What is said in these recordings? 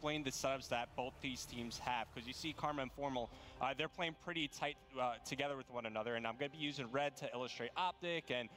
explain the setups that both these teams have, because you see Karma and Formal, they're playing pretty tight together with one another, and I'm going to be using red to illustrate Optic and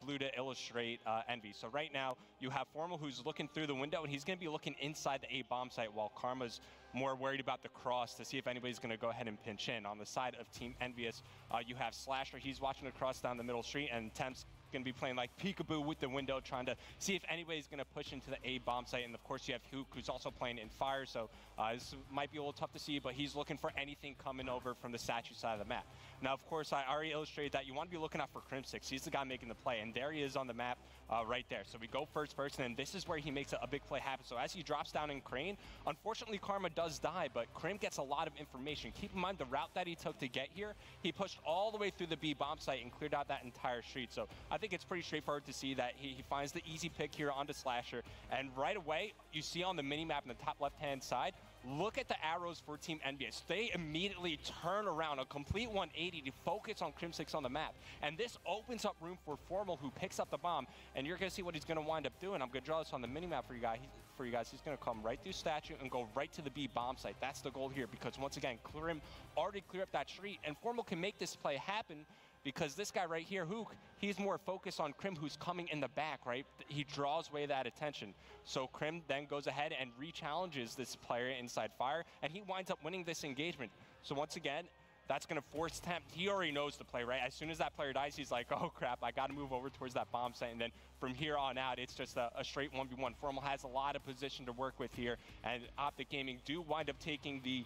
blue to illustrate Envy. So right now, you have Formal who's looking through the window, and he's going to be looking inside the A bomb site, while Karma's more worried about the cross to see if anybody's going to go ahead and pinch in. On the side of Team Envious, you have Slasher. He's watching the cross down the middle street, and Temps going to be playing like peekaboo with the window, trying to see if anybody's going to push into the A bomb site. And of course, you have Hook, who's also playing in fire, so this might be a little tough to see, but he's looking for anything coming over from the statue side of the map. Now, of course, I already illustrated that you want to be looking out for Crimsix. He's the guy making the play, and there he is on the map right there. So we go first, and this is where he makes a big play happen. So as he drops down in Crane, unfortunately, Karma does die, but Krim gets a lot of information. Keep in mind the route that he took to get here. He pushed all the way through the B bomb site and cleared out that entire street. So I think it's pretty straightforward to see that he finds the easy pick here onto Slasher. And right away, you see on the mini-map in the top left-hand side, look at the arrows for Team Envious. They immediately turn around a complete 180 to focus on Crimsix on the map. And this opens up room for Formal, who picks up the bomb. And you're going to see what he's going to wind up doing. I'm going to draw this on the mini-map for you guys. He's going to come right through Statue and go right to the B bomb site. That's the goal here, because once again, Krim already cleared up that street, and Formal can make this play happen because this guy right here, Hook, he's more focused on Krim, who's coming in the back, right? He draws away that attention. So Krim then goes ahead and re-challenges this player inside fire, and he winds up winning this engagement. So once again, that's going to force Tempt. He already knows the play, right? As soon as that player dies, he's like, oh crap, I got to move over towards that bomb site. And then from here on out, it's just a straight 1v1. Formal has a lot of position to work with here, and Optic Gaming do wind up taking the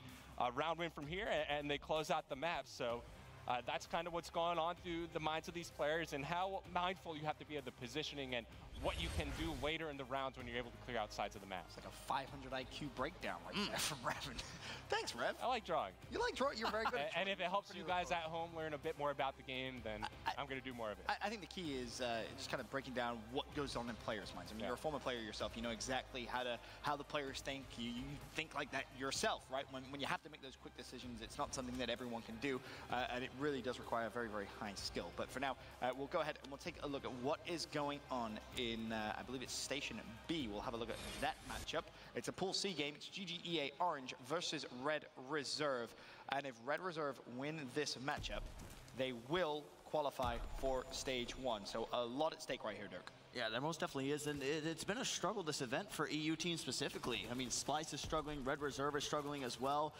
round win from here, and they close out the map. So that's kind of what's going on through the minds of these players, and how mindful you have to be of the positioning and what you can do later in the rounds when you're able to clear out sides of the map. It's like a 500 IQ breakdown right there from Revan. Thanks, Rev. I like drawing. You like drawing? You're very good at drawing. And if it helps you guys at home learn a bit more about the game, then I'm going to do more of it. I think the key is just kind of breaking down what goes on in players' minds. I mean, you're a former player yourself. You know exactly how the players think. You think like that yourself, right? When you have to make those quick decisions, it's not something that everyone can do, and it really does require a very, very high skill. But for now, we'll go ahead and we'll take a look at what is going on in, I believe it's Station B. We'll have a look at that matchup. It's a Pool C game. It's GGEA Orange versus Red Reserve. And if Red Reserve win this matchup, they will qualify for Stage 1. So a lot at stake right here, Dirk. Yeah, there most definitely is, and it's been a struggle, this event, for EU teams specifically. I mean, Splice is struggling, Red Reserve is struggling as well.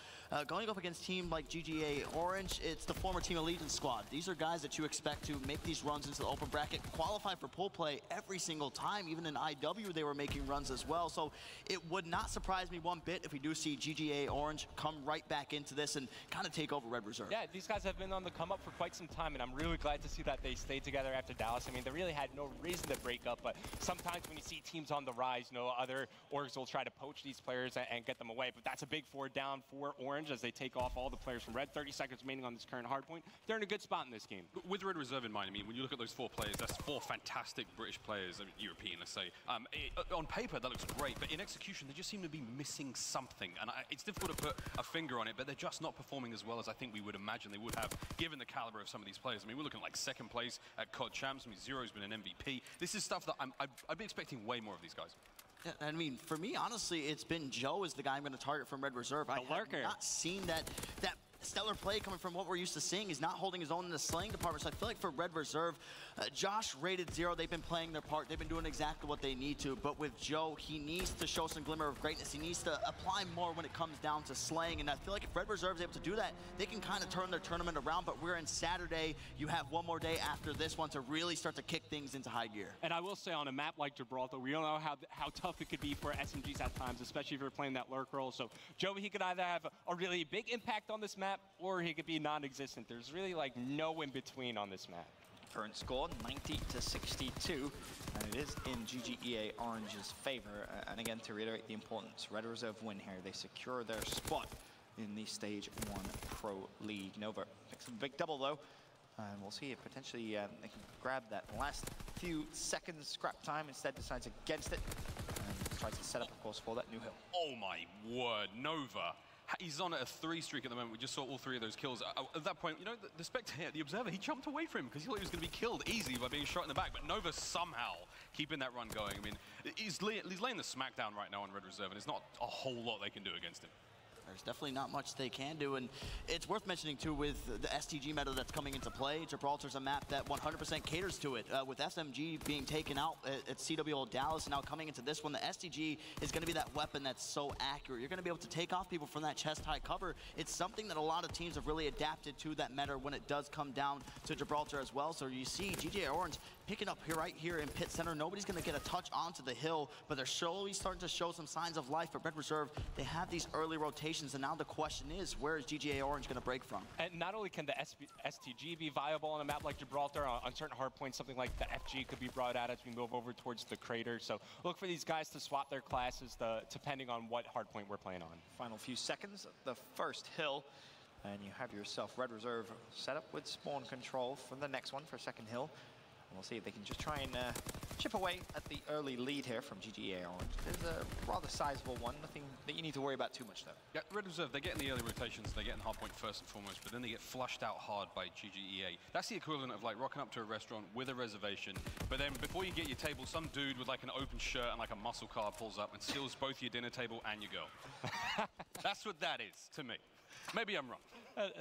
Going up against a team like GGA Orange, it's the former Team Allegiance squad. These are guys that you expect to make these runs into the open bracket, qualify for pool play every single time. Even in IW, they were making runs as well. So it would not surprise me one bit if we do see GGA Orange come right back into this and kind of take over Red Reserve. Yeah, these guys have been on the come up for quite some time, and I'm really glad to see that they stayed together after Dallas. I mean, they really had no reason to break up, but sometimes when you see teams on the rise, you know, other orgs will try to poach these players and get them away. But that's a big 4 down for Orange as they take off all the players from Red. 30 seconds remaining on this current hardpoint. They're in a good spot in this game. With Red Reserve in mind, I mean, when you look at those 4 players, that's 4 fantastic British players, I mean, European, let's say. On paper, that looks great, but in execution, they just seem to be missing something. And it's difficult to put a finger on it, but they're just not performing as well as I think we would imagine they would have, given the caliber of some of these players. I mean, we're looking at like 2nd place at COD Champs. I mean, Zero's been an MVP. This is stuff that I'd be expecting way more of these guys. Yeah, I mean, for me, honestly, it's been Joe as the guy I'm going to target from Red Reserve. I have not seen that stellar play coming from what we're used to seeing. He's not holding his own in the slaying department. So I feel like for Red Reserve, Josh rated 0. They've been playing their part. They've been doing exactly what they need to. But with Joe, he needs to show some glimmer of greatness. He needs to apply more when it comes down to slaying. And I feel like if Red Reserve is able to do that, they can kind of turn their tournament around. But we're in Saturday. You have one more day after this one to really start to kick things into high gear. And I will say, on a map like Gibraltar, we don't know how tough it could be for SMGs at times, especially if you're playing that lurk role. So Joe, he could either have a really big impact on this map, or he could be non-existent. There's really like no in between on this map. Current score 90-62, and it is in GGEA Orange's favor. And again, to reiterate the importance, Red Reserve win here. They secure their spot in the Stage 1 Pro League. Nova picks a big double though, and we'll see if potentially they can grab that last few seconds scrap time. Instead decides against it and tries to set up, of course, for that new hill. Oh my word, Nova He's on a 3 streak at the moment. We just saw all 3 of those kills. At that point, you know, the spectator, the observer, he jumped away from him because he thought he was going to be killed easy by being shot in the back. But Nova somehow keeping that run going. I mean, he's laying the smackdown right now on Red Reserve, and there's not a whole lot they can do against him. There's definitely not much they can do, and it's worth mentioning too with the STG meta that's coming into play. Gibraltar's a map that 100% caters to it. With SMG being taken out at CWL Dallas, now coming into this one, the STG is going to be that weapon that's so accurate. You're going to be able to take off people from that chest-high cover. It's something that a lot of teams have really adapted to that meta when it does come down to Gibraltar as well. So you see GGA Orange picking up here, right here in pit center. Nobody's going to get a touch onto the hill, but they're slowly starting to show some signs of life. But Red Reserve, they have these early rotations, and now the question is, where is GGA Orange going to break from? And not only can the STG be viable on a map like Gibraltar, on certain hard points, something like the FG could be brought out as we move over towards the crater. So look for these guys to swap their classes depending on what hard point we're playing on. Final few seconds, the first hill, and you have yourself Red Reserve set up with spawn control for the next one for second hill. We'll see if they can just try and chip away at the early lead here from GGA Orange. There's a rather sizable one, nothing that you need to worry about too much though. Yeah, Red Reserve, they get in the early rotations, they get in hardpoint first and foremost, but then they get flushed out hard by GGEA. That's the equivalent of like rocking up to a restaurant with a reservation, but then before you get your table, some dude with like an open shirt and like a muscle car pulls up and steals both your dinner table and your girl. That's what that is to me. Maybe I'm wrong.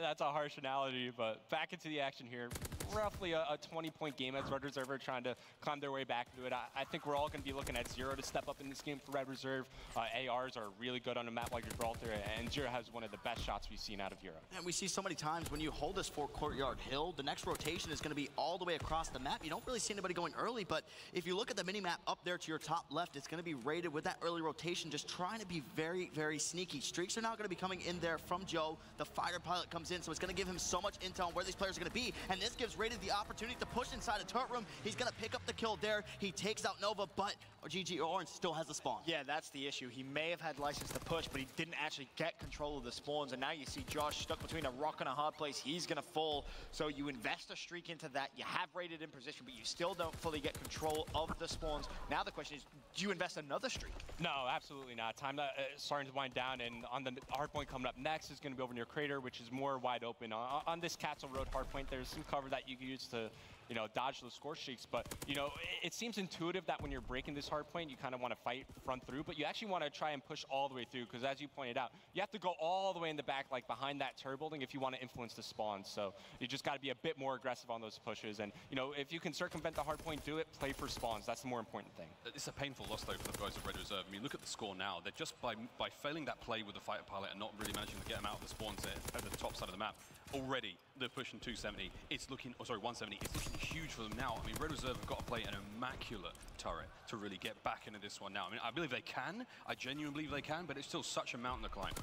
That's a harsh analogy, but back into the action here. Roughly a 20-point game as Red Reserve are trying to climb their way back into it. I think we're all going to be looking at Zero to step up in this game for Red Reserve. ARs are really good on a map like Gibraltar, and Zero has one of the best shots we've seen out of Europe. And we see so many times when you hold this 4-courtyard hill, the next rotation is going to be all the way across the map. You don't really see anybody going early, but if you look at the mini-map up there to your top left, it's going to be rated with that early rotation, just trying to be very, very sneaky. Streaks are now going to be coming in there from Joe. The fighter pilot comes in, so it's going to give him so much intel on where these players are going to be, and this gives Rated the opportunity to push inside a turret room. He's going to pick up the kill there. He takes out Nova, but GG Orange still has the spawn. Yeah, that's the issue. He may have had license to push, but he didn't actually get control of the spawns, and now you see Josh stuck between a rock and a hard place. He's going to fall, so you invest a streak into that. You have Rated in position, but you still don't fully get control of the spawns. Now the question is, do you invest another streak? No, absolutely not. Time starting to wind down, and on the hardpoint coming up next is going to be over near Crater, which is more wide open. On this Castle Road hardpoint, there's some cover that you can use to, you know, dodge those score streaks. But, you know, it seems intuitive that when you're breaking this hardpoint, you kind of want to fight front through, but you actually want to try and push all the way through, because as you pointed out, you have to go all the way in the back, like behind that turret building, if you want to influence the spawns. So you just got to be a bit more aggressive on those pushes. And, you know, if you can circumvent the hardpoint, do it, play for spawns. That's the more important thing. It's a painful loss, though, for the guys of Red Reserve. I mean, look at the score now. They're just by failing that play with the fighter pilot and not really managing to get them out of the spawns at the top side of the map. Already, they're pushing 270. It's looking, oh, sorry, 170. It's looking huge for them now. I mean, Red Reserve have got to play an immaculate turret to really get back into this one now. I mean, I believe they can. I genuinely believe they can, but it's still such a mountain to climb.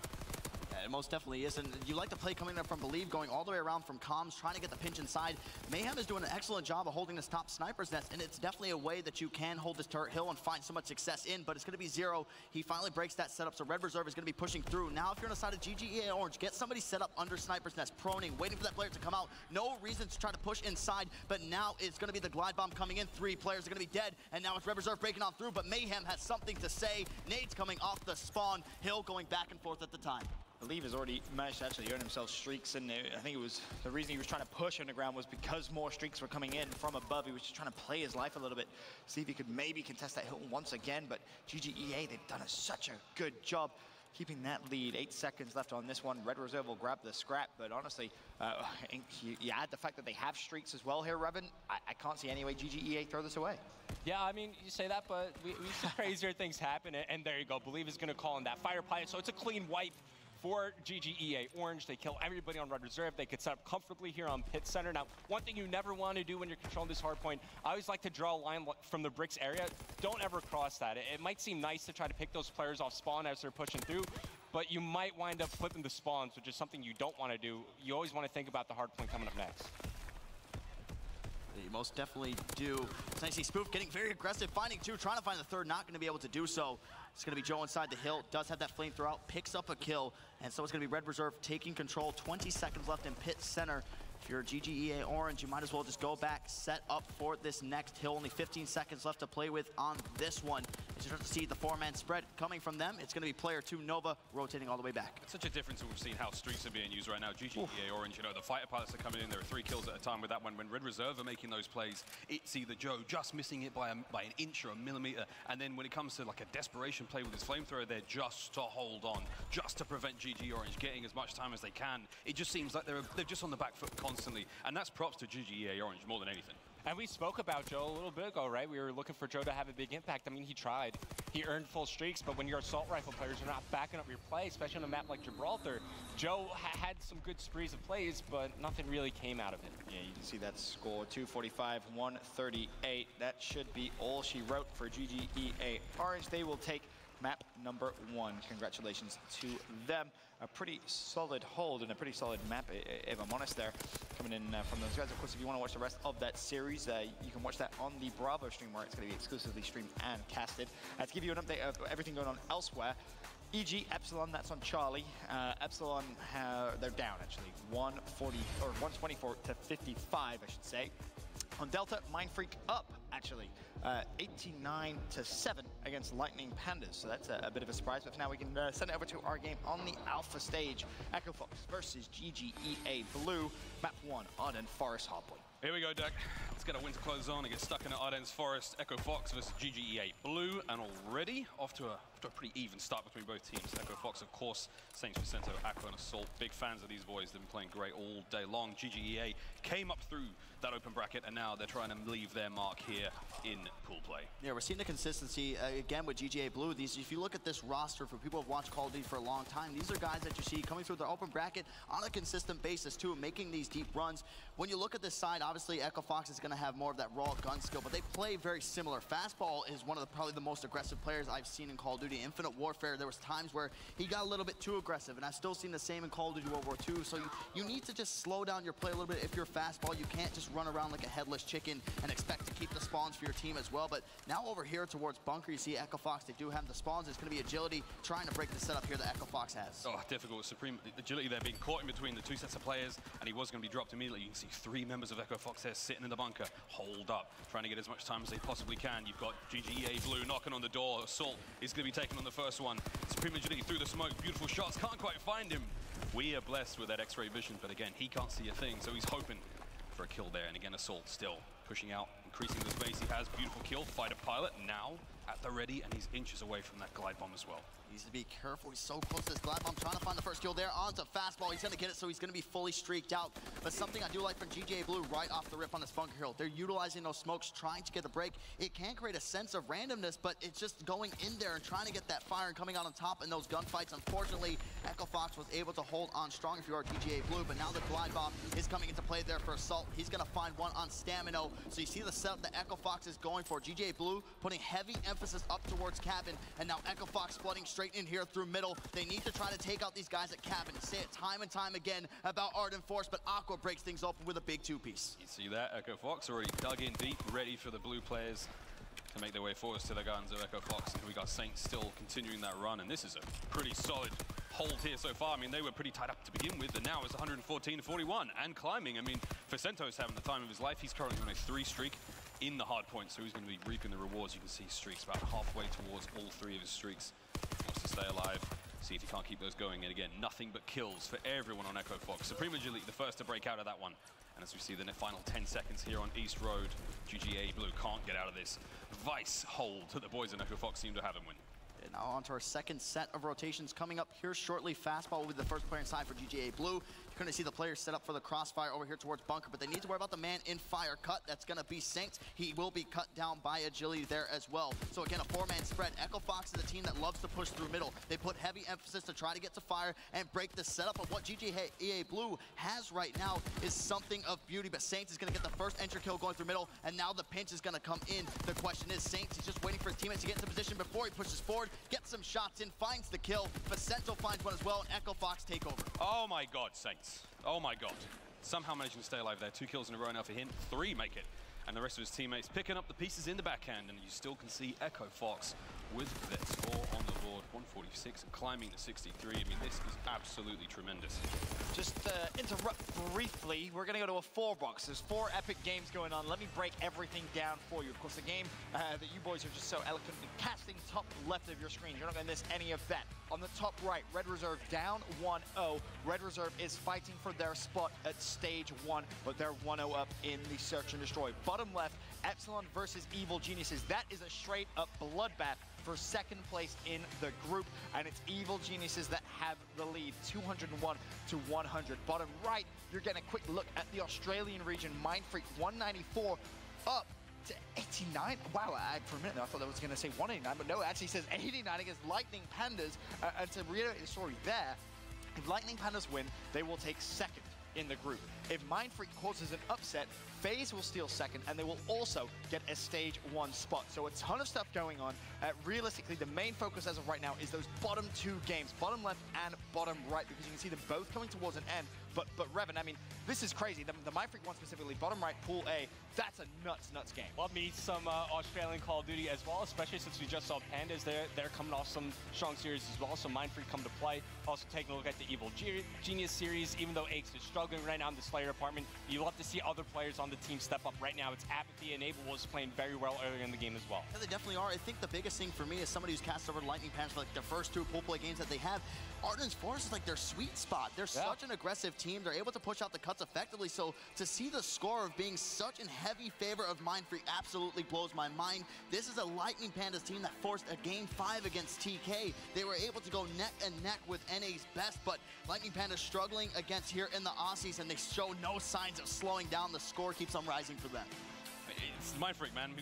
Yeah, it most definitely is, and you like the play coming up from Believe, going all the way around from comms, trying to get the pinch inside. Mayhem is doing an excellent job of holding this top sniper's nest, and it's definitely a way that you can hold this turret hill and find so much success in, but it's going to be Zero. He finally breaks that setup, so Red Reserve is going to be pushing through. Now, if you're on the side of GGEA Orange, get somebody set up under sniper's nest, proning, waiting for that player to come out. No reason to try to push inside, but now it's going to be the glide bomb coming in. 3 players are going to be dead, and now it's Red Reserve breaking on through, but Mayhem has something to say. Nades coming off the spawn, Hill going back and forth at the time. Believe has already managed to actually earn himself streaks, and I think it was the reason he was trying to push underground was because more streaks were coming in from above. He was just trying to play his life a little bit, see if he could maybe contest that hill once again. But GGEA, they've done such a good job keeping that lead. 8 seconds left on this one. Red Reserve will grab the scrap, but honestly, you add the fact that they have streaks as well here, Revan. I can't see any way GGEA throw this away. Yeah, I mean, you say that, but we see crazier things happen, and there you go. Believe is going to call in that fire pilot, so it's a clean wipe for GGEA Orange. They kill everybody on Red Reserve. They could set up comfortably here on pit center. Now, one thing you never want to do when you're controlling this hard point, I always like to draw a line from the bricks area. Don't ever cross that. It might seem nice to try to pick those players off spawn as they're pushing through, but you might wind up flipping the spawns, which is something you don't want to do. You always want to think about the hard point coming up next. You most definitely do. It's nice to see Spoof getting very aggressive, finding 2, trying to find the 3rd, not going to be able to do so. It's going to be Joe inside the hill, does have that flamethrower out, picks up a kill, and so it's going to be Red Reserve taking control. 20 seconds left in pit center. If you're GGEA Orange, you might as well just go back, set up for this next hill. Only 15 seconds left to play with on this one. As you start to see the 4-man spread coming from them, it's going to be player 2, Nova, rotating all the way back. It's such a difference when we've seen how streaks are being used right now. GGEA Orange, you know, the fighter pilots are coming in. There are 3 kills at a time with that one. When Red Reserve are making those plays, it's either Joe just missing it by an inch or a millimeter, and then when it comes to like a desperation play with his flamethrower, they're just to hold on, just to prevent GG Orange getting as much time as they can. It just seems like they're just on the back foot constantly, and that's props to GGEA Orange more than anything. And we spoke about Joe a little bit ago, right? We were looking for Joe to have a big impact. I mean, he tried. He earned full streaks, but when your assault rifle players are not backing up your play, especially on a map like Gibraltar, Joe had some good sprees of plays, but nothing really came out of it. Yeah, you can see that score, 245, 138. That should be all she wrote for GGEA Orange. They will take map number 1. Congratulations to them. A pretty solid hold and a pretty solid map, if I'm honest, there coming in from those guys. Of course, if you want to watch the rest of that series, you can watch that on the Bravo stream, where it's going to be exclusively streamed and casted. To give you an update of everything going on elsewhere, e.g. Epsilon, that's on Charlie. Epsilon, they're down actually, 124 to 55, I should say. On Delta, Mind Freak up, actually, 89 to 7 against Lightning Pandas. So that's a bit of a surprise. But for now, we can send it over to our game on the Alpha stage. Echo Fox versus GGEA Blue, map 1, Arden Forest Hardpoint. Here we go, Doug. Let's get our winter clothes on and get stuck in Ardennes Forest. Echo Fox versus GGEA Blue, and already off to a pretty even start between both teams. Echo Fox, of course, Saints, Vicento, Aqua, and Assault. Big fans of these boys. They've been playing great all day long. GGEA came up through that open bracket, and now they're trying to leave their mark here in pool play. Yeah, we're seeing the consistency again with GGEA Blue. If you look at this roster, for people who've watched Call of Duty for a long time, these are guys that you see coming through their open bracket on a consistent basis too, making these deep runs. When you look at this side, obviously Echo Fox is going to have more of that raw gun skill, but they play very similar. Fastball is one of probably the most aggressive players I've seen in Call of Duty Infinite Warfare. There was times where he got a little bit too aggressive, and I've still seen the same in Call of Duty World War II. So you need to just slow down your play a little bit if you're fastball. You can't just run around like a headless chicken and expect to keep the spawns for your team as well. But now over here towards Bunker, you see Echo Fox, they do have the spawns. It's going to be agility trying to break the setup here that Echo Fox has. Oh, difficult. Supreme agility there, being caught in between the 2 sets of players, and he was going to be dropped immediately. You can see 3 members of Echo Fox there sitting in the bunker, hold up, trying to get as much time as they possibly can. You've got GGEA Blue knocking on the door. Assault is going to be taken on the first one. Supreme agility through the smoke, beautiful shots, can't quite find him. We are blessed with that X-ray vision, but again, he can't see a thing, so he's hoping for a kill there. And again, Assault still pushing out, increasing the space he has. Beautiful kill, fighter pilot now at the ready, and he's inches away from that glide bomb as well. Needs to be careful. He's so close to this glide bomb, trying to find the first kill there. Onto fastball. He's going to get it, so he's going to be fully streaked out. But something I do like from GGEA Blue right off the rip on this bunker hill, they're utilizing those smokes, trying to get the break. It can create a sense of randomness, but it's just going in there and trying to get that fire and coming out on top in those gunfights. Unfortunately, Echo Fox was able to hold on strong if you are GGEA Blue, but now the glide bomb is coming into play there for Assault. He's going to find one on Stamino. So you see the setup that Echo Fox is going for. GGEA Blue putting heavy emphasis up towards cabin, and now Echo Fox flooding straight in here through middle. They need to try to take out these guys at cabin. You say it time and time again about Arden Forest, but Aqua breaks things open with a big 2-piece. You see that? Echo Fox already dug in deep, ready for the blue players to make their way forwards to the guns of Echo Fox. And we got Saints still continuing that run, and this is a pretty solid hold here so far. I mean, they were pretty tied up to begin with, and now it's 114-41 and climbing. I mean, Vicento's having the time of his life. He's currently on a 3 streak in the hard point, so he's going to be reaping the rewards. You can see streaks about halfway towards all 3 of his streaks. Wants to stay alive, see if he can't keep those going. And again, nothing but kills for everyone on Echo Fox. Supreme agility, the first to break out of that one. And as we see the final 10 seconds here on East Road, GGEA Blue can't get out of this vice hold that the boys in Echo Fox seem to have him win. And now on to our second set of rotations coming up here shortly. Fastball will be the first player inside for GGEA Blue. You're going to see the players set up for the crossfire over here towards Bunker, but they need to worry about the man in fire cut. That's going to be Saints. He will be cut down by agility there as well. So again, a 4-man spread. Echo Fox is a team that loves to push through middle. They put heavy emphasis to try to get to fire and break the setup. But what GGEA Blue has right now is something of beauty. But Saints is going to get the first entry kill going through middle, and now the pinch is going to come in. The question is, Saints is just waiting for his teammates to get into position before he pushes forward, gets some shots in, finds the kill. Vicento finds one as well, and Echo Fox take over. Oh my God, Saints. Oh my God. Somehow managing to stay alive there. 2 kills in a row now for him. 3 make it. And the rest of his teammates picking up the pieces in the backhand. And you still can see Echo Fox with their score on the board, 146, and climbing to 63. I mean, this is absolutely tremendous. Just interrupt briefly. We're going to go to a 4-box. There's 4 epic games going on. Let me break everything down for you. Of course, the game that you boys are just so eloquently casting top left of your screen. You're not going to miss any of that. On the top right, Red Reserve down 1-0. Red Reserve is fighting for their spot at stage 1, but they're 1-0 up in the Search and Destroy. Bottom left, Epsilon versus Evil Geniuses. That is a straight-up bloodbath for second place in the group, and it's Evil Geniuses that have the lead, 201 to 100. Bottom right, you're getting a quick look at the Australian region. Mindfreak 194 up to 89. Wow, for a minute there, I thought that was going to say 189, but no, it actually says 89 against Lightning Pandas. And to reiterate the story there, if Lightning Pandas win, they will take second in the group. If Mindfreak causes an upset, FaZe will steal second, and they will also get a stage 1 spot. So a ton of stuff going on. Realistically, the main focus as of right now is those bottom 2 games, bottom left and bottom right, because you can see them both coming towards an end. But Revan, I mean, this is crazy. The Mindfreak one specifically, bottom right, Pool A, that's a nuts game. Love me some Australian Call of Duty as well, especially since we just saw Pandas. They're coming off some strong series as well, so Mindfreak come to play. Also taking a look at the Evil Genius series, even though Aches is struggling right now in the Slayer department, you love to see other players on the team step up. Right now, it's Apathy, and Abel was playing very well earlier in the game as well. Yeah, they definitely are. I think the biggest thing for me is somebody who's cast over Lightning Pandas for like their first 2 pool play games that they have. Arden's Forest is like their sweet spot. They're such an aggressive team. They're able to push out the cuts effectively. So to see the score of being such in heavy favor of Mindfreak absolutely blows my mind. This is a Lightning Pandas team that forced a game 5 against TK. They were able to go neck and neck with NA's best, but Lightning Pandas struggling against here in the Aussies, and they show no signs of slowing down. The score keeps on rising for them. It's Mindfreak, man.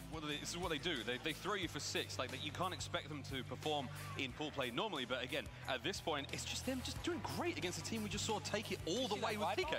This is what they do. They throw you for 6. Like, you can't expect them to perform in pool play normally, but again, at this point, it's just them just doing great against a team we just saw take it all the way with PK.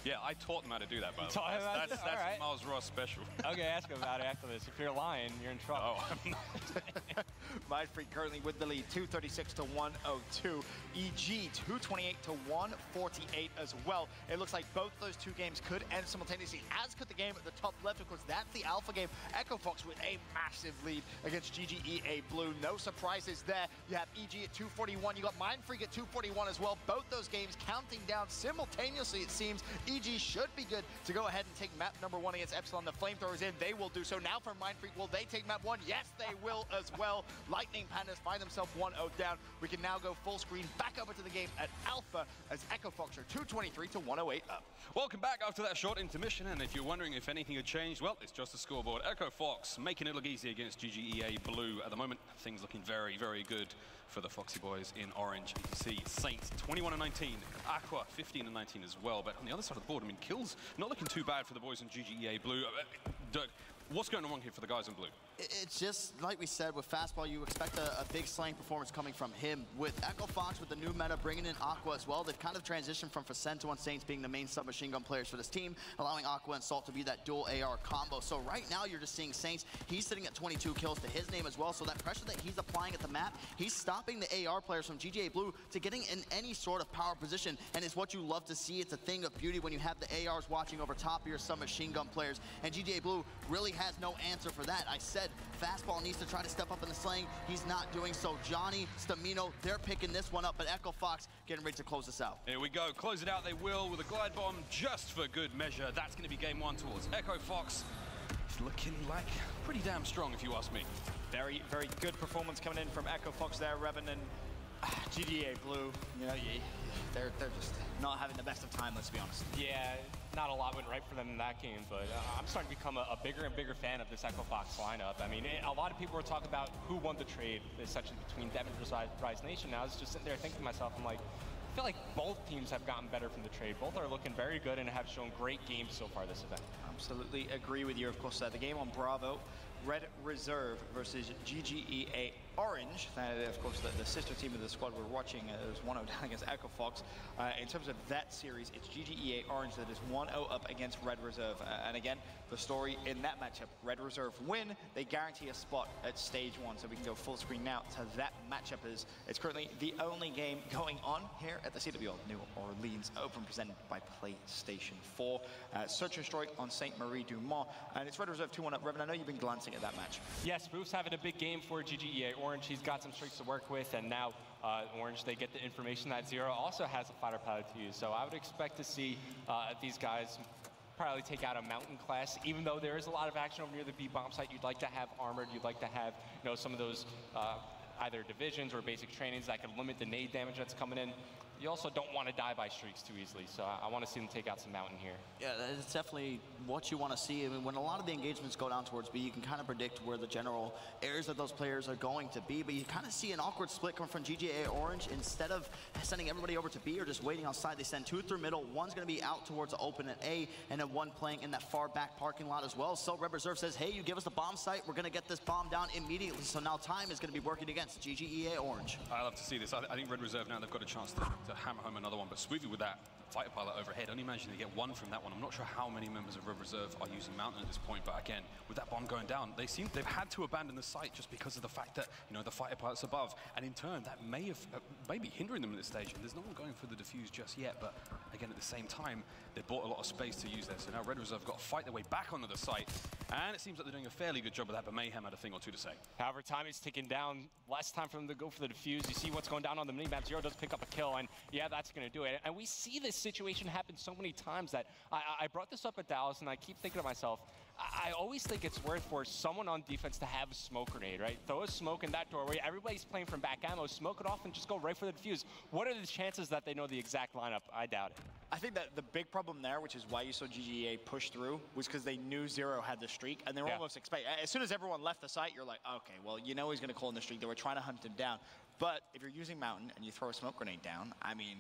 Yeah, I taught them how to do that, by the way. That's right. Miles Ross special. Okay, ask him about it after this. If you're lying, you're in trouble. Oh, I'm not. Mindfreak currently with the lead, 236 to 102. EG 228 to 148 as well. It looks like both those 2 games could end simultaneously, as could the game at the top left. Of course, that's the alpha game. Echo Fox with a massive lead against GGEA Blue. No surprises there. You have EG at 241. You got Mindfreak at 241 as well. Both those games counting down simultaneously, it seems. EG should be good to go ahead and take map number 1 against Epsilon. The Flamethrowers in. They will do so. Now for Mindfreak, will they take map 1? Yes, they will as well. Lightning Pandas find themselves 1-0 down. We can now go full screen back over to the game at Alpha as Echo Fox are 223 to 108 up. Welcome back after that short intermission, and if you're wondering if anything had changed, well, it's just the scoreboard. Echo Fox making it look easy against GGEA Blue. At the moment, things looking very, very good for the Foxy boys in orange. You can see Saints 21-19, Aqua 15-19 as well. But on the other side of the board, I mean, kills not looking too bad for the boys in GGEA Blue. Dirk, what's going on here for the guys in blue? It's just, like we said, with Fastball, you expect a big slaying performance coming from him. With Echo Fox, with the new meta, bringing in Aqua as well, they've kind of transitioned from Facento and Saints being the main submachine gun players for this team, allowing Aqua and Salt to be that dual AR combo. So right now, you're just seeing Saints, he's sitting at 22 kills to his name as well, so that pressure that he's applying at the map, he's stopping the AR players from GGA Blue to getting in any sort of power position, and it's what you love to see. It's a thing of beauty when you have the ARs watching over top of your submachine gun players, and GGA Blue really has no answer for that. I said Fastball needs to try to step up in the slaying. He's not doing so. Johnny, Stamino, they're picking this one up, but Echo Fox getting ready to close this out. Here we go. Close it out they will with a glide bomb just for good measure. That's going to be game 1 towards Echo Fox. It's looking like pretty damn strong, if you ask me. Very, very good performance coming in from Echo Fox there, Revan, and GGA Blue, you know, they're just not having the best of time, let's be honest. Yeah, not a lot went right for them in that game, but I'm starting to become a bigger and bigger fan of this Echo Fox lineup. I mean, a lot of people were talking about who won the trade, essentially, between Devin and Rise Nation. Now I was just sitting there thinking to myself, I'm like, I feel like both teams have gotten better from the trade. Both are looking very good and have shown great games so far this event. Absolutely agree with you. Of course, the game on Bravo, Red Reserve versus GGEA Orange. Of course, the sister team of the squad we're watching is 1-0 down against Echo Fox. In terms of that series, it's GGEA Orange that is 1-0 up against Red Reserve. And again, the story in that matchup, Red Reserve win, they guarantee a spot at stage 1. So we can go full screen now to that matchup. It's currently the only game going on here at the CWL New Orleans Open, presented by PlayStation 4. Search and Destroy on St. Marie du Mont. And it's Red Reserve 2-1 up. Revan, I know you've been glancing at that match. Yes, Bruce having a big game for GGEA Orange, he's got some streaks to work with, and now Orange, they get the information that Zero also has a fighter pilot to use. So I would expect to see these guys probably take out a Mountain class, even though there is a lot of action over near the B bomb site. You'd like to have armored, you'd like to have, you know, some of those either divisions or basic trainings that can limit the nade damage that's coming in. You also don't want to die by streaks too easily, so I want to see them take out some Mountain here. Yeah, that's definitely what you want to see. I mean, when a lot of the engagements go down towards B, you can kind of predict where the general areas of those players are going to be, but you kind of see an awkward split come from GGA Orange. Instead of sending everybody over to B or just waiting outside, they send 2 through middle. One's going to be out towards the open at A, and then one playing in that far back parking lot as well. So Red Reserve says, hey, you give us the bomb site, we're going to get this bomb down immediately. So now time is going to be working against GGEA Orange. I love to see this. I think Red Reserve now, they've got a chance to hammer home another one, but Smoothie with that fighter pilot overhead, only managing to get one from that one. I'm not sure how many members of Red Reserve are using Mountain at this point, but again, with that bomb going down, they've had to abandon the site just because of the fact that, you know, the fighter pilot's above, and in turn, that may be hindering them at this stage, and there's no one going for the defuse just yet, but again, at the same time, they bought a lot of space to use there, so now Red Reserve have got to fight their way back onto the site, and it seems like they're doing a fairly good job of that, but Mayhem had a thing or two to say. However, time is ticking down. Less time for them to go for the defuse. You see what's going down on the minimap. Zero does pick up a kill, and yeah, that's going to do it. And we see this situation happen so many times that I brought this up at Dallas, and I keep thinking to myself, I always think it's worth for someone on defense to have a smoke grenade, right? Throw a smoke in that doorway. Everybody's playing from back ammo. Smoke it off and just go right for the defuse. What are the chances that they know the exact lineup? I doubt it. I think that the big problem there, which is why you saw GGA push through, was because they knew Zero had the streak, and they were almost expecting. As soon as everyone left the site, you're like, okay, well, you know he's going to call in the streak. They were trying to hunt him down. But if you're using Mountain and you throw a smoke grenade down, I mean,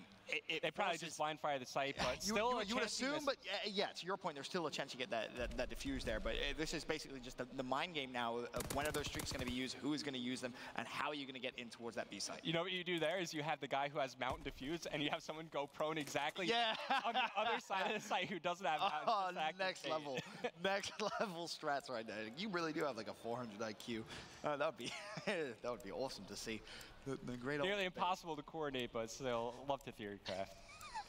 they probably just blind fire the site, but still you would assume, but yeah, to your point, there's still a chance you get that diffuse there. But this is basically just the mind game now of when are those streaks going to be used, who is going to use them, and how are you going to get in towards that B site. You know what you do there is you have the guy who has Mountain diffuse, and you have someone go prone exactly on the other side of the site who doesn't have Mountain. Oh, next level, next level strats right there. You really do have like a 400 IQ. That would be that would be awesome to see. The great nearly impossible to coordinate, but still love to theorycraft.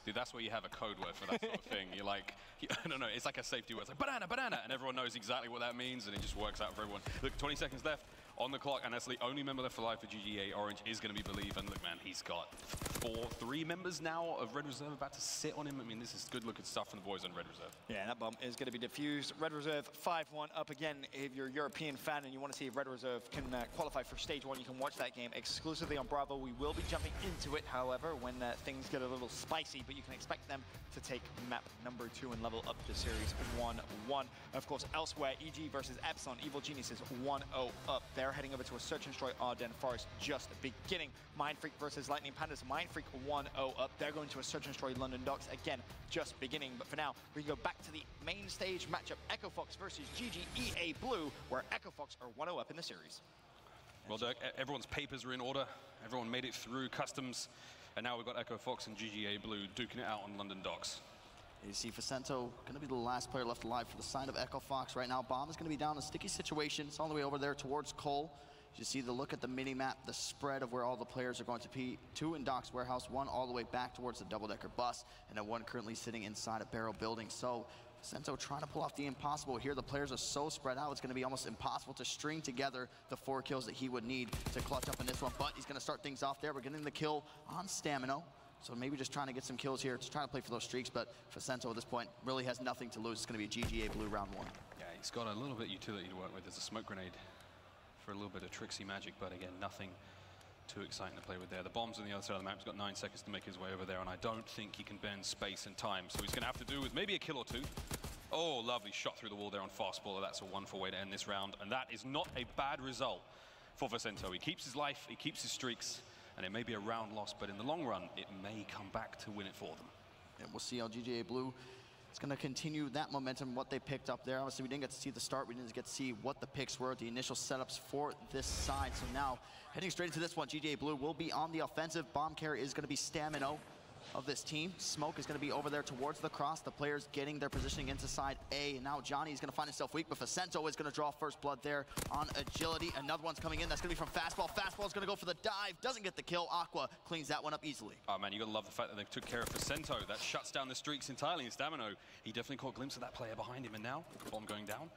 Dude, that's where you have a code word for that sort of thing. You're like, I don't know, it's like a safety word. It's like banana, banana, and everyone knows exactly what that means, and it just works out for everyone. Look, 20 seconds left on the clock, and that's the only member left for life for GGA Orange is going to be Believe. And look, man, he's got 3 members now of Red Reserve about to sit on him. I mean, this is good-looking stuff from the boys on Red Reserve. Yeah, that bomb is going to be diffused. Red Reserve 5-1 up again. If you're a European fan and you want to see if Red Reserve can qualify for Stage 1, you can watch that game exclusively on Bravo. We will be jumping into it, however, when things get a little spicy, but you can expect them to take map number 2 and level up the series 1-1. Of course, elsewhere, EG versus Epsilon. Evil Geniuses 1-0 up. They're heading over to a Search and Destroy Ardennes Forest just beginning. Mind Freak versus Lightning Pandas. Mind Freak 1-0 up. They're going to a Search and Destroy London Docks again, just beginning. But for now, we can go back to the main stage matchup, Echo Fox versus GGEA Blue, where Echo Fox are 1-0 up in the series. Well, Dirk, everyone's papers are in order. Everyone made it through customs. And now we've got Echo Fox and GGA Blue duking it out on London Docks. You see Facento going to be the last player left alive for the side of Echo Fox right now. Bomb is going to be down in a sticky situation. It's all the way over there towards Cole. You see the look at the mini-map, the spread of where all the players are going to be. 2 in Docks Warehouse, 1 all the way back towards the double-decker bus, and then 1 currently sitting inside a barrel building. So Facento trying to pull off the impossible here. The players are so spread out, it's going to be almost impossible to string together the 4 kills that he would need to clutch up in this one. But he's going to start things off there. We're getting the kill on Stamina. So maybe just trying to get some kills here, just trying to play for those streaks, but Facento at this point really has nothing to lose. It's going to be a GGA Blue round 1. Yeah, he's got a little bit of utility to work with. There's a smoke grenade for a little bit of tricksy magic, but again, nothing too exciting to play with there. The bomb's on the other side of the map. He's got 9 seconds to make his way over there, and I don't think he can bend space and time, so he's going to have to do with maybe a kill or 2. Oh, lovely shot through the wall there on Fastballer. That's a wonderful way to end this round, and that is not a bad result for Facento. He keeps his life, he keeps his streaks, and it may be a round loss, but in the long run, it may come back to win it for them. And we'll see how GGA Blue is going to continue that momentum, what they picked up there. Obviously, we didn't get to see the start. We didn't get to see what the picks were, the initial setups for this side. So now, heading straight into this one, GGA Blue will be on the offensive. Bomb carrier is going to be Stamino of this team. Smoke is going to be over there towards the cross. The players getting their positioning into side A. And now Johnny is going to find himself weak, but Facento is going to draw first blood there on agility. Another one's coming in. That's going to be from Fastball. Fastball is going to go for the dive. Doesn't get the kill. Aqua cleans that one up easily. Oh, man, you got to love the fact that they took care of Facento. That shuts down the streaks entirely. And Stamino, he definitely caught a glimpse of that player behind him. And now, bomb going down.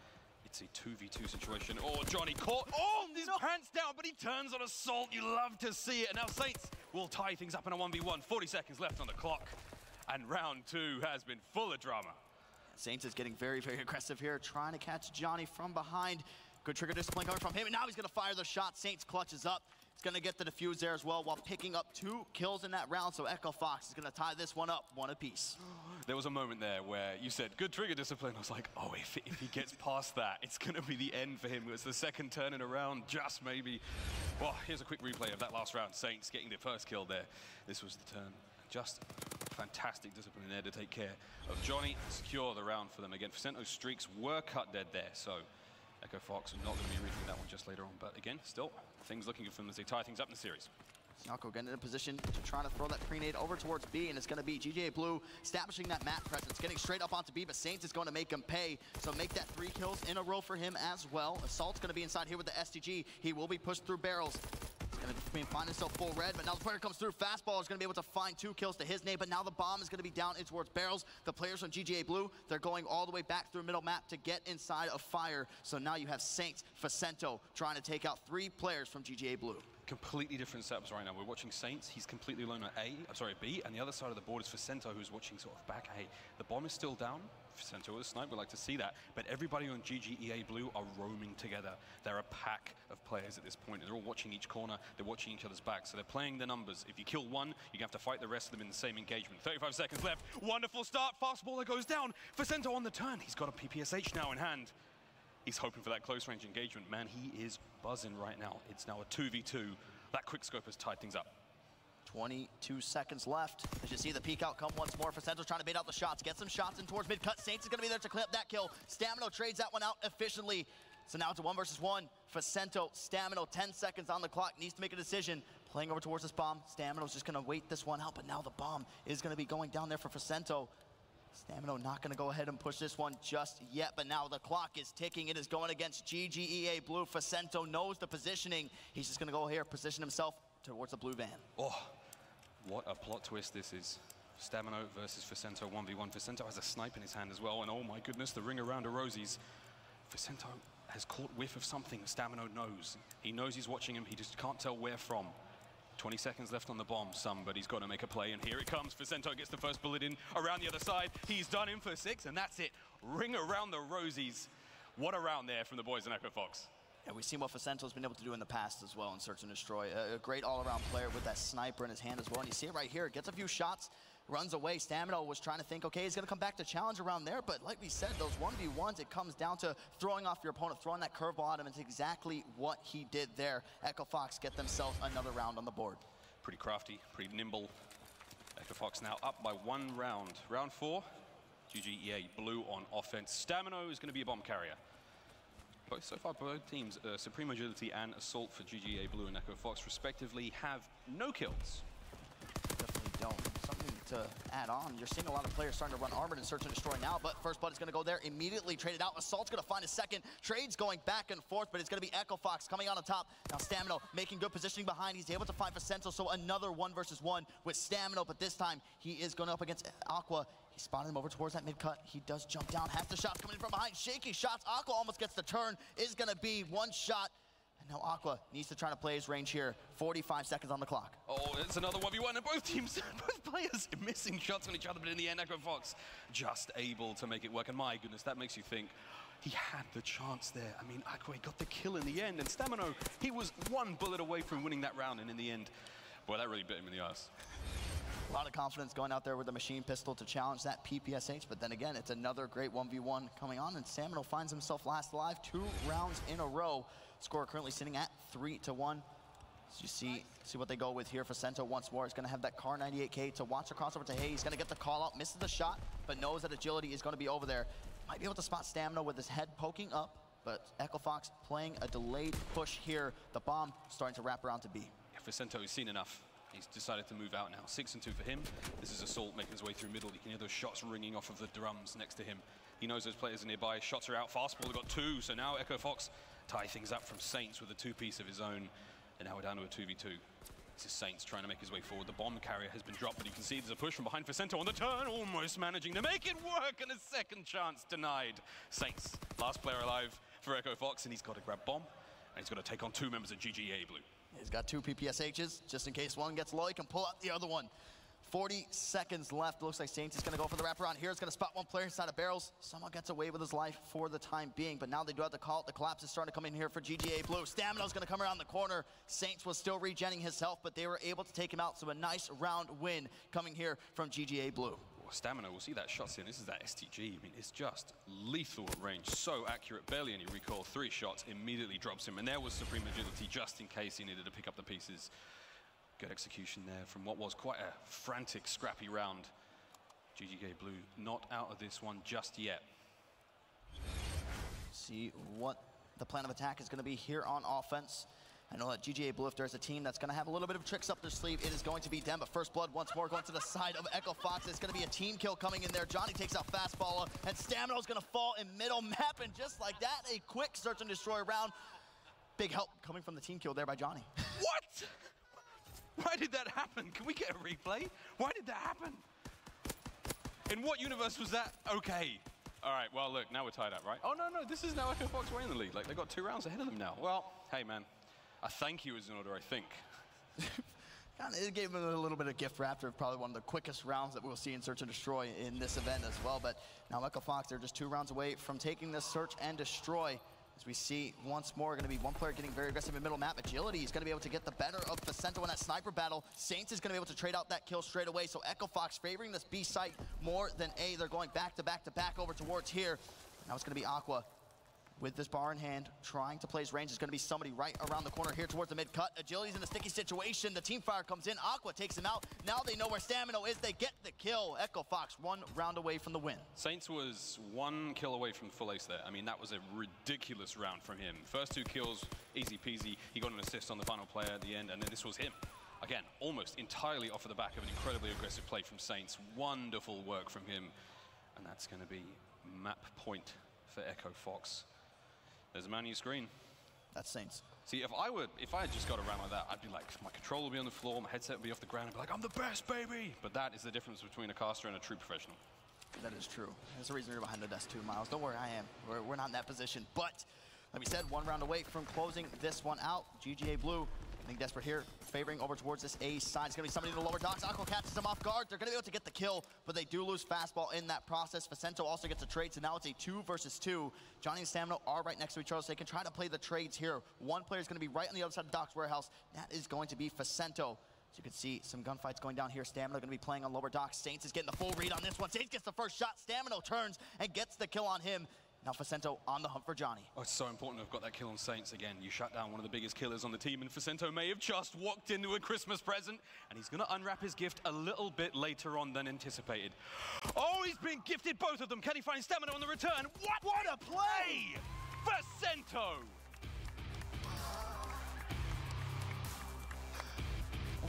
It's a 2v2 situation. Oh, Johnny caught his pants down, but he turns on Assault. You love to see it. And now Saints will tie things up in a 1v1. 40 seconds left on the clock. And round 2 has been full of drama. Saints is getting very, very aggressive here, trying to catch Johnny from behind. Good trigger discipline coming from him, and now he's going to fire the shot. Saints clutches up. He's going to get the defuse there as well while picking up 2 kills in that round, so Echo Fox is going to tie this one up, 1 apiece. There was a moment there where you said, good trigger discipline. I was like, oh, if he gets past that, it's going to be the end for him. It's the second turn in a round, just maybe. Well, here's a quick replay of that last round. Saints getting their first kill there. This was the turn. Just fantastic discipline in there to take care of Johnny and secure the round for them. Again, Facento's streaks were cut dead there, so Echo Fox not going to be reaching that one just later on. But again, still, things looking good for them as they tie things up in the series. Snako getting in a position to try to throw that pre-nade over towards B, and it's going to be GGA Blue establishing that map presence, getting straight up onto B, but Saints is going to make him pay. So make that 3 kills in a row for him as well. Assault's going to be inside here with the STG. He will be pushed through barrels. He's going to find himself full red, but now the player comes through. Fastball is going to be able to find 2 kills to his name, but now the bomb is going to be down in towards barrels. The players from GGA Blue, they're going all the way back through middle map to get inside of fire. So now you have Saints, Facento trying to take out 3 players from GGA Blue. Completely different setups right now. We're watching Saints. He's completely alone at B, and the other side of the board is Facento, who's watching sort of back A. The bomb is still down. Facento with a snipe, we'd like to see that. But everybody on GGEA Blue are roaming together. They're a pack of players at this point. They're all watching each corner. They're watching each other's back. So they're playing the numbers. If you kill one, you're going to have to fight the rest of them in the same engagement. 35 seconds left. Wonderful start. Fastballer goes down. Facento on the turn. He's got a PPSH now in hand. He's hoping for that close range engagement. Man, he is buzzing right now. It's now a 2v2. That quick scope has tied things up. 22 seconds left. As you see the peek out come once more. Facento's trying to bait out the shots. Get some shots in towards mid-cut. Saints is going to be there to clean up that kill. Stamino trades that one out efficiently. So now it's a 1 versus 1. Facento, Stamino, 10 seconds on the clock. Needs to make a decision. Playing over towards this bomb. Stamino's just going to wait this one out, but now the bomb is going to be going down there for Facento. Stamino not going to go ahead and push this one just yet, but now the clock is ticking. It is going against GGEA Blue. Facento knows the positioning. He's just going to go here, position himself towards the blue van. Oh, what a plot twist this is. Stamino versus Facento 1v1. Facento has a snipe in his hand as well, and oh my goodness, the ring around a Rosie's. Facento has caught whiff of something Stamino knows. He knows he's watching him, he just can't tell where from. 20 seconds left on the bomb. Somebody's got to make a play, and here it comes. Facento gets the first bullet in around the other side. He's done in for 6, and that's it. Ring around the Rosies. What a round there from the boys in Echo Fox. And we've seen what Facento's been able to do in the past as well in Search and Destroy. A great all-around player with that sniper in his hand as well. And you see it right here. Gets a few shots, runs away. Stamino was trying to think, okay, he's going to come back to challenge around there. But like we said, those 1v1s, it comes down to throwing off your opponent, throwing that curveball at him. It's exactly what he did there. Echo Fox get themselves another round on the board. Pretty crafty, pretty nimble. Echo Fox now up by 1 round. Round 4, GGEA Blue on offense. Stamino is going to be a bomb carrier. So far, both teams, Supreme Agility and Assault for GGA Blue and Echo Fox, respectively, have no kills. Definitely don't. Something to add on. You're seeing a lot of players starting to run Armored and Search and Destroy now, but first blood is going to go there, immediately traded out. Assault's going to find a second. Trades going back and forth, but it's going to be Echo Fox coming on top. Now Stamino making good positioning behind. He's able to find Facento, so another 1 versus 1 with Stamino, but this time he is going up against Aqua. He spotted him over towards that mid-cut. He does jump down. Half the shots coming in from behind. Shaky shots. Aqua almost gets the turn. Is going to be 1 shot. And now Aqua needs to try to play his range here. 45 seconds on the clock. Oh, it's another 1v1, and both teams, both players missing shots on each other, but in the end, Echo Fox just able to make it work. And my goodness, that makes you think he had the chance there. I mean, Aqua got the kill in the end, and Stamino, he was 1 bullet away from winning that round, and in the end, boy, that really bit him in the ass. A lot of confidence going out there with the machine pistol to challenge that PPSH, but then again, it's another great 1v1 coming on, and Stamino finds himself last alive 2 rounds in a row. Score currently sitting at 3-1. So you see what they go with here. Facento once more is going to have that Car 98K to watch the crossover to Hay. He's going to get the call out, misses the shot, but knows that agility is going to be over there. Might be able to spot Stamino with his head poking up, but Echo Fox playing a delayed push here. The bomb starting to wrap around to B. Facento has seen enough. He's decided to move out now. 6-2 for him. This is Assault making his way through middle. You can hear those shots ringing off of the drums next to him. He knows those players are nearby. Shots are out. Fastball, they've got 2. So now Echo Fox tie things up from Saints with a 2-piece of his own. And now we're down to a 2v2. This is Saints trying to make his way forward. The bomb carrier has been dropped, but you can see there's a push from behind Facento on the turn, almost managing to make it work, and a second chance denied. Saints, last player alive, for Echo Fox, and he's got to grab bomb, and he's got to take on 2 members of GGA Blue. He's got 2 PPSHs, just in case one gets low, he can pull out the other one. 40 seconds left. Looks like Saints is going to go for the wraparound here. He's going to spot one player inside of barrels. Someone gets away with his life for the time being, but now they do have to call it. The collapse is starting to come in here for GGA Blue. Stamina's going to come around the corner. Saints was still regenning his health, but they were able to take him out. So a nice round win coming here from GGA Blue. Stamina, we'll see that shots in. This is that STG. I mean, it's just lethal at range. So accurate, barely any recoil. 3 shots, immediately drops him. And there was Supreme Agility just in case he needed to pick up the pieces. Good execution there from what was quite a frantic, scrappy round. GGA Blue not out of this one just yet. See what the plan of attack is going to be here on offense. I know that GGA Blue, if there's a team that's going to have a little bit of tricks up their sleeve, it is going to be them. But first blood once more going to the side of Echo Fox. It's going to be a team kill coming in there. Johnny takes out Fastballer, and Stamina's going to fall in middle map. And just like that, a quick search and destroy round. Big help coming from the team kill there by Johnny. What? Why did that happen? Can we get a replay? Why did that happen? In what universe was that? Okay. All right, well, look, now we're tied up, right? Oh, no, this is now Echo Fox way in the lead. Like, they got 2 rounds ahead of them now. Well, hey, man, a thank you is in order, I think. It gave him a little bit of gift after probably one of the quickest rounds that we'll see in Search and Destroy in this event as well. But now Echo Fox, they're just 2 rounds away from taking this Search and Destroy. As we see once more, going to be one player getting very aggressive in middle map. Agility is going to be able to get the better of Facento in that sniper battle. Saints is going to be able to trade out that kill straight away. So Echo Fox favoring this B site more than A. They're going back to back to back over towards here. Now it's going to be Aqua with this bar in hand, trying to place range. Is going to be somebody right around the corner here towards the mid cut. Agility's in a sticky situation. The team fire comes in. Aqua takes him out. Now they know where Stamina is. They get the kill. Echo Fox 1 round away from the win. Saints was 1 kill away from full ace there. I mean, that was a ridiculous round from him. First 2 kills, easy peasy. He got an assist on the final player at the end, and then this was him. Again, almost entirely off of the back of an incredibly aggressive play from Saints. Wonderful work from him. And that's going to be map point for Echo Fox. There's a man on your screen. That's Saints. See, if I had just got around like that, I'd be like, my controller would be on the floor, my headset would be off the ground, I'd be like, I'm the best, baby! But that is the difference between a caster and a true professional. That is true. There's a reason you're behind the desk too, Miles. Don't worry, I am. We're not in that position. But, like we said, 1 round away from closing this one out. GGA Blue, I think desperate here, favoring over towards this A side. It's going to be somebody in the lower docks. Aqua catches them off guard. They're going to be able to get the kill, but they do lose Fastball in that process. Facento also gets a trade, so now it's a 2 versus 2. Johnny and Stamina are right next to each other, so they can try to play the trades here. One player is going to be right on the other side of Docks Warehouse. That is going to be Facento. So you can see some gunfights going down here. Stamina going to be playing on lower docks. Saints is getting the full read on this one. Saints gets the first shot. Stamina turns and gets the kill on him. Now Facento on the hunt for Johnny. Oh, it's so important to have got that kill on Saints again. You shut down one of the biggest killers on the team, and Facento may have just walked into a Christmas present, and he's going to unwrap his gift a little bit later on than anticipated. Oh, he's been gifted both of them. Can he find Stamina on the return? What a play! Facento!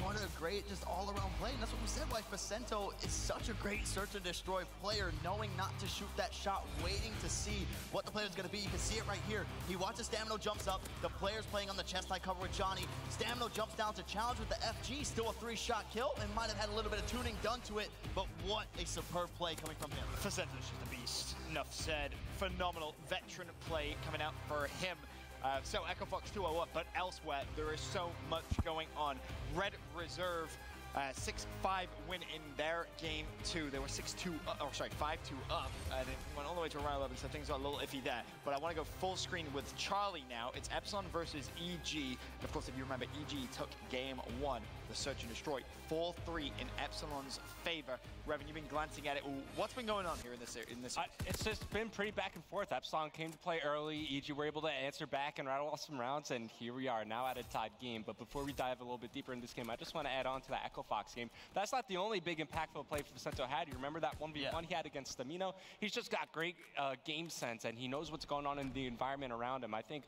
What a great, just all-around play. And that's what we said, why Facento is such a great search and destroy player, knowing not to shoot that shot, waiting to see what the player's going to be. You can see it right here. He watches Stamina jumps up. The player's playing on the chest side cover with Johnny. Stamina jumps down to challenge with the FG. Still a 3-shot kill, and might have had a little bit of tuning done to it. But what a superb play coming from him. Facento's just a beast. Enough said. Phenomenal veteran play coming out for him. So Echo Fox 2-0 up, but elsewhere there is so much going on. Red Reserve 6-5 win in their game 2. They were 5-2 up, and it went all the way to round 11, so things got a little iffy there. But I want to go full screen with Charlie now. It's Epsilon versus EG. And of course, if you remember, EG took game 1, the search and destroy, 4-3 in Epsilon's favor. Revan, you've been glancing at it. What's been going on here in this series? It's just been pretty back and forth. Epsilon came to play early. EG were able to answer back and rattle off some rounds, and here we are now at a tied game. But before we dive a little bit deeper in this game, I just want to add on to that Echo Fox game. That's not the only big impactful play Facento had. You remember that 1v1 he had against Stamino? He's just got great game sense, and he knows what's going on in the environment around him. I think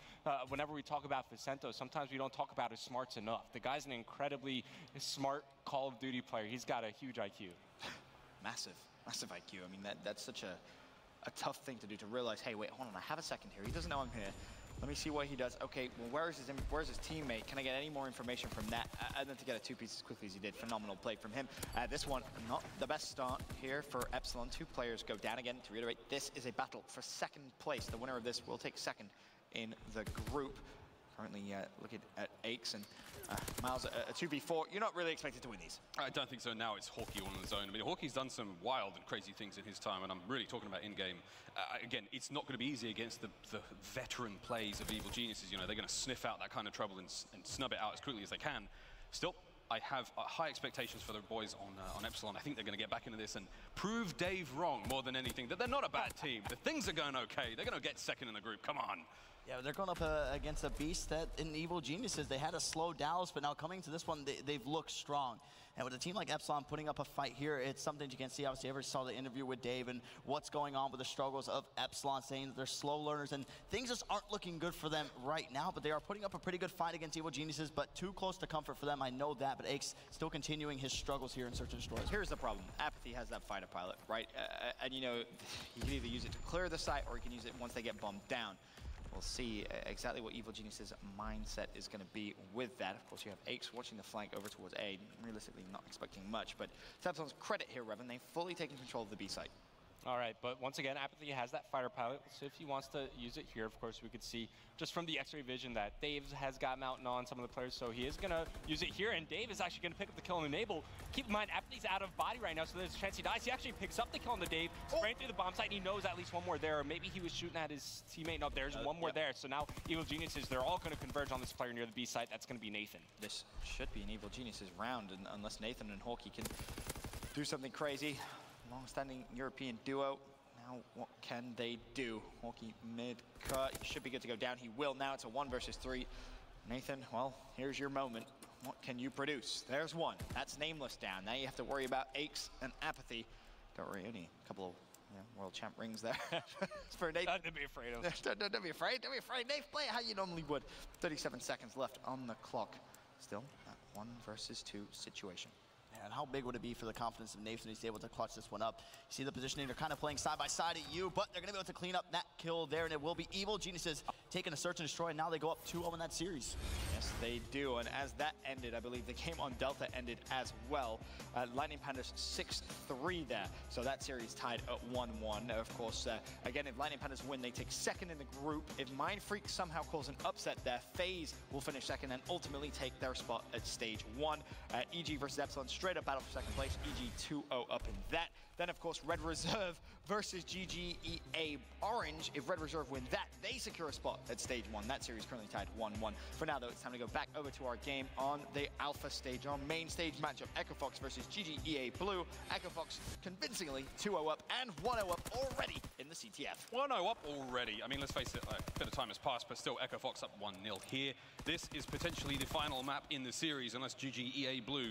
whenever we talk about Facento, sometimes we don't talk about his smarts enough. The guy's an incredibly smart Call of Duty player. He's got a huge IQ. Massive IQ. I mean, that's such a tough thing to do, to realize, hey, wait, hold on, I have a second here. He doesn't know I'm here. Let me see what he does. Okay, well, where's his teammate? Can I get any more information from that? And then to get a 2-piece as quickly as he did. Phenomenal play from him. This one, not the best start here for Epsilon. 2 players go down again. To reiterate, this is a battle for second place. The winner of this will take second in the group. Currently looking at Aches and Miles, a 2v4. You're not really expected to win these. I don't think so. Now it's Hawkey on his own. I mean, Hawkey's done some wild and crazy things in his time, and I'm really talking about in-game. Again, it's not going to be easy against the veteran plays of Evil Geniuses. You know, they're going to sniff out that kind of trouble and snub it out as quickly as they can. Still, I have high expectations for the boys on Epsilon. I think they're going to get back into this and prove Dave wrong more than anything, that they're not a bad team. The things are going okay. They're going to get second in the group. Come on. Yeah, they're going up against a beast that in Evil Geniuses, they had to slow Dallas, but now coming to this one, they've looked strong. And with a team like Epsilon putting up a fight here, it's something you can see. Obviously, everyone saw the interview with Dave and what's going on with the struggles of Epsilon, saying that they're slow learners and things just aren't looking good for them right now, but they are putting up a pretty good fight against Evil Geniuses, but too close to comfort for them. I know that, but Aches still continuing his struggles here in Search and Destroy. Here's the problem. Apathy has that fighter pilot, right? And you know, you can either use it to clear the site or you can use it once they get bombed down. We'll see exactly what Evil Genius's mindset is going to be with that. Of course, you have Aches watching the flank over towards A. Realistically, not expecting much, but to Epsilon's credit here, Revan, they've fully taken control of the B site. All right, but once again, Apathy has that fighter pilot, so if he wants to use it here, of course, we could see just from the X-ray vision that Dave has got mountain on some of the players, so he is going to use it here, and Dave is actually going to pick up the kill on the Enable. Keep in mind, Apathy's out of body right now, so there's a chance he dies. He actually picks up the kill on the Dave, spraying through the bomb site, and he knows at least one more there, or maybe he was shooting at his teammate. No, there's one more there, so now Evil Geniuses, they're all going to converge on this player near the B site. That's going to be Nathan. This should be an Evil Geniuses round, and unless Nathan and Hawkey can do something crazy. Long-standing European duo. Now, what can they do? Hawkey mid-cut. He should be good to go down. He will now. It's a 1 versus 3. Nathan, well, here's your moment. What can you produce? There's one. That's Nameless down. Now you have to worry about Aches and Apathy. Don't worry, only a couple of world champ rings there. For Nathan. Don't be afraid of. Don't be afraid. Don't be afraid. Nate, play it how you normally would. 37 seconds left on the clock. Still, that 1 versus 2 situation. And how big would it be for the confidence of Nathan if he's able to clutch this one up? You see the positioning, they're kind of playing side by side at you, but they're going to be able to clean up that kill there, and it will be Evil Geniuses taking a Search and Destroy, and now they go up 2-0 in that series. Yes, they do, and as that ended, I believe the game on Delta ended as well. Lightning Pandas 6-3 there, so that series tied at 1-1. Of course, again, if Lightning Pandas win, they take second in the group. If Mind Freak somehow calls an upset there, FaZe will finish second and ultimately take their spot at stage 1. EG versus Epsilon, straight up battle for second place. EG 2-0 up in that. Then, of course, Red Reserve versus GGEA Orange. If Red Reserve win that, they secure a spot at stage 1. That series currently tied 1-1. For now, though, it's time to go back over to our game on the Alpha stage. Our main stage matchup, Echo Fox versus GGEA Blue. Echo Fox convincingly 2-0 up and 1-0 up already in the CTF. 1-0 up already. I mean, let's face it, a bit of time has passed, but still Echo Fox up 1-0 here. This is potentially the final map in the series, unless GGEA Blue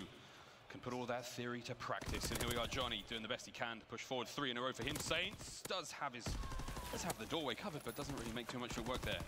can put all that theory to practice. And here we are, Johnny doing the best he can to push forward 3 in a row for him. Saints does have the doorway covered, but doesn't really make too much of work there.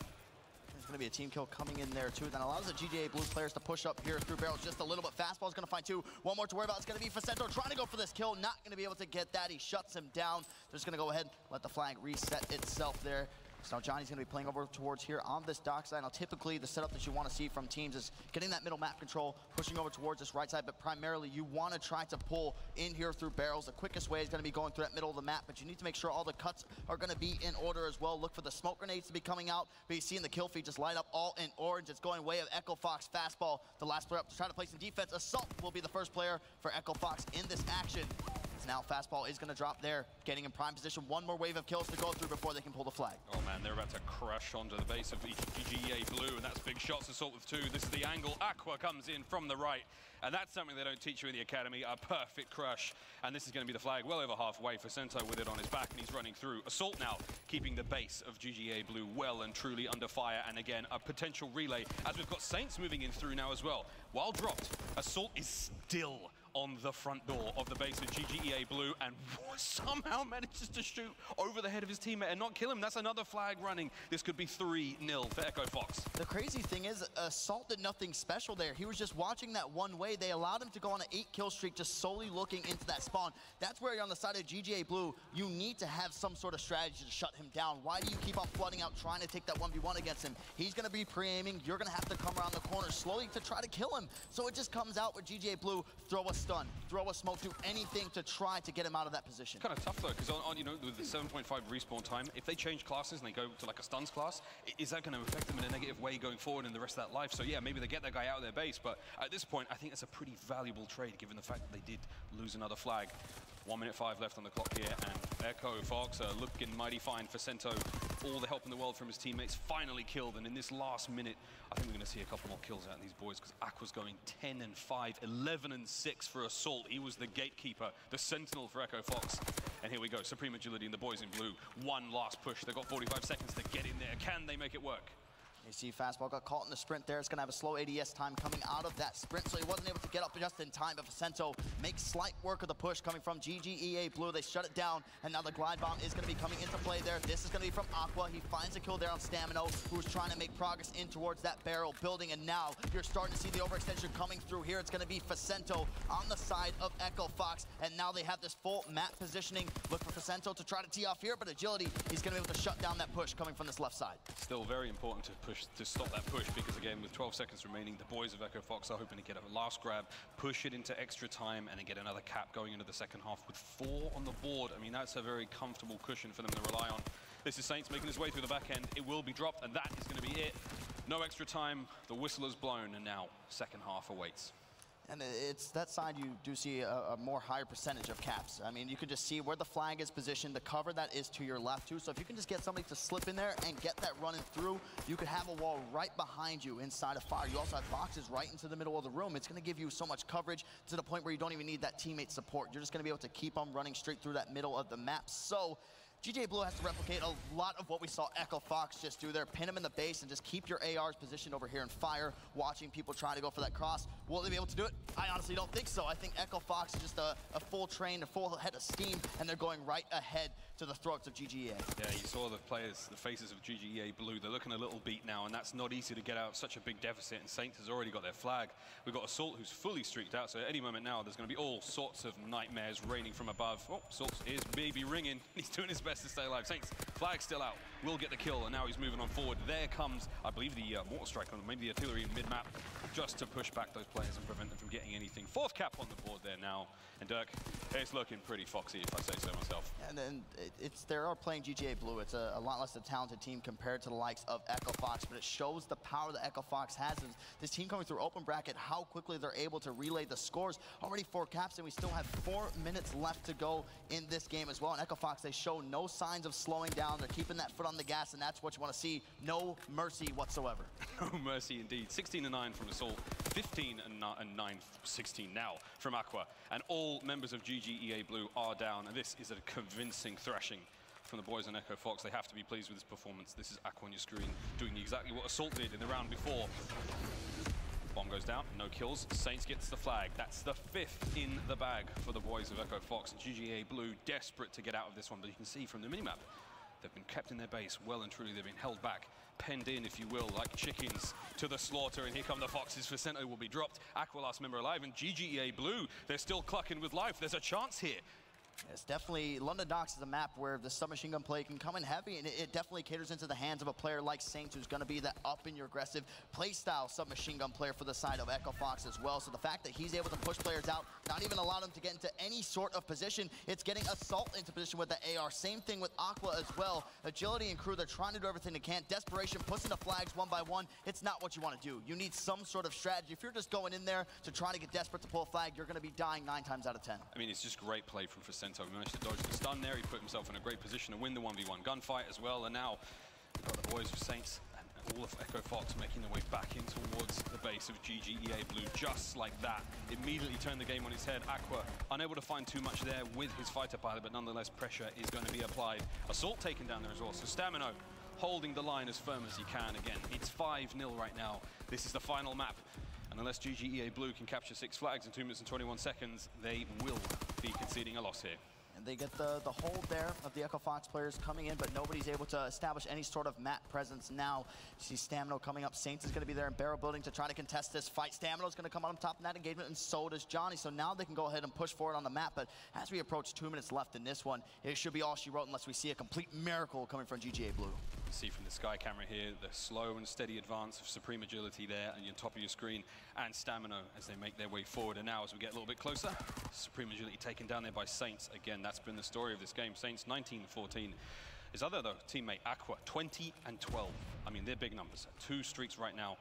There's going to be a team kill coming in there too. That allows the GGA Blue players to push up here through barrels just a little bit. Fastball's going to find 2. One more to worry about. It's going to be Facento trying to go for this kill. Not going to be able to get that. He shuts him down. They're just going to go ahead, let the flag reset itself there. So now Johnny's going to be playing over towards here on this dock side. Now typically the setup that you want to see from teams is getting that middle map control, pushing over towards this right side, but primarily you want to try to pull in here through barrels. The quickest way is going to be going through that middle of the map, but you need to make sure all the cuts are going to be in order as well. Look for the smoke grenades to be coming out, but you see in the kill feed just light up all in orange. It's going way of Echo Fox. Fastball, the last player up to try to play some defense. Assault will be the first player for Echo Fox in this action. Now Fastball is going to drop there, getting in prime position. One more wave of kills to go through before they can pull the flag. Oh man, they're about to crash onto the base of GGEA Blue, and that's big shots. Assault with 2. This is the angle. Aqua comes in from the right, and that's something they don't teach you in the academy. A perfect crush, and this is going to be the flag well over halfway. Facento with it on his back, and he's running through. Assault now keeping the base of GGEA Blue well and truly under fire, and again a potential relay as we've got Saints moving in through now as well. While dropped, Assault is still on the front door of the base of GGEA Blue and somehow manages to shoot over the head of his teammate and not kill him. That's another flag running. This could be 3-0 for Echo Fox. The crazy thing is, Assault did nothing special there. He was just watching that one way. They allowed him to go on an 8-kill streak, just solely looking into that spawn. That's where you're on the side of GGA Blue. You need to have some sort of strategy to shut him down. Why do you keep on flooding out, trying to take that 1v1 against him? He's going to be pre-aiming. You're going to have to come around the corner slowly to try to kill him. So it just comes out with GGA Blue, throw a stun, throw a smoke, do anything to try to get him out of that position. Kind of tough though, because on you know, with the 7.5 respawn time, if they change classes and they go to like a stuns class, is that going to affect them in a negative way going forward in the rest of that life? So yeah, maybe they get that guy out of their base, but at this point, I think that's a pretty valuable trade given the fact that they did lose another flag. 1 minute 5 left on the clock here, and Echo Fox are looking mighty fine for Sento. All the help in the world from his teammates, finally killed, and in this last minute, I think we're going to see a couple more kills out of these boys, because Aqua's going 10-5, 11-6 for Assault. He was the gatekeeper, the sentinel for Echo Fox. And here we go, Supreme Agility and the boys in blue. One last push, they've got 45 seconds to get in there. Can they make it work? You see Fastball got caught in the sprint there. It's going to have a slow ADS time coming out of that sprint, so he wasn't able to get up just in time. But Vicento makes slight work of the push coming from GGEA Blue. They shut it down, and now the glide bomb is going to be coming into play there. This is going to be from Aqua. He finds a kill there on Stamino, who's trying to make progress in towards that barrel building, and now you're starting to see the overextension coming through here. It's going to be Vicento on the side of Echo Fox, and now they have this full map positioning. Look for Vicento to try to tee off here, but Agility, he's going to be able to shut down that push coming from this left side. Still very important to stop that push, because again, with 12 seconds remaining, the boys of Echo Fox are hoping to get a last grab, push it into extra time, and then get another cap going into the second half with 4 on the board. I mean, that's a very comfortable cushion for them to rely on. This is Saints making his way through the back end. It will be dropped, and that is going to be it. No extra time, the whistle is blown, and now second half awaits. And it's that side you do see a more higher percentage of caps. I mean, you can just see where the flag is positioned, the cover that is to your left too. So if you can just get somebody to slip in there and get that running through, you could have a wall right behind you inside of fire. You also have boxes right into the middle of the room. It's going to give you so much coverage to the point where you don't even need that teammate support. You're just going to be able to keep them running straight through that middle of the map. So GJ Blue has to replicate a lot of what we saw Echo Fox just do there. Pin him in the base and just keep your ARs positioned over here in fire, watching people try to go for that cross. Will they be able to do it? I honestly don't think so. I think Echo Fox is just a full train, a full head of steam, and they're going right ahead to the throats of GGEA. Yeah, you saw the players, the faces of GGEA Blue. They're looking a little beat now, and that's not easy to get out of such a big deficit, and Saints has already got their flag. We've got Assault, who's fully streaked out, so at any moment now, there's going to be all sorts of nightmares raining from above. Oh, Assault's ears maybe ringing. He's doing his best to stay alive. Saints, flag still out, will get the kill, and now he's moving on forward. There comes, I believe, the Mortar Strike, or maybe the Artillery in mid-map, just to push back those players and prevent them from getting anything. 4th cap on the board there now, and Dirk, it's looking pretty foxy, if I say so myself. And then they are playing GGA Blue. It's a lot less a talented team compared to the likes of Echo Fox, but it shows the power that Echo Fox has. This team coming through open bracket, how quickly they're able to relay the scores. Already 4 caps, and we still have 4 minutes left to go in this game as well. And Echo Fox, they show no signs of slowing down. They're keeping that foot on the gas, and that's what you want to see. No mercy whatsoever. No mercy indeed. 16-9 from Assault, 15-9, 16 now from Aqua, and all members of GGEA Blue are down, and this is a convincing thrashing from the boys on Echo Fox. They have to be pleased with this performance. This is Aqua on your screen doing exactly what Assault did in the round before. Bomb goes down, no kills. Saints gets the flag. That's the 5th in the bag for the boys of Echo Fox. GGEA Blue desperate to get out of this one, but you can see from the minimap, they've been kept in their base well and truly. They've been held back, penned in, if you will, like chickens to the slaughter. And here come the Foxes. Vicento will be dropped. Aqua last member alive, and GGEA Blue, they're still clucking with life. There's a chance here. It's definitely, London Docks is a map where the submachine gun play can come in heavy, and it definitely caters into the hands of a player like Saints, who's going to be that up in your aggressive play style submachine gun player for the side of Echo Fox as well. So the fact that he's able to push players out, not even allow them to get into any sort of position, it's getting Assault into position with the AR. Same thing with Aqua as well. Agility and crew, they're trying to do everything they can. Desperation, pushing the flags one by one. It's not what you want to do. You need some sort of strategy. If you're just going in there to try to get desperate to pull a flag, you're going to be dying 9 times out of 10. I mean, it's just great play from Vicento. He managed to dodge the stun there. He put himself in a great position to win the 1v1 gunfight as well. And now we've got the boys of Saints and all of Echo Fox making their way back in towards the base of GGEA Blue, just like that. Immediately turned the game on its head. Aqua unable to find too much there with his fighter pilot, but nonetheless pressure is going to be applied. Assault taken down there as well. So Stamino holding the line as firm as he can. Again, it's 5-0 right now. This is the final map. And unless GGEA Blue can capture 6 flags in 2 minutes and 21 seconds, they will be conceding a loss here. And they get the hold there of the Echo Fox players coming in, but nobody's able to establish any sort of map presence now. You see Stamino coming up. Saints is going to be there in barrel building to try to contest this fight. Stamino is going to come on top of that engagement, and so does Johnny. So now they can go ahead and push forward on the map. But as we approach 2 minutes left in this one, it should be all she wrote unless we see a complete miracle coming from GGA Blue. can see from the sky camera here, the slow and steady advance of supreme agility there on your top of your screen, and stamina as they make their way forward. And now as we get a little bit closer, supreme agility taken down there by Saints. Again, that's been the story of this game. Saints 19-14. His other though, teammate Aqua 20 and 12. I mean, they're big numbers. 2 streaks right now.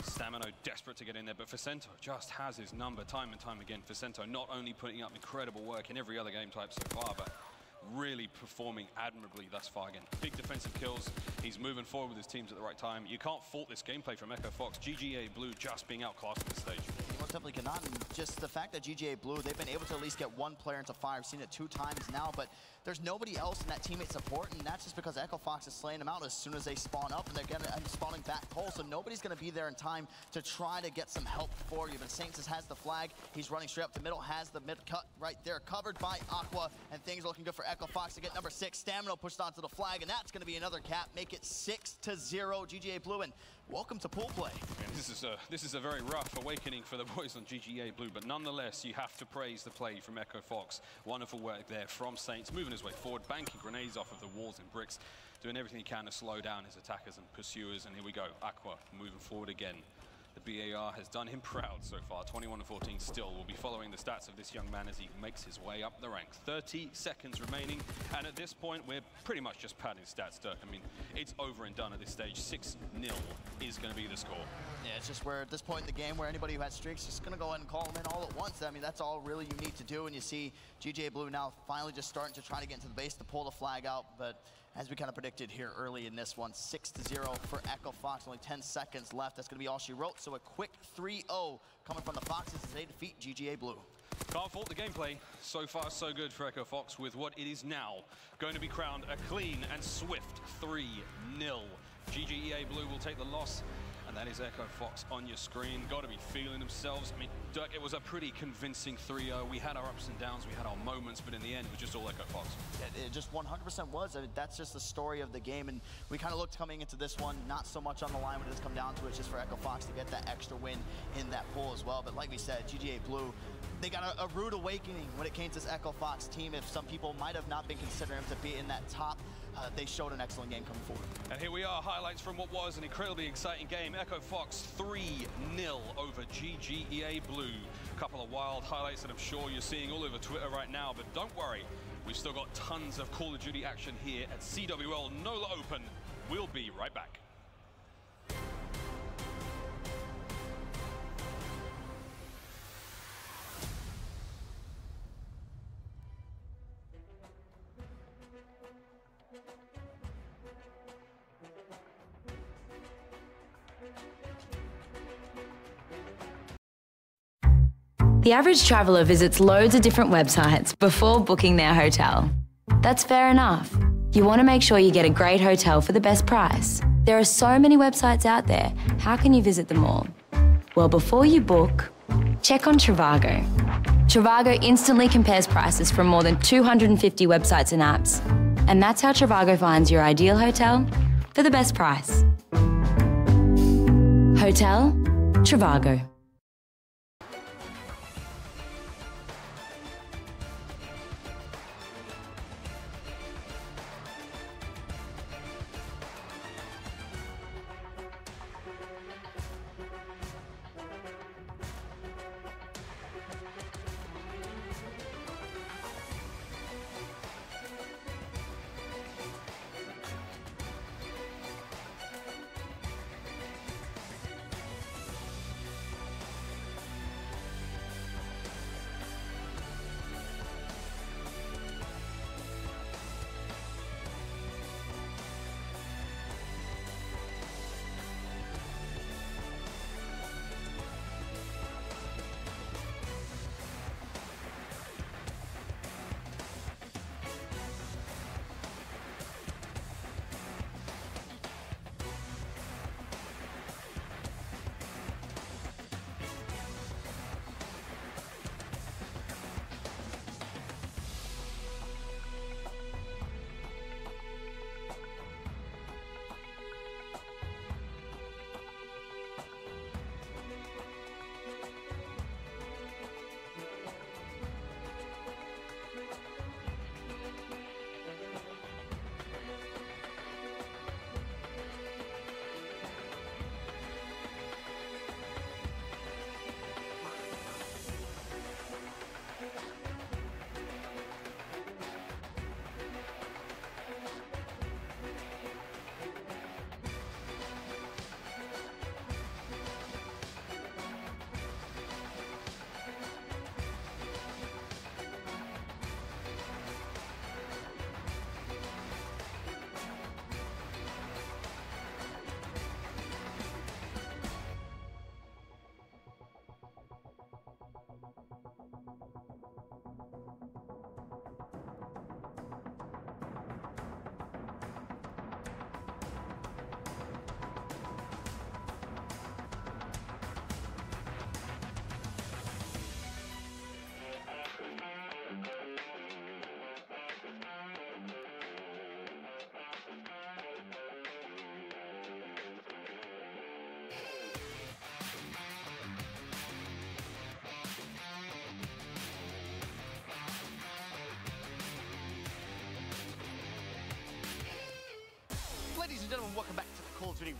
Stamino desperate to get in there, but Facento just has his number time and time again. Facento not only putting up incredible work in every other game type so far, but really performing admirably thus far again. Big defensive kills. He's moving forward with his teams at the right time. You can't fault this gameplay from Echo Fox. GGA Blue just being outclassed at this stage. You most definitely cannot. And just the fact that GGA Blue, they've been able to at least get 1 player into fire. I've seen it 2 times now, but there's nobody else in that teammate support, and that's just because Echo Fox is slaying them out as soon as they spawn up, and they're getting spawning back pole, so nobody's going to be there in time to try to get some help for you. But Saints has the flag. He's running straight up the middle, has the mid cut right there, covered by Aqua, and things are looking good for Echo Fox to get number 6. Stamina pushed onto the flag, and that's going to be another cap, make it 6-0 GGA Blue, and welcome to pool play. And this is a very rough awakening for the boys on GGA Blue, but nonetheless, you have to praise the play from Echo Fox. Wonderful work there from Saints, moving his way forward, banking grenades off of the walls and bricks, doing everything he can to slow down his attackers and pursuers. And here we go, Aqua moving forward again. The BAR has done him proud so far. 21-14 still. We'll be following the stats of this young man as he makes his way up the ranks. 30 seconds remaining, and at this point, we're pretty much just padding stats, Dirk. I mean, it's over and done at this stage. 6-0 is going to be the score. Yeah, it's just where at this point in the game where anybody who has streaks is just going to go ahead and call them in all at once. I mean, that's all really you need to do, and you see GGA Blue now finally just starting to try to get into the base to pull the flag out, but as we kind of predicted here early in this one, 6-0 for Echo Fox. Only 10 seconds left. That's going to be all she wrote. So a quick 3-0 coming from the Foxes as they defeat GGA Blue. Can't fault the gameplay. So far, so good for Echo Fox with what it is now going to be crowned a clean and swift 3-0. GGA Blue will take the loss. And that is Echo Fox on your screen. Got to be feeling themselves. I mean, Dirk, it was a pretty convincing 3-0. We had our ups and downs, we had our moments, but in the end, it was just all Echo Fox. It just 100% was. I mean, that's just the story of the game. And we kind of looked coming into this one, not so much on the line when it does come down to it, just for Echo Fox to get that extra win in that pool as well. But like we said, GGA Blue, they got a rude awakening when it came to this Echo Fox team. If some people might have not been considering him to be in that top, they showed an excellent game coming forward. And here we are, highlights from what was an incredibly exciting game. Echo Fox 3-0 over GGEA Blue. A couple of wild highlights that I'm sure you're seeing all over Twitter right now, but don't worry, we've still got tons of Call of Duty action here at CWL NOLA Open. We'll be right back. The average traveller visits loads of different websites before booking their hotel. That's fair enough. You want to make sure you get a great hotel for the best price. There are so many websites out there, how can you visit them all? Well, before you book, check on Trivago. Trivago instantly compares prices from more than 250 websites and apps. And that's how Trivago finds your ideal hotel for the best price. Hotel Trivago.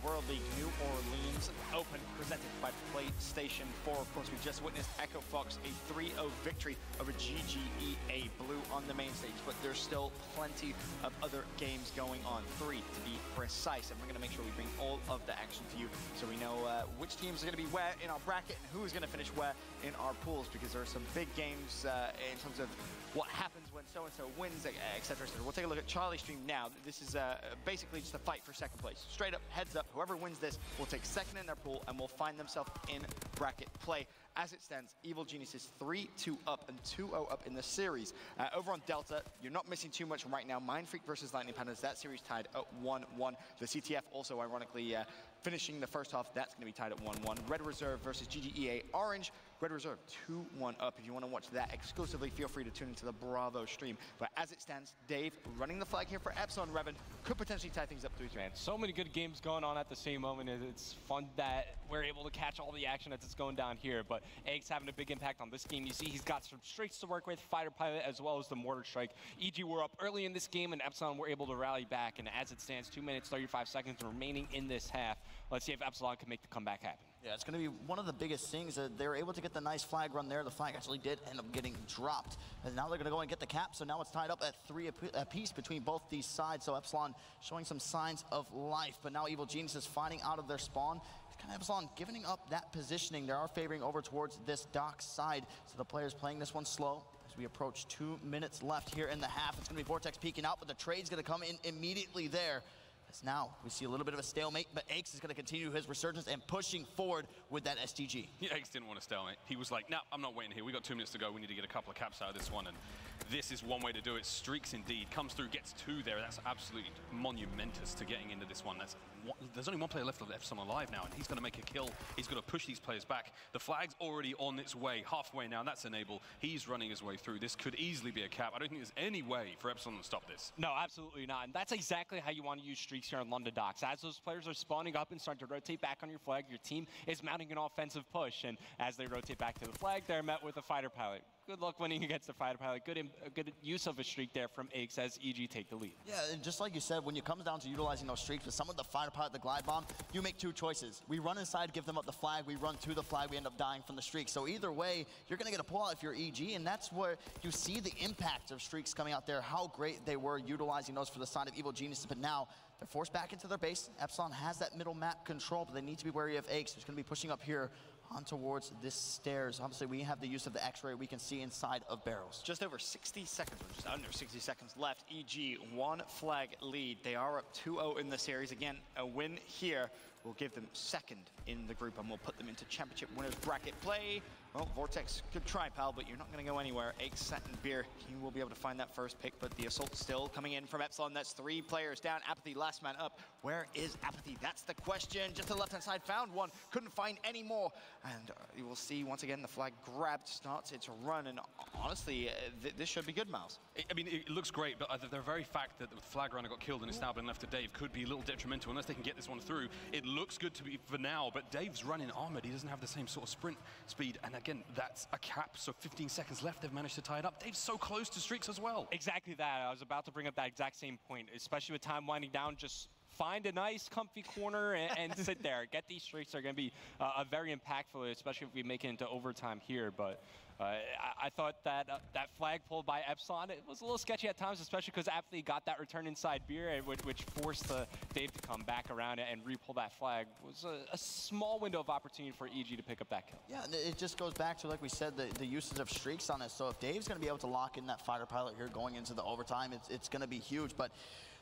World League New Orleans Open presented by PlayStation 4. Of course, we just witnessed Echo Fox a 3-0 victory over GGEA Blue on the main stage, but there's still plenty of other games going on, 3 to be precise, and we're going to make sure we bring all of the action to you so we know which teams are going to be where in our bracket and who's going to finish where in our pools, because there are some big games in terms of what happens when so-and-so wins, etc. So we'll take a look at Charlie's stream now. This is basically just a fight for second place. Straight up, heads up, whoever wins this will take second in their pool and will find themselves in bracket play. As it stands, Evil Genius is 3-2 up and 2-0 up in the series. Over on Delta, you're not missing too much right now. Mind Freak versus Lightning Pandas, that series tied at 1-1. The CTF also, ironically, finishing the first half, that's going to be tied at 1-1. Red Reserve versus GGEA Orange. Red Reserve 2-1 up. If you want to watch that exclusively, feel free to tune into the Bravo stream. But as it stands, Dave running the flag here for Epsilon Revan could potentially tie things up 3-3. Man, so many good games going on at the same moment. It's fun that we're able to catch all the action as it's going down here. But Egg's having a big impact on this game. You see he's got some streaks to work with, Fighter Pilot as well as the Mortar Strike. EG were up early in this game and Epsilon were able to rally back. And as it stands, 2 minutes, 35 seconds remaining in this half. Let's see if Epsilon can make the comeback happen. Yeah, it's going to be one of the biggest things. They were able to get the nice flag run there. The flag actually did end up getting dropped. And now they're going to go and get the cap. So now it's tied up at 3 apiece between both these sides. So Epsilon showing some signs of life. But now Evil Genius is finding out of their spawn. It's kind of Epsilon giving up that positioning. They are favoring over towards this dock side. So the players playing this one slow. As we approach 2 minutes left here in the half, it's going to be Vortex peeking out, but the trade's going to come in immediately there. As now we see a little bit of a stalemate, but Aches is going to continue his resurgence and pushing forward with that STG. Yeah, Aches didn't want to stalemate. He was like, no, I'm not waiting here. We got 2 minutes to go. We need to get a couple of caps out of this one. And this is one way to do it. Streaks indeed. Comes through, gets 2 there. That's absolutely monumentous to getting into this one. There's only one player left of Epsilon alive now, and he's going to make a kill. He's going to push these players back. The flag's already on its way, halfway now. That's Enable. He's running his way through. This could easily be a cap. I don't think there's any way for Epsilon to stop this. No, absolutely not. And that's exactly how you want to use streaks here on London Docks. As those players are spawning up and starting to rotate back on your flag, your team is mounting an offensive push. And as they rotate back to the flag, they're met with a Fighter Pilot. Good luck winning against the Fighter Pilot. Good use of a streak there from Aches as EG take the lead. Yeah, and just like you said, when it comes down to utilizing those streaks with some of the Fighter Pilot, the Glide Bomb, you make 2 choices. We run inside, give them up the flag. We run to the flag, we end up dying from the streak. So either way, you're going to get a pull out if you're EG, and that's where you see the impact of streaks coming out there, how great they were utilizing those for the side of Evil Geniuses. But now they're forced back into their base. Epsilon has that middle map control, but they need to be wary of Aches, who's going to be pushing up here on towards this stairs. Obviously, we have the use of the X-ray we can see inside of barrels. Just over 60 seconds, or just under 60 seconds left. EG, 1 flag lead. They are up 2-0 in the series. Again, a win here will give them second in the group, and we'll put them into championship winners bracket play. Well, Vortex, good try, pal, but you're not going to go anywhere. Aches, Sat, and Beer, you will be able to find that first pick, but the assault still coming in from Epsilon. That's 3 players down. Apathy, last man up. Where is Apathy? That's the question. Just to the left-hand side, found one. Couldn't find any more. And you will see, once again, the flag grabbed, starts its run, and honestly, this should be good, Miles. I mean, it looks great, but the very fact that the flag runner got killed and it's now been left to Dave could be a little detrimental unless they can get this one through. It looks good to be for now, but Dave's running armored. He doesn't have the same sort of sprint speed, and again, that's a cap, so 15 seconds left. They've managed to tie it up. Dave's so close to streaks as well. Exactly that. I was about to bring up that exact same point, especially with time winding down. Just find a nice, comfy corner and sit there. Get these streaks. They're going to be very impactful, especially if we make it into overtime here. But I thought that that flag pulled by Epsilon, it was a little sketchy at times, especially because Apathy got that return inside Beer, which forced Dave to come back around and re-pull that flag. It was a small window of opportunity for EG to pick up that kill. Yeah, it just goes back to, like we said, the usage of streaks on it. So if Dave's going to be able to lock in that Fighter Pilot here going into the overtime, it's going to be huge. But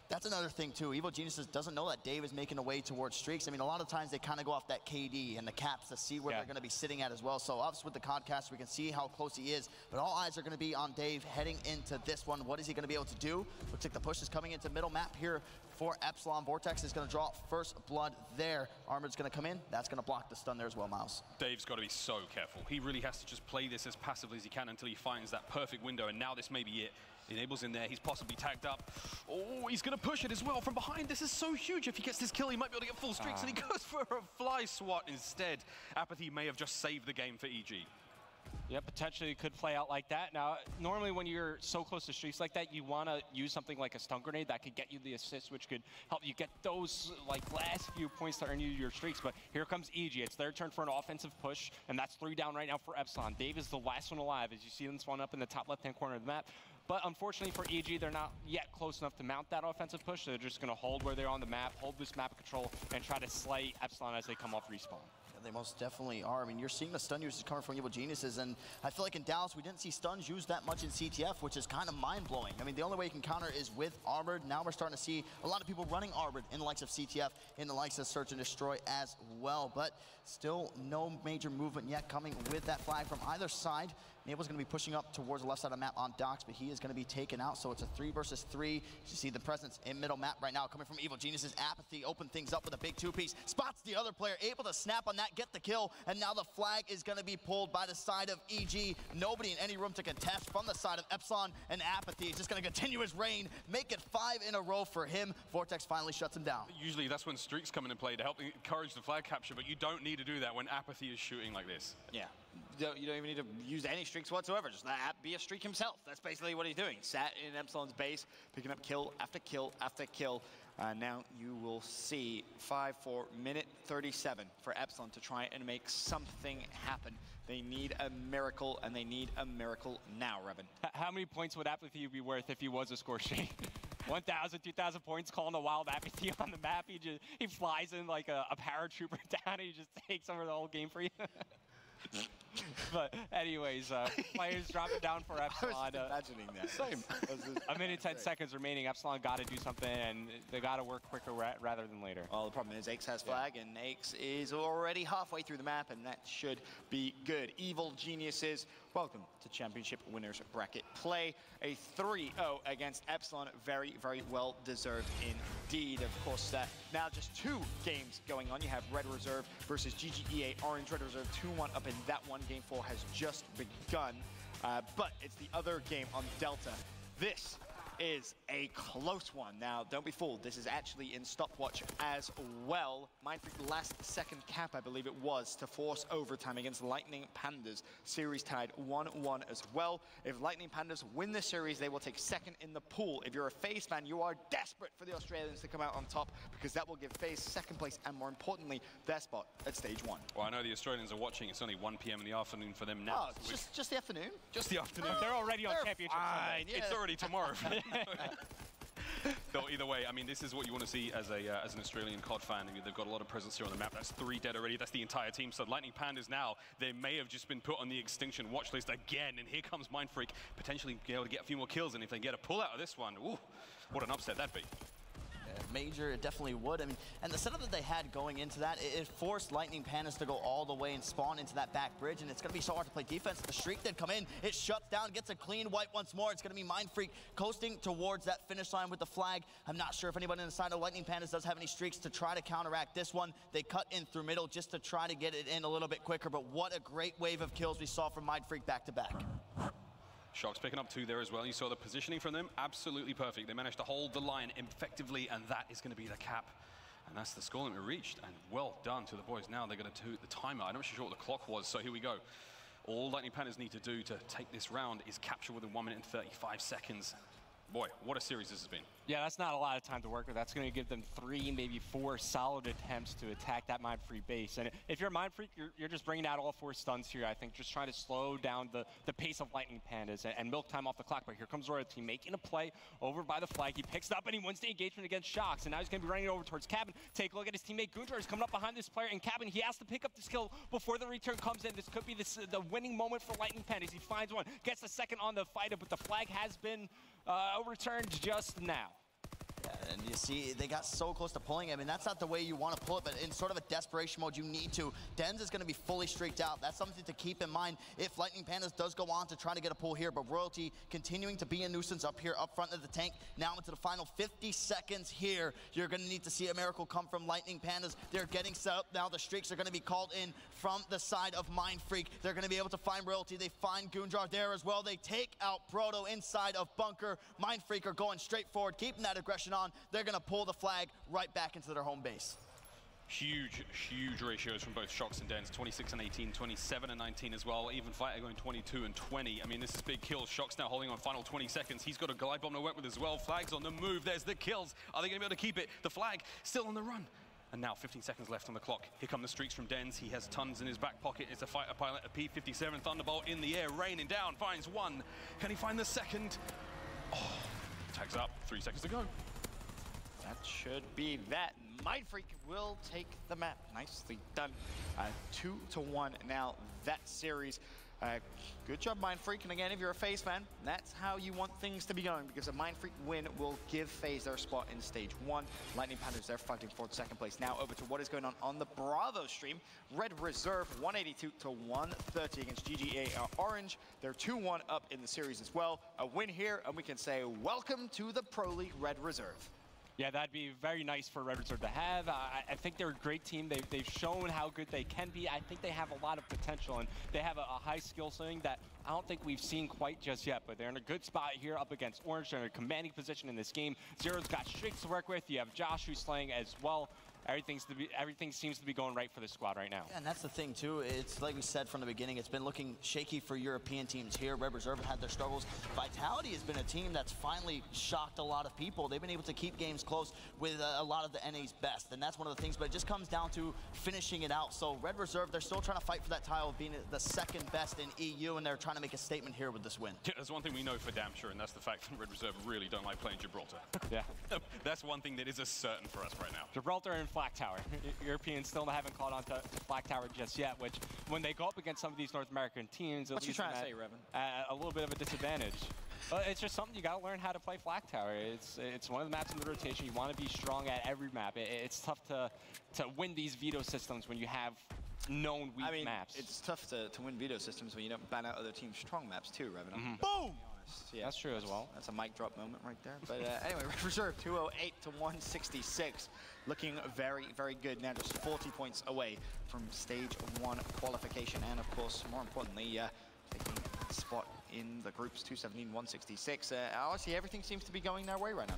that's another thing, too. Evil Geniuses doesn't know that Dave is making a way towards streaks. I mean, a lot of times they kind of go off that KD and the caps to see where they're going to be sitting at as well. So, obviously, with the Codcast, we can see how close he is. But all eyes are going to be on Dave heading into this one. What is he going to be able to do? Looks like the push is coming into middle map here for Epsilon. Vortex is going to draw first blood there. Armored's going to come in. That's going to block the stun there as well, Miles. Dave's got to be so careful. He really has to just play this as passively as he can until he finds that perfect window. And now this may be it. Enable's in there. He's possibly tagged up. Oh, he's going to push it as well from behind. This is so huge. If he gets this kill, he might be able to get full streaks, and he goes for a fly swat instead. Apathy may have just saved the game for EG. Yeah, potentially it could play out like that. Now, normally when you're so close to streaks like that, you want to use something like a stun grenade that could get you the assist, which could help you get those like last few points to earn you your streaks. But here comes EG. It's their turn for an offensive push, and that's 3 down right now for Epsilon. Dave is the last one alive, as you see them spawn up in the top left-hand corner of the map. But unfortunately for EG, they're not yet close enough to mount that offensive push. They're just going to hold where they're on the map, hold this map control, and try to slay Epsilon as they come off respawn. They most definitely are. I mean, you're seeing the stun usage coming from Evil Geniuses, and I feel like in Dallas, we didn't see stuns used that much in CTF, which is kind of mind-blowing. I mean, the only way you can counter is with Armored. Now we're starting to see a lot of people running Armored in the likes of CTF, in the likes of Search and Destroy as well, but still no major movement yet coming with that flag from either side. Nable's going to be pushing up towards the left side of the map on Docks, but he is going to be taken out, so it's a 3 versus 3. You see the presence in middle map right now coming from Evil Geniuses. Apathy open things up with a big 2-piece. Spots the other player, able to snap on that, get the kill, and now the flag is going to be pulled by the side of EG. Nobody in any room to contest from the side of Epsilon, and Apathy is just going to continue his reign, make it 5 in a row for him. Vortex finally shuts him down. Usually that's when streaks come into play to help encourage the flag capture, but you don't need to do that when Apathy is shooting like this. Yeah. You don't even need to use any streaks whatsoever. Just let App be a streak himself. That's basically what he's doing. Sat in Epsilon's base, picking up kill after kill after kill. Now you will see 5 for minute 37 for Epsilon to try and make something happen. They need a miracle, and they need a miracle now, Revan. How many points would Apathy be worth if he was a score sheet? 1,000, 2,000 points, calling a wild Apathy on the map. He flies in like a paratrooper down, and he just takes over the whole game for you. But anyways, players dropping down for Epsilon. I was imagining that. Same. A minute 10 seconds remaining. Epsilon got to do something, and they got to work quicker rather than later. Well, the problem is Aix has flag, and Aix is already halfway through the map, and that should be good. Evil Geniuses, welcome to Championship Winners Bracket play. A 3-0 against Epsilon. Very, very well deserved indeed. Of course, now just 2 games going on. You have Red Reserve versus GGEA Orange. Red Reserve 2-1 up in that one. Game 4 has just begun, but it's the other game on Delta. This is a close one. Now, don't be fooled. This is actually in stopwatch as well. Mindfreak last second cap, I believe it was, to force overtime against Lightning Pandas. Series tied 1-1 as well. If Lightning Pandas win this series, they will take second in the pool. If you're a FaZe fan, you are desperate for the Australians to come out on top, because that will give FaZe second place and, more importantly, their spot at stage 1. Well, I know the Australians are watching. It's only 1 p.m. in the afternoon for them now. Oh, it's just the afternoon? Just the afternoon. They're already on championship Sunday. Yeah. It's already tomorrow. So either way, I mean, this is what you want to see as an Australian COD fan. I mean, they've got a lot of presence here on the map. That's 3 dead already. That's the entire team. So Lightning Pandas now, they may have just been put on the extinction watch list again. And here comes Mindfreak, potentially be able to get a few more kills. And if they get a pull out of this one, ooh, what an upset that'd be. Major, it definitely would. I mean, and the setup that they had going into that, it forced Lightning Pandas to go all the way and spawn into that back bridge, and it's going to be so hard to play defense. The streak did come in, it shuts down, gets a clean wipe once more. It's going to be Mindfreak coasting towards that finish line with the flag. I'm not sure if anybody on the side of Lightning Pandas does have any streaks to try to counteract this one. They cut in through middle just to try to get it in a little bit quicker, but what a great wave of kills we saw from Mindfreak back to back. Shox picking up 2 there as well. You saw the positioning from them, absolutely perfect. They managed to hold the line effectively, and that is going to be the cap. And that's the score limit reached, and well done to the boys. Now they're going to do the timer. I'm not sure what the clock was, so here we go. All Lightning Pandas need to do to take this round is capture within 1 minute and 35 seconds. Boy, what a series this has been. Yeah, that's not a lot of time to work with. That's going to give them 3, maybe 4 solid attempts to attack that Mindfreak base. And if you're Mindfreak, you're just bringing out all 4 stuns here, I think, just trying to slow down the pace of Lightning Pandas and milk time off the clock. But here comes Royalty making a play over by the flag. He picks it up and he wins the engagement against Shox. And now he's going to be running over towards Cabin. Take a look at his teammate Gunjar. He's coming up behind this player. And Cabin, he has to pick up this kill before the return comes in. This could be the winning moment for Lightning Pandas. He finds one, gets the second on the fighter, but the flag has been overturned just now. Yeah, and you see, they got so close to pulling him, and that's not the way you want to pull it, but in sort of a desperation mode, you need to. Denz is going to be fully streaked out. That's something to keep in mind if Lightning Pandas does go on to try to get a pull here, but Royalty continuing to be a nuisance up here, up front of the tank. Now into the final 50 seconds here. You're going to need to see a miracle come from Lightning Pandas. They're getting set up now. The streaks are going to be called in from the side of Mindfreak. They're going to be able to find Royalty. They find Gunjar there as well. They take out Proto inside of Bunker. Mindfreak are going straight forward, keeping that aggression on. They're going to pull the flag right back into their home base. Huge, huge ratios from both Shox and Dens. 26 and 18, 27 and 19 as well. Even Fighter going 22 and 20. I mean, this is big kills. Shox now holding on final 20 seconds. He's got a glide bomb to work with as well. Flag's on the move. There's the kills. Are they going to be able to keep it? The flag still on the run. And now 15 seconds left on the clock. Here come the streaks from Dens. He has tons in his back pocket. It's a fighter pilot, a P-57 Thunderbolt in the air, raining down. Finds one. Can he find the second? Oh, tags up. 3 seconds to go. That should be that. Mindfreak will take the map. Nicely done. 2-1 now, that series. Good job, Mindfreak. And again, if you're a FaZe fan, that's how you want things to be going, because a Mindfreak win will give FaZe their spot in stage 1. Lightning Panthers, they're fighting for second place. Now over to what is going on the Bravo stream. Red Reserve 182 to 130 against GGA Orange. They're 2-1 up in the series as well. A win here, and we can say welcome to the Pro League, Red Reserve. Yeah, that'd be very nice for Red Reserve to have. I think they're a great team. They've shown how good they can be. I think they have a lot of potential, and they have a high skill ceiling that I don't think we've seen quite just yet, but they're in a good spot here up against Orange. They're in a commanding position in this game. Zero's got streaks to work with. You have Josh who's slaying as well. Everything seems to be going right for this squad right now. Yeah, and that's the thing too. It's like we said from the beginning, it's been looking shaky for European teams here. Red Reserve had their struggles. Vitality has been a team that's finally shocked a lot of people. They've been able to keep games close with a lot of the NA's best, and that's one of the things, but it just comes down to finishing it out. So Red Reserve, they're still trying to fight for that title of being the second best in EU, and they're trying to make a statement here with this win. Yeah, there's one thing we know for damn sure, and that's the fact that Red Reserve really don't like playing Gibraltar. Yeah. That's one thing that is a certain for us right now. Gibraltar and Flak Tower. Europeans still haven't caught on to Flak Tower just yet, which when they go up against some of these North American teams, what you trying to say, Revan? A little bit of a disadvantage. But it's just something you got to learn how to play Flak Tower. It's one of the maps in the rotation. You want to be strong at every map. It's tough to win these veto systems when you have known weak maps. It's tough to win veto systems when you don't ban out other teams' strong maps too, Revan. Boom! Yeah, that's true as well. That's a mic drop moment right there. But anyway, Red Reserve 208 to 166. Looking very, very good now, just 40 points away from stage 1 qualification. And of course, more importantly, taking a spot in the groups 217, 166. Honestly, everything seems to be going their way right now.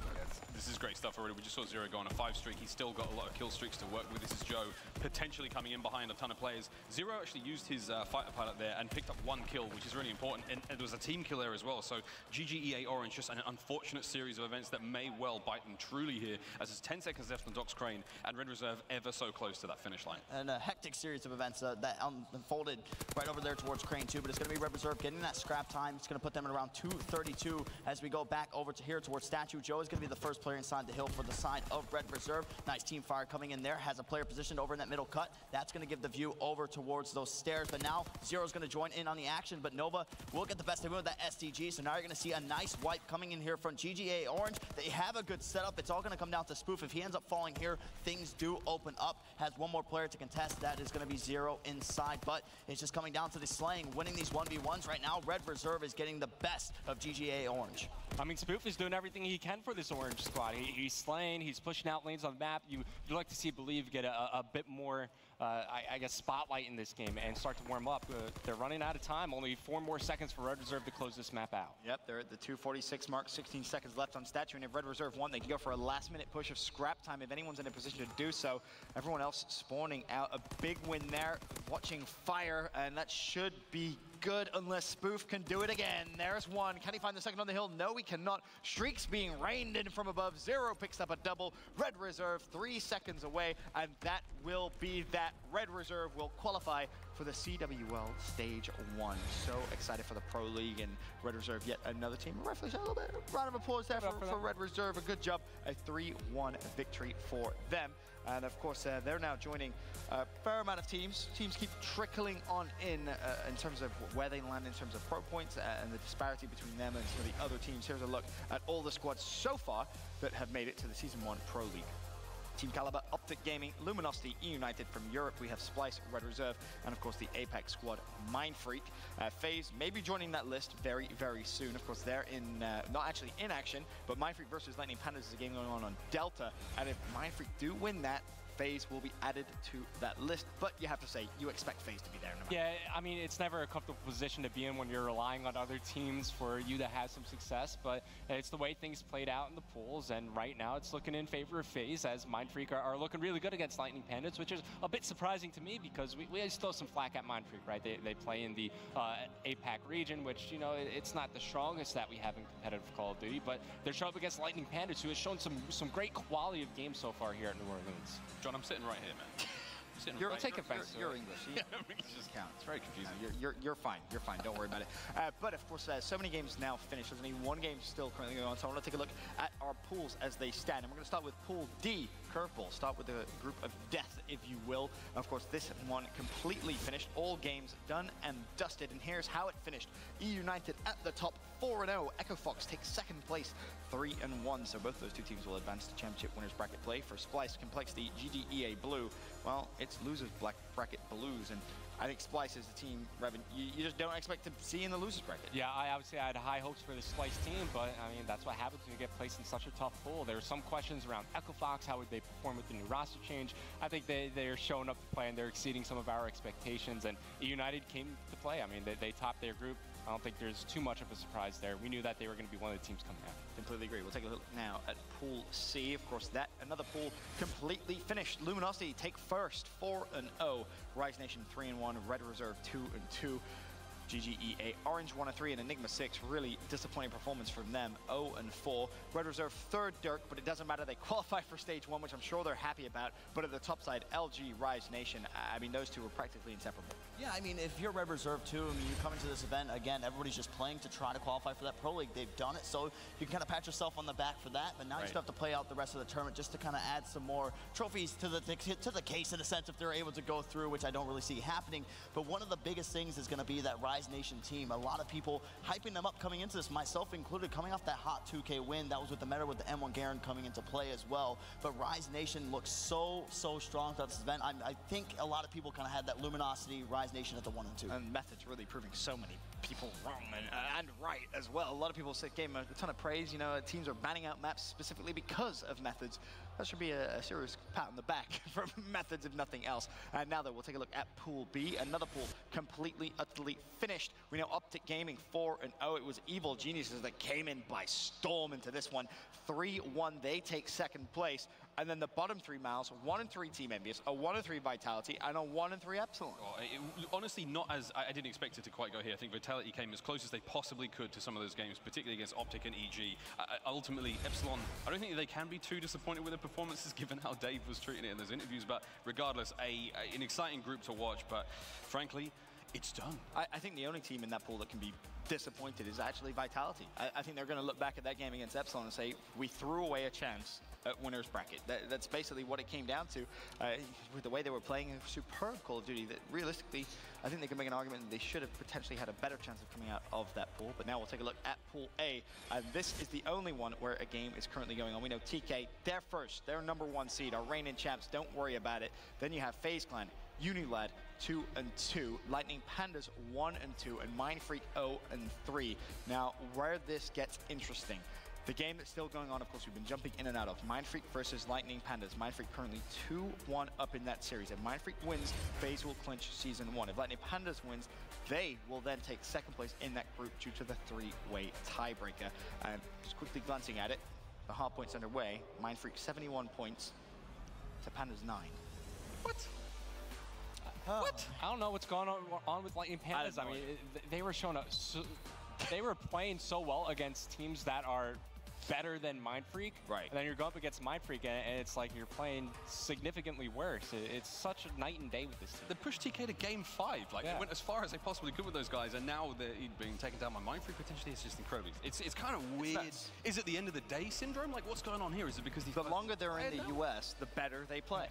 This is great stuff already. We just saw Zero go on a 5 streak. He's still got a lot of kill streaks to work with. This is Joe potentially coming in behind a ton of players. Zero actually used his fighter pilot there and picked up 1 kill, which is really important. And there was a team kill there as well. So GGEA Orange, just an unfortunate series of events that may well bite them truly here, as there's 10 seconds left on Doc's Crane, and Red Reserve ever so close to that finish line. And a hectic series of events that unfolded right over there towards Crane too, but it's going to be Red Reserve getting that scrap time. It's going to put them at around 2:32 as we go back over to here towards Statue. Joe is going to be the first player inside the hill for the side of Red Reserve. Nice team fire coming in there, has a player positioned over in that middle cut. That's going to give the view over towards those stairs, but now Zero's going to join in on the action, but Nova will get the best of him with that STG, so now you're going to see a nice wipe coming in here from GGA Orange. They have a good setup. It's all going to come down to Spoof. If he ends up falling here, things do open up. Has one more player to contest. That is going to be Zero inside, but it's just coming down to the slaying, winning these 1v1s right now. Red Reserve is getting the best of GGA Orange. I mean, Spoof is doing everything he can for this Orange squad. He's slaying, he's pushing out lanes on the map. You'd like to see Believe get a bit more, I guess, spotlight in this game and start to warm up. They're running out of time. Only 4 more seconds for Red Reserve to close this map out. Yep, they're at the 2:46 mark, 16 seconds left on Statue, and if Red Reserve won, they can go for a last-minute push of scrap time if anyone's in a position to do so. Everyone else spawning out. A big win there, watching fire, and that should be good unless Spoof can do it again. There's one. Can he find the second on the hill? No, he cannot. Streaks being rained in from above. Zero picks up a double. Red Reserve 3 seconds away, and that will be that. Red Reserve will qualify for the CWL Stage 1. So excited for the Pro League, and Red Reserve yet another team. Rightfully so, a little bit. Round of applause there for Red Reserve. A good job. A 3-1 victory for them. And of course, they're now joining a fair amount of teams. Teams keep trickling on in terms of where they land in terms of pro points and the disparity between them and some of the other teams. Here's a look at all the squads so far that have made it to the Season 1 Pro League. Team Caliber, Optic Gaming, Luminosity, United from Europe. We have Splice, Red Reserve, and of course the Apex squad, Mindfreak. FaZe may be joining that list very, very soon. Of course, they're in, not actually in action, but Mindfreak versus Lightning Panthers is a game going on Delta. And if Mindfreak do win that, FaZe will be added to that list, but you have to say you expect FaZe to be there. No matter. Yeah, I mean, it's never a comfortable position to be in when you're relying on other teams for you to have some success, but it's the way things played out in the pools, and right now it's looking in favor of FaZe, as Mindfreak are looking really good against Lightning Pandas, which is a bit surprising to me because we still have some flack at Mindfreak, right? They play in the APAC region, which, you know, it's not the strongest that we have in competitive Call of Duty, but they're showing up against Lightning Pandas, who has shown some great quality of games so far here at New Orleans. John, I'm sitting right here, man. You're English. English just counts. It's very confusing. No, you're fine. You're fine. Don't worry about it. But of course, so many games now finished. There's only one game still currently going on. So I want to take a look at our pools as they stand. And we're going to start with Pool D, Curveball. Start with the group of death, if you will. And of course, this one completely finished. All games done and dusted. And here's how it finished. E United at the top, 4-0. Echo Fox takes second place, 3-1. So both those two teams will advance to championship winners bracket play. For Splice Complexity, GDEA Blue, well, it's losers bracket blues, and I think Splice is the team, Revan, you just don't expect to see in the losers bracket. Yeah, I obviously had high hopes for the Splice team, but I mean, that's what happens when you get placed in such a tough pool. There were some questions around Echo Fox, how would they perform with the new roster change? I think they're showing up to play, and they're exceeding some of our expectations, and E United came to play. I mean, they topped their group. I don't think there's too much of a surprise there. We knew that they were going to be one of the teams coming out. Completely agree. We'll take a look now at Pool C. Of course, another pool completely finished. Luminosity take first, 4-0. Rise Nation 3-1. Red Reserve 2-2. GGEA Orange 1-3 and Enigma 6. Really disappointing performance from them, 0-4. Red Reserve third, Dirk, but it doesn't matter. They qualify for stage 1, which I'm sure they're happy about. But at the top side, LG, Rise Nation. I mean, those two were practically inseparable. Yeah, I mean, if you're Red Reserve too, I mean, you come into this event, again, everybody's just playing to try to qualify for that Pro League. They've done it, so you can kind of pat yourself on the back for that, but now you still have to play out the rest of the tournament just to kind of add some more trophies to the case, in a sense, if they're able to go through, which I don't really see happening. But one of the biggest things is going to be that Rise Nation team. A lot of people hyping them up coming into this, myself included, coming off that hot 2K win. That was with the meta with the M1 Garen coming into play as well. But Rise Nation looks so strong throughout this event. I think a lot of people kind of had that Luminosity, Rise Nation at the 1 and 2. And Method's really proving so many people wrong and right as well. A lot of people gave him a ton of praise. You know, teams are banning out maps specifically because of Methods. That should be a serious pat on the back from Methods, if nothing else. And now, though, we'll take a look at Pool B. Another pool completely, utterly finished. We know Optic Gaming 4-0. It was Evil Geniuses that came in by storm into this one. 3-1, they take second place. And then the bottom 3 miles, 1-3 Team Envious, a 1-3 Vitality, and a 1-3 Epsilon. Honestly, not as I didn't expect it to quite go here. I think Vitality came as close as they possibly could to some of those games, particularly against Optic and EG. Ultimately, Epsilon, I don't think they can be too disappointed with their performances given how Dave was treating it in those interviews. But regardless, an exciting group to watch. But frankly, it's done. I think the only team in that pool that can be disappointed is actually Vitality. I think they're going to look back at that game against Epsilon and say, we threw away a chance at winners bracket. That's basically what it came down to. With the way they were playing a superb Call of Duty, that realistically, I think they can make an argument that they should have potentially had a better chance of coming out of that pool. But now we'll take a look at Pool A. This is the only one where a game is currently going on. We know TK, they're first. They're #1 seed, our reigning champs. Don't worry about it. Then you have FaZe Clan, Unilad 2-2, Lightning Pandas 1-2, and Mindfreak 0-3. Now, where this gets interesting, the game that's still going on, of course, we've been jumping in and out of. Mindfreak versus Lightning Pandas. Mindfreak currently 2-1 up in that series. If Mindfreak wins, FaZe will clinch Season 1. If Lightning Pandas wins, they will then take second place in that group due to the 3-way tiebreaker. And just quickly glancing at it, the hard points underway. Mindfreak 71 points to Pandas 9. What? What? I don't know what's going on with Lightning Pandas. I mean, they were showing up. They were playing so well against teams that are better than Mindfreak. Right. And then you're going up against Mindfreak, and it's like you're playing significantly worse. It's such a night and day with this team. They pushed TK to game 5. Like, they went as far as they possibly could with those guys, and now they're being taken down by Mindfreak potentially. It's just incredible. It's kind of weird. Is it the end of the day syndrome? Like, what's going on here? Is it because the longer they're in the US, the better they play?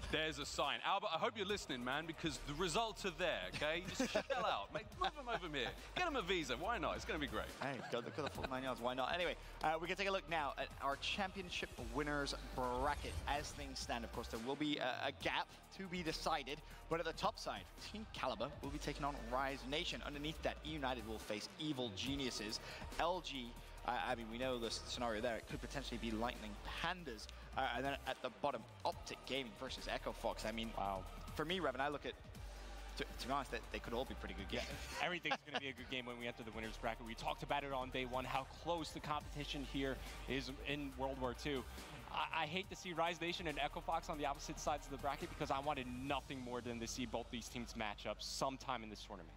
There's a sign. Albert, I hope you're listening, man, because the results are there, okay? Just shell out. Move them over here. Get them a visa. Why not? It's going to be great. Hey, go the full 9 yards. Why not? Anyway, we can take a look now at our championship winners bracket. As things stand, of course, there will be a gap to be decided. But at the top side, Team Caliber will be taking on Rise Nation. Underneath that, E United will face Evil Geniuses. LG I mean, we know the scenario there. It could potentially be Lightning Pandas. And then at the bottom, Optic Gaming versus Echo Fox. I mean, wow. For me, Revan, I look at, to be honest, they could all be pretty good games. Everything's going to be a good game when we enter the winner's bracket. We talked about it on day one, how close the competition here is in World War II. I hate to see Rise Nation and Echo Fox on the opposite sides of the bracket because I wanted nothing more than to see both these teams match up sometime in this tournament.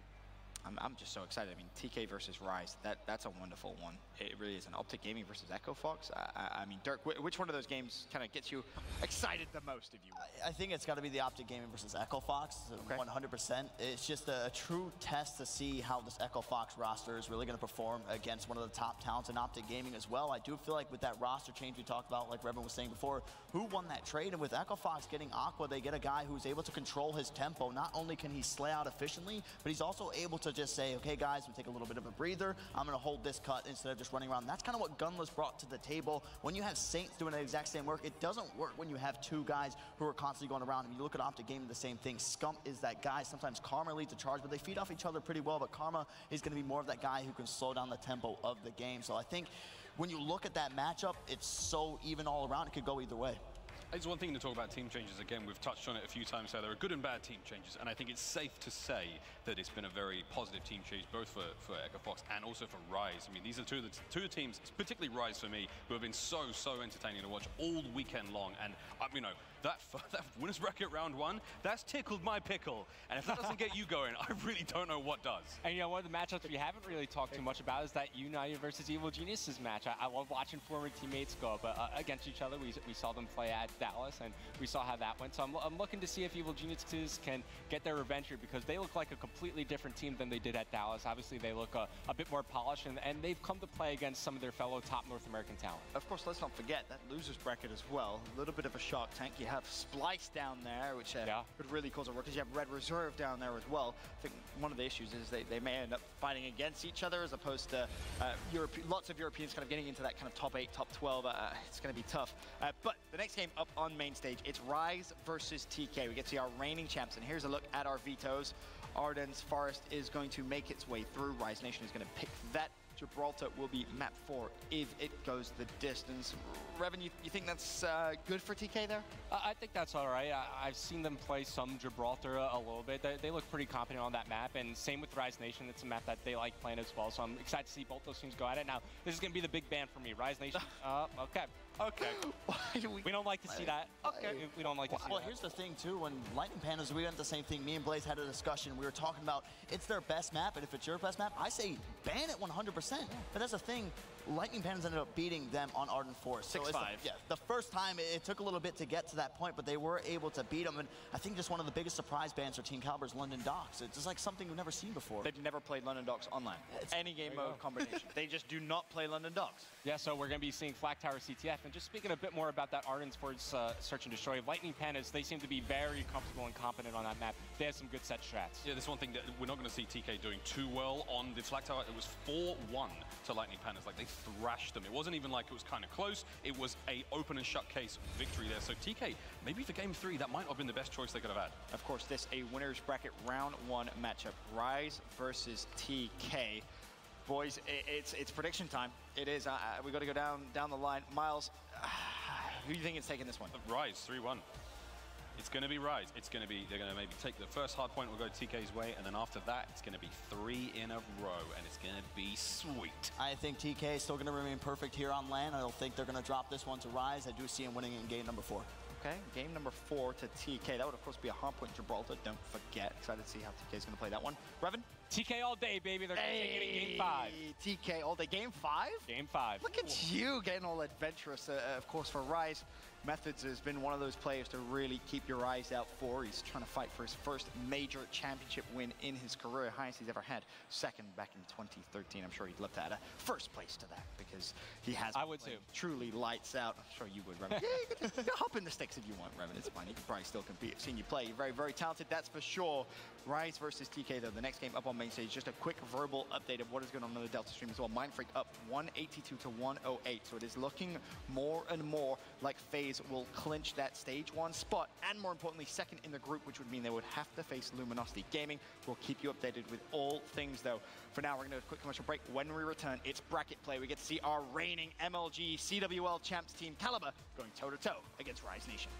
I'm just so excited. I mean, TK versus Rise, that's a wonderful one. It really is. An Optic Gaming versus Echo Fox. I mean, Dirk, which one of those games kind of gets you excited the most, if you will? I think it's got to be the Optic Gaming versus Echo Fox, okay. 100%. It's just a true test to see how this Echo Fox roster is really going to perform against one of the top talents in Optic Gaming as well. I do feel like with that roster change we talked about, like Revan was saying before, who won that trade? And with Echo Fox getting Aqua, they get a guy who's able to control his tempo. Not only can he slay out efficiently, but he's also able to just say, okay, guys, we take a little bit of a breather. I'm going to hold this cut instead of just running around. That's kind of what Gunless brought to the table. When you have Saints doing the exact same work, it doesn't work when you have two guys who are constantly going around. And you look at Optic Gaming, the same thing. Scump is that guy. Sometimes Karma leads a charge, but they feed off each other pretty well. But Karma is going to be more of that guy who can slow down the tempo of the game. So I think when you look at that matchup, it's so even all around. It could go either way. It's one thing to talk about team changes. Again, we've touched on it a few times now. There are good and bad team changes, and I think it's safe to say that it's been a very positive team change, both for Echo Fox and also for Rise. I mean, these are two of the teams, particularly Rise for me, who have been so entertaining to watch all weekend long. And, you know, that winners bracket round one, that's tickled my pickle. And if that doesn't get you going, I really don't know what does. And, you know, one of the matchups we haven't really talked too much about is that United versus Evil Geniuses match. I love watching former teammates go up against each other. We saw them play at Dallas, and we saw how that went. So I'm looking to see if Evil Geniuses can get their revenge here because they look like a completely different team than they did at Dallas. Obviously, they look a bit more polished, and they've come to play against some of their fellow top North American talent. Of course, let's not forget that losers bracket as well. A little bit of a shark tank. You have Splice down there, which could really cause a work, because you have Red Reserve down there as well. I think one of the issues is they may end up fighting against each other as opposed to lots of Europeans kind of getting into that kind of top 8, top 12. It's going to be tough. But the next game up on main stage, it's Rise versus TK. We get to see our reigning champs, and here's a look at our vetoes. Arden's Forest is going to make its way through. Rise Nation is going to pick that. Gibraltar will be map 4 if it goes the distance. Revan, you think that's good for TK there? I think that's all right. I've seen them play some Gibraltar a little bit. They look pretty competent on that map, and same with Rise Nation. It's a map that they like playing as well, so I'm excited to see both those teams go at it. Now, this is going to be the big ban for me. Rise Nation, okay. We don't like to see that. Okay. We don't like to see that. Well, here's the thing, too. When Lightning Pandas, we went the same thing. Me and Blaze had a discussion. We were talking about it's their best map, and if it's your best map, I say ban it 100%. But that's the thing. Lightning Pandas ended up beating them on Arden Forest. 6-5. Yeah, the first time it took a little bit to get to that point, but they were able to beat them. And I think just one of the biggest surprise bans for Team Caliber's London Docks. It's just like something we've never seen before. They've never played London Docks online. Any game mode combination. They just do not play London Docks. Yeah, so we're going to be seeing Flak Tower CTF. And just speaking a bit more about that Arden's Forest Search and Destroy, Lightning Pandas, they seem to be very comfortable and competent on that map. They have some good set strats. Yeah, this one thing that we're not going to see TK doing too well on the Flak Tower. It was 4-1 to Lightning Pandas. Like, they thrashed them. It wasn't even like it was kind of close. It was a open and shut case victory there. So TK, maybe for game 3, that might not have been the best choice they could have had. Of course, this a winner's bracket round 1 matchup. Rise versus TK. Boys, it's prediction time. It is. We got to go down the line. Miles, who do you think is taking this one? Rise 3-1. It's going to be Rise. They're going to maybe take the first hard point, will go TK's way, and then after that, it's going to be 3 in a row, and it's going to be sweet. I think TK is still going to remain perfect here on LAN. I don't think they're going to drop this one to Rise. I do see him winning in game number 4. Okay, game number 4 to TK. That would, of course, be a hard point in Gibraltar. Don't forget. Excited to see how TK is going to play that one. Revan? TK all day, baby. They're going to take it in game 5. TK all day. Game 5? Game 5. Look at you getting all adventurous. Of course, for Rise, Methods has been one of those players to really keep your eyes out for. He's trying to fight for his first major championship win in his career, highest he's ever had. Second back in 2013. I'm sure he'd love to add a first place to that because he has truly lights out. I'm sure you would, Revan. Yeah, you can hop in the sticks if you want, Revan. It's fine. You can probably still compete. I've seen you play. You're very, very talented. That's for sure. Rise versus TK, though. The next game up on main stage. Just a quick verbal update of what is going on the Delta stream as well. Mindfreak up 182 to 108. So it is looking more and more like FaZe FaZe will clinch that stage 1 spot, and more importantly, second in the group, which would mean they would have to face Luminosity Gaming. We'll keep you updated with all things, though. For now, we're going to do a quick commercial break. When we return, it's bracket play. We get to see our reigning MLG CWL champs team Caliber going toe-to-toe against Rise Nation.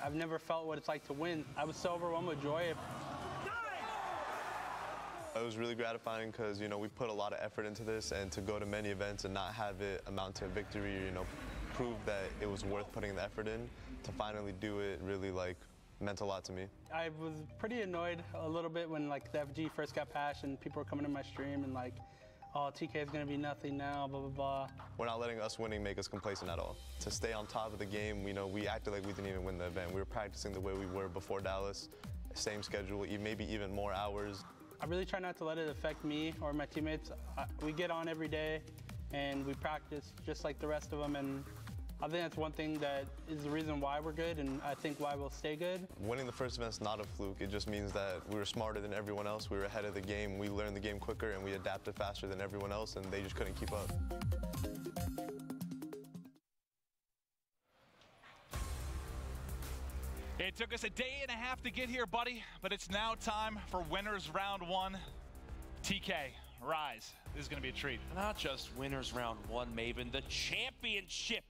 I've never felt what it's like to win. I was so overwhelmed with joy. It was really gratifying because, you know, we put a lot of effort into this, and to go to many events and not have it amount to a victory, you know, prove that it was worth putting the effort in. To finally do it really, like, meant a lot to me. I was pretty annoyed a little bit when, like, the FG first got patched and people were coming to my stream and, like, oh, TK is going to be nothing now, blah, blah, blah. We're not letting us winning make us complacent at all. To stay on top of the game, you know, we acted like we didn't even win the event. We were practicing the way we were before Dallas, same schedule, maybe even more hours. I really try not to let it affect me or my teammates. We get on every day and we practice just like the rest of them, and I think that's one thing that is the reason why we're good, and I think why we'll stay good. Winning the first event's not a fluke. It just means that we were smarter than everyone else. We were ahead of the game. We learned the game quicker and we adapted faster than everyone else, and they just couldn't keep up. It took us a day and a half to get here, buddy, but it's now time for winners round 1. TK, Rise. This is going to be a treat. Not just winners round 1, Maven, the championship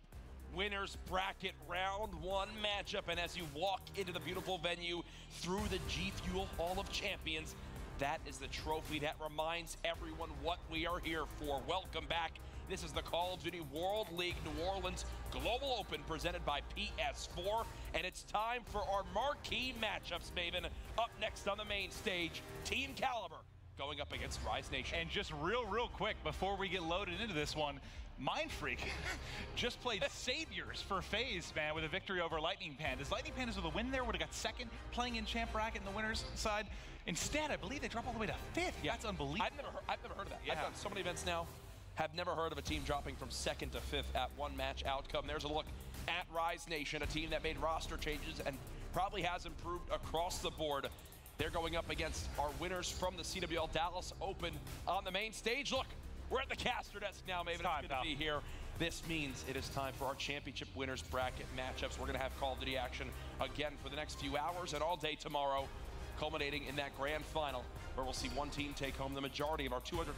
winners bracket round 1 matchup. And as you walk into the beautiful venue through the G Fuel Hall of Champions, that is the trophy that reminds everyone what we are here for. Welcome back. This is the Call of Duty World League New Orleans Global Open presented by PS4, and it's time for our marquee matchups, Maven. Up next on the main stage, Team Caliber going up against Rise Nation. And just real quick, before we get loaded into this one, Mind Freak just played Saviors for FaZe, man, with a victory over Lightning Pandas. Lightning Pandas with a win there would have got second, playing in champ bracket in the winners side. Instead, I believe they drop all the way to 5th. Yeah. That's unbelievable. I've never heard of that. Yeah. I've done so many events now. Have never heard of a team dropping from 2nd to 5th at one match outcome. There's a look at Rise Nation, a team that made roster changes and probably has improved across the board. They're going up against our winners from the CWL Dallas Open on the main stage. Look, we're at the caster desk now, Maven. It's good to be here. This means it is time for our championship winners bracket matchups. We're going to have Call of Duty action again for the next few hours and all day tomorrow, culminating in that grand final where we'll see one team take home the majority of our $200,000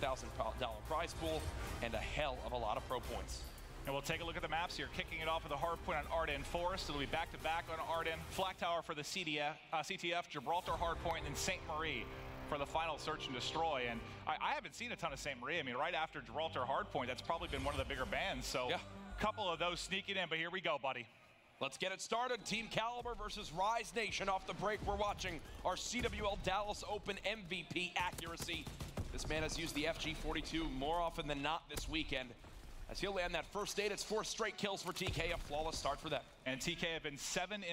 prize pool and a hell of a lot of pro points. And we'll take a look at the maps here, kicking it off with a hard point on Ardennes Forest. It'll be back-to-back on Ardennes, Flak Tower for the CTF, Gibraltar hard point, and then St. Marie for the final search and destroy. And I haven't seen a ton of St. Marie. I mean, right after Gibraltar hard point, that's probably been one of the bigger bands. So yeah, a couple of those sneaking in, but here we go, buddy. Let's get it started. Team Caliber versus Rise Nation. Off the break, we're watching our CWL Dallas Open MVP accuracy. This man has used the FG42 more often than not this weekend. As he'll land that first date, it's 4 straight kills for TK, a flawless start for them. And TK have been 7-1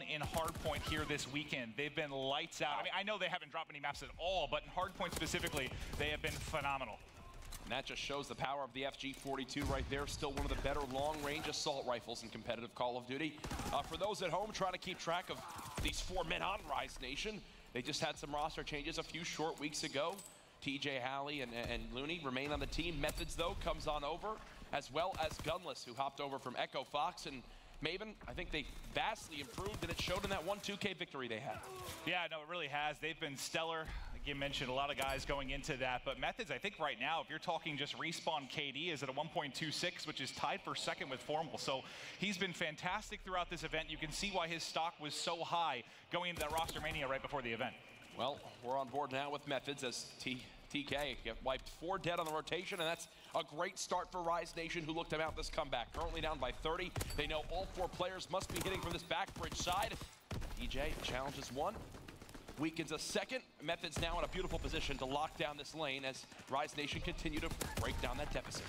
in hardpoint here this weekend. They've been lights out. I mean, I know they haven't dropped any maps at all, but in hardpoint specifically, they have been phenomenal. And that just shows the power of the FG42 right there. Still one of the better long-range assault rifles in competitive Call of Duty. For those at home trying to keep track of these 4 men on Rise Nation, they just had some roster changes a few short weeks ago. TJ Halley and Looney remain on the team. Methods, though, comes on over, as well as Gunless, who hopped over from Echo Fox. And Maven, I think they vastly improved, and it showed in that 1-2K victory they had. Yeah, no, it really has. They've been stellar. You mentioned a lot of guys going into that, but Methods, I think right now, if you're talking just respawn KD, is at a 1.26, which is tied for second with Formal. So he's been fantastic throughout this event. You can see why his stock was so high going into that roster mania right before the event. Well, we're on board now with Methods as TK get wiped 4 dead on the rotation, and that's a great start for Rise Nation, who looked to mount this comeback. Currently down by 30. They know all 4 players must be hitting from this back bridge side. DJ challenges 1. Weakens a second. Methods now in a beautiful position to lock down this lane as Rise Nation continue to break down that deficit.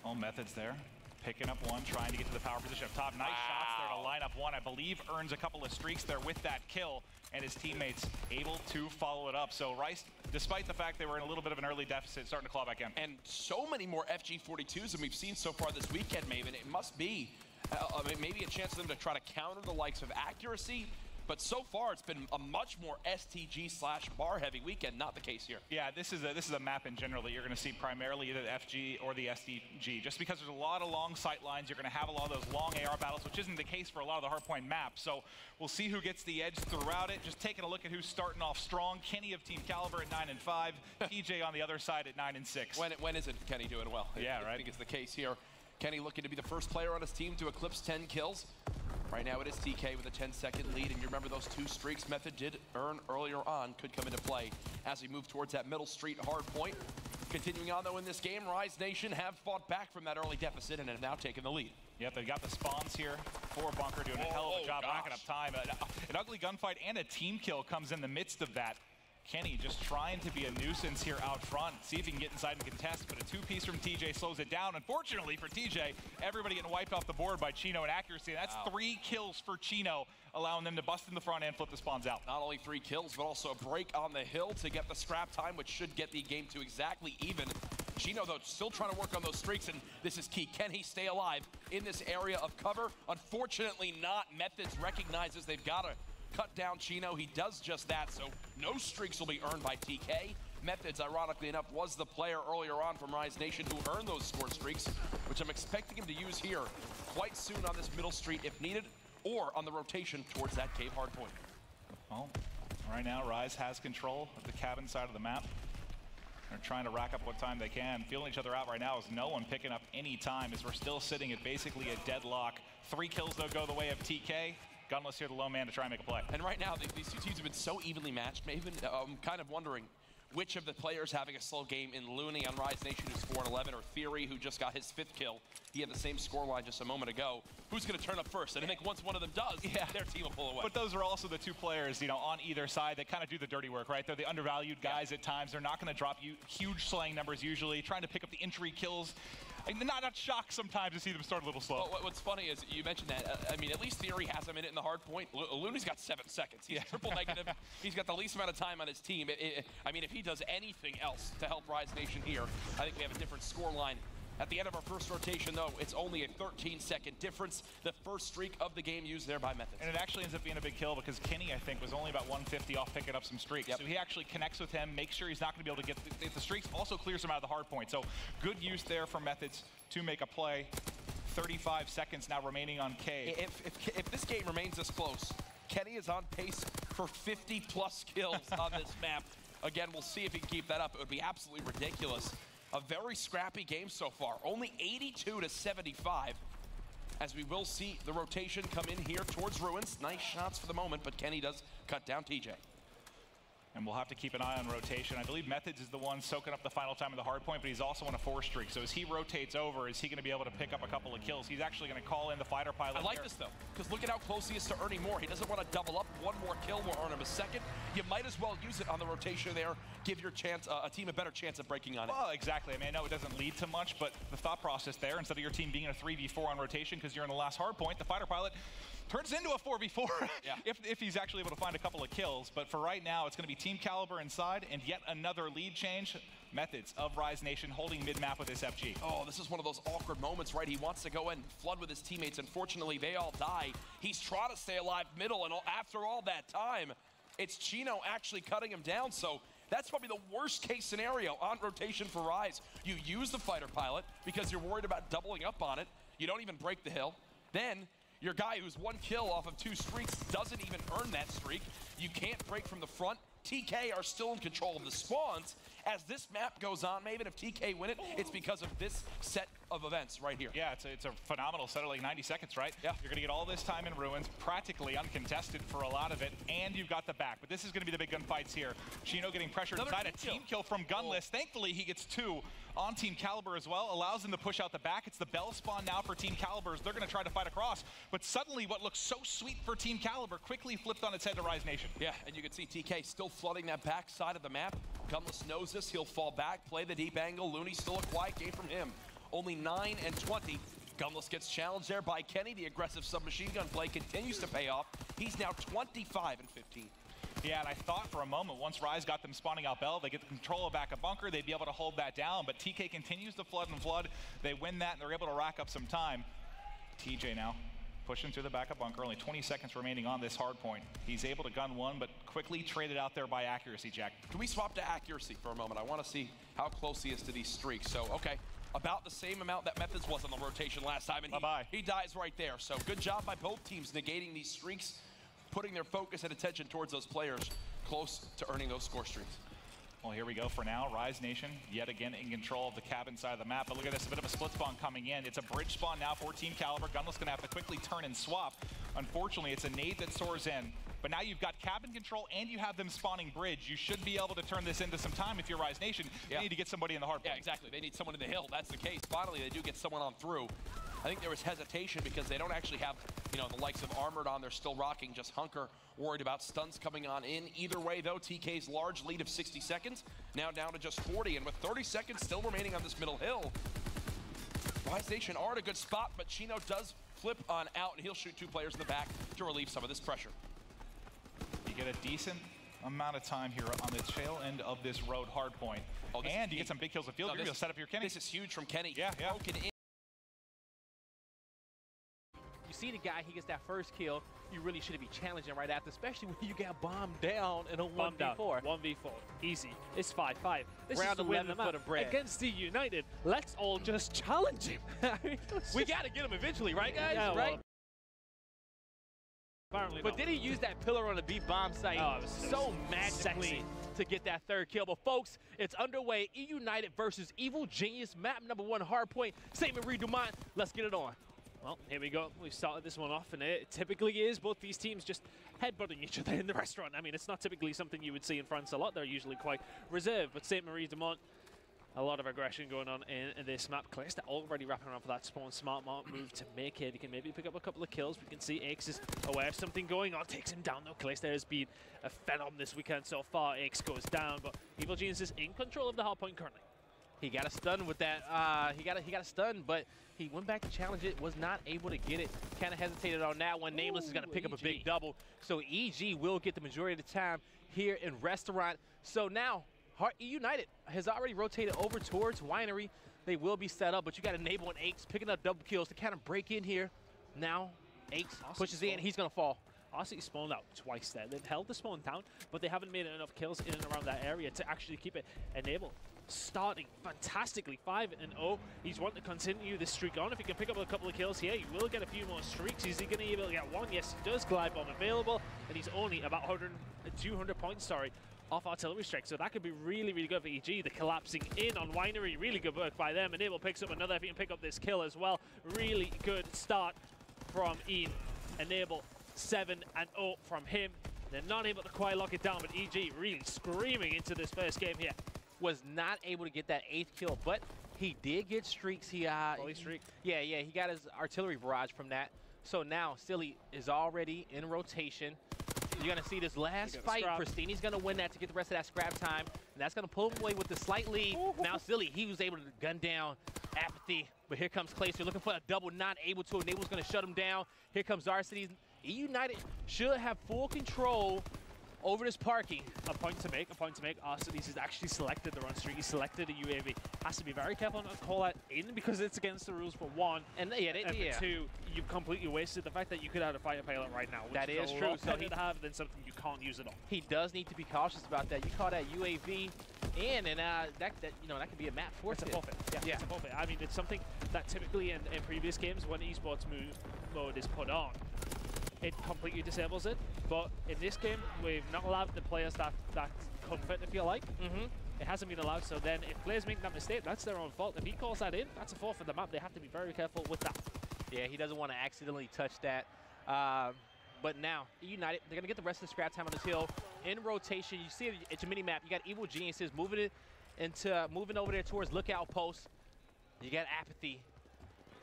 All Methods there, picking up 1, trying to get to the power position up top. Nice shots there to line up 1. I believe earns a couple of streaks there with that kill, and his teammates able to follow it up. So Rice, despite the fact they were in a little bit of an early deficit, starting to claw back in. And so many more FG42s than we've seen so far this weekend, Maven. It must be maybe a chance for them to try to counter the likes of accuracy. But so far, it's been a much more STG/bar heavy weekend. Not the case here. Yeah, this is a map in general that you're going to see primarily either the FG or the STG. Just because there's a lot of long sight lines, you're going to have a lot of those long AR battles, which isn't the case for a lot of the hardpoint maps. So we'll see who gets the edge throughout it. Just taking a look at who's starting off strong. Kenny of Team Caliber at 9-5. TJ on the other side at 9-6. When isn't Kenny doing well? Yeah, right. I think it's the case here. Kenny looking to be the first player on his team to eclipse 10 kills. Right now it is TK with a 10-second lead, and you remember those 2 streaks Method did earn earlier on could come into play as we move towards that middle street hard point. Continuing on though in this game, Rise Nation have fought back from that early deficit and have now taken the lead. Yep, they've got the spawns here for Bunker, doing a hell of a job racking up time. An ugly gunfight and a team kill comes in the midst of that. Kenny just trying to be a nuisance here out front, see if he can get inside and contest, but a 2-piece from TJ slows it down. Unfortunately for TJ, everybody getting wiped off the board by Chino and accuracy. And that's 3 kills for Chino, allowing them to bust in the front and flip the spawns out. Not only 3 kills, but also a break on the hill to get the scrap time, which should get the game to exactly even. Chino, though, still trying to work on those streaks, and this is key. Can he stay alive in this area of cover? Unfortunately not. Methods recognizes they've got to cut down Chino. He does just that, so no streaks will be earned by TK. Methods, ironically enough, was the player earlier on from Rise Nation who earned those score streaks, which I'm expecting him to use here quite soon on this middle street if needed, or on the rotation towards that cave hard point. Well, right now Rise has control of the cabin side of the map. They're trying to rack up what time they can. Feeling each other out right now is no one picking up any time as we're still sitting at basically a deadlock. 3 kills, though, go the way of TK. Gunless here, the low man, to try and make a play. And right now, these 2 teams have been so evenly matched. Maybe I'm kind of wondering which of the players having a slow game in Looney on Rise Nation, who's 4-11, or Theory, who just got his 5th kill. He had the same scoreline just a moment ago. Who's going to turn up first? And I think once one of them does, their team will pull away. But those are also the 2 players, you know, on either side that kind of do the dirty work, right? They're the undervalued guys at times. They're not going to drop you huge slaying numbers usually, trying to pick up the entry kills. Not shocked sometimes to see them start a little slow. Well, what's funny is you mentioned that. I mean, at least Theory has a minute in the hard point. Looney's got 7 seconds. He's triple negative. He's got the least amount of time on his team. I mean, if he does anything else to help Rise Nation here, I think we have a different score line. At the end of our first rotation, though, it's only a 13-second difference. The first streak of the game used there by Methods. And it actually ends up being a big kill because Kenny, I think, was only about 150 off picking up some streaks. So he actually connects with him, makes sure he's not going to be able to get the streaks, also clears him out of the hard point. So good use there for Methods to make a play. 35 seconds now remaining on K. If this game remains this close, Kenny is on pace for 50-plus kills on this map. Again, we'll see if he can keep that up. It would be absolutely ridiculous. A very scrappy game so far. Only 82-75. As we will see the rotation come in here towards Ruins. Nice shots for the moment, but Kenny does cut down TJ. And we'll have to keep an eye on rotation. I believe Methods is the one soaking up the final time of the hard point, but he's also on a 4 streak. So as he rotates over, is he going to be able to pick up a couple of kills? He's actually going to call in the fighter pilot. I like this, though, because look at how close he is to earning more. He doesn't want to double up. 1 more kill will earn him a 2nd. You might as well use it on the rotation there. Give your chance, a team a better chance of breaking on it. Well, exactly. I mean, I know it doesn't lead to much, but the thought process there, instead of your team being in a 3v4 on rotation because you're in the last hard point, the fighter pilot turns into a 4v4 if he's actually able to find a couple of kills. But for right now, it's going to be Team Caliber inside and yet another lead change. Methods of Rise Nation holding mid-map with this FG. Oh, this is one of those awkward moments, right? He wants to go in and flood with his teammates. Unfortunately, they all die. He's trying to stay alive middle, and after all that time, it's Chino actually cutting him down. So that's probably the worst case scenario on rotation for Rise. You use the fighter pilot because you're worried about doubling up on it. You don't even break the hill. Then your guy who's 1 kill off of 2 streaks doesn't even earn that streak. You can't break from the front. TK are still in control of the spawns. As this map goes on, maybe if TK win it, it's because of this set of events right here. Yeah, it's a phenomenal set of like 90 seconds, right? Yeah. You're going to get all this time in Ruins, practically uncontested for a lot of it, and you've got the back. But this is going to be the big gunfights here. Chino getting pressured inside, a team kill from Gunless. Thankfully, he gets 2 on Team Caliber as well, allows them to push out the back. It's the Bell spawn now for Team Calibers. They're going to try to fight across, but suddenly what looks so sweet for Team Caliber quickly flipped on its head to Rise Nation. Yeah, and you can see TK still flooding that back side of the map. Gunless knows this. He'll fall back, play the deep angle. Looney still a quiet game from him. Only 9 and 20. Gunless gets challenged there by Kenny. The aggressive submachine gun play continues to pay off. He's now 25 and 15. Yeah, and I thought for a moment, once Rise got them spawning out Bell, they get the control of back a bunker, they'd be able to hold that down. But TK continues to flood and flood. They win that, and they're able to rack up some time. TJ now pushing through the backup bunker. Only 20 seconds remaining on this hard point. He's able to gun 1, but quickly traded out there by accuracy, Jack. Can we swap to accuracy for a moment? I want to see how close he is to these streaks. So, okay, about the same amount that Methods was on the rotation last time, and he dies right there. So good job by both teams negating these streaks, putting their focus and attention towards those players close to earning those score streaks. Well, here we go for now. Rise Nation, yet again in control of the cabin side of the map. But look at this, a bit of a split spawn coming in. It's a bridge spawn now for Team Caliber. Gunless going to have to quickly turn and swap. Unfortunately, it's a nade that soars in. But now you've got cabin control and you have them spawning bridge. You should be able to turn this into some time if you're Rise Nation. You need to get somebody in the hard point. Yeah, exactly. They need someone in the hill. That's the case. Finally, they do get someone on through. I think there was hesitation because they don't actually have, you know, the likes of Armored on. They're still rocking just Hunker, worried about stuns coming on in. Either way, though, TK's large lead of 60 seconds, now down to just 40. And with 30 seconds still remaining on this middle hill, Rise Nation are at a good spot, but Chino does flip on out, and he'll shoot 2 players in the back to relieve some of this pressure. You get a decent amount of time here on the tail end of this road hard point. Oh, and you get some big kills of field. You're going to set up your Kenny. This is huge from Kenny. Yeah. Broken in. You see the guy, he gets that first kill. You really shouldn't be challenging right after, especially when you got bombed down in a 1v4. 1v4, easy. It's 5-5. This Round is the win for the bread. Against the United, let's all just challenge him. We got to get him eventually, right, guys? Yeah, right? Apparently but not. did he use that pillar on the B bomb site so magically to get that third kill? But folks, it's underway. E United versus Evil Genius, map number 1, hardpoint. St. Marie Dumont. Let's get it on. Well, here we go. We've started this one off, and it typically is both these teams just headbutting each other in the restaurant. I mean, it's not typically something you would see in France a lot. They're usually quite reserved. But St. Marie Dumont, a lot of aggression going on in this map. Clayster already wrapping around for that spawn. Smart move to make it. He can maybe pick up a couple of kills. We can see Aix is aware of something going on. Takes him down, though. Clayster has been a phenom this weekend so far. Aix goes down, but Evil Genius is in control of the hardpoint currently. He got a stun with that. He got a stun, but he went back to challenge it, was not able to get it. Kind of hesitated on that one. Nameless is going to pick up a big double. So EG will get the majority of the time here in Restaurant. So now, E United has already rotated over towards Winery. They will be set up, but you got Enable and Aix picking up double kills to kind of break in here. Now, Aix pushes in. He's going to fall. Aussie spawned out twice there. They've held the spawn down, but they haven't made enough kills in and around that area to actually keep it. Enable starting fantastically, 5-0. He's wanting to continue this streak on. If he can pick up a couple of kills here, he will get a few more streaks. Is he going to be able to get one? Yes, he does. Glide bomb available, and he's only about 200 points, off artillery strike. So that could be really, really good for EG. The collapsing in on Winery, really good work by them. Enable picks up another if he can pick up this kill as well. Really good start from Ian. Enable 7-0 from him. They're not able to quite lock it down, but EG really screaming into this first game here. Was not able to get that 8th kill, but he did get streaks. He streak. Yeah, he got his artillery barrage from that. So now Silly is already in rotation. You're gonna see this last fight. Pristini's gonna win that to get the rest of that scrap time, and that's gonna pull him away with the slight lead. Now Silly, he was able to gun down Apathy, but here comes Clayster looking for a double, not able to. Enable's gonna shut him down. Here comes Varsity. E United should have full control over this parking. A point to make. Arcitys has actually selected the run streak. He selected a UAV. Has to be very careful not to call that in because it's against the rules for one. And for two, you've completely wasted the fact that you could have a fire payload right now. That is true. So he have than something you can't use at all. He does need to be cautious about that. You call that UAV in, and that could be a map forfeit. It's a forfeit. Yeah, it's a forfeit. I mean, it's something that typically in previous games when esports mode is put on, it completely disables it. But in this game, we've not allowed the players that comfort, if you like. It hasn't been allowed, so then if players make that mistake, that's their own fault. If he calls that in, that's a fault for the map. They have to be very careful with that. Yeah, he doesn't want to accidentally touch that. But now, United, they're going to get the rest of the scrap time on this hill. In rotation, you see it's a mini-map. You got Evil Geniuses moving over there towards Lookout Post. You got Apathy